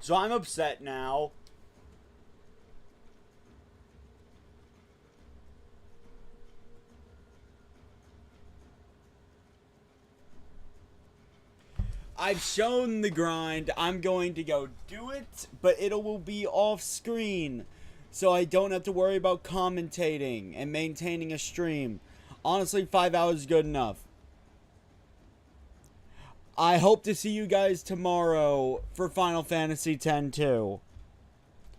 So I'm upset now. I've shown the grind. I'm going to go do it, but it will be off screen. So I don't have to worry about commentating and maintaining a stream. Honestly, 5 hours is good enough. I hope to see you guys tomorrow for Final Fantasy X-2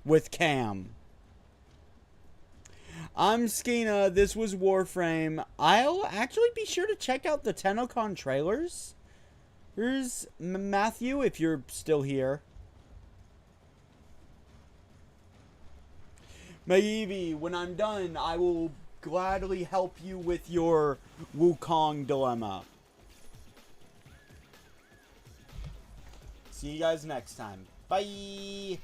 with Cam. I'm Skena. This was Warframe. I'll actually be sure to check out the TennoCon trailers. Here's Matthew, if you're still here. Maybe when I'm done, I will gladly help you with your Wukong dilemma. See you guys next time. Bye!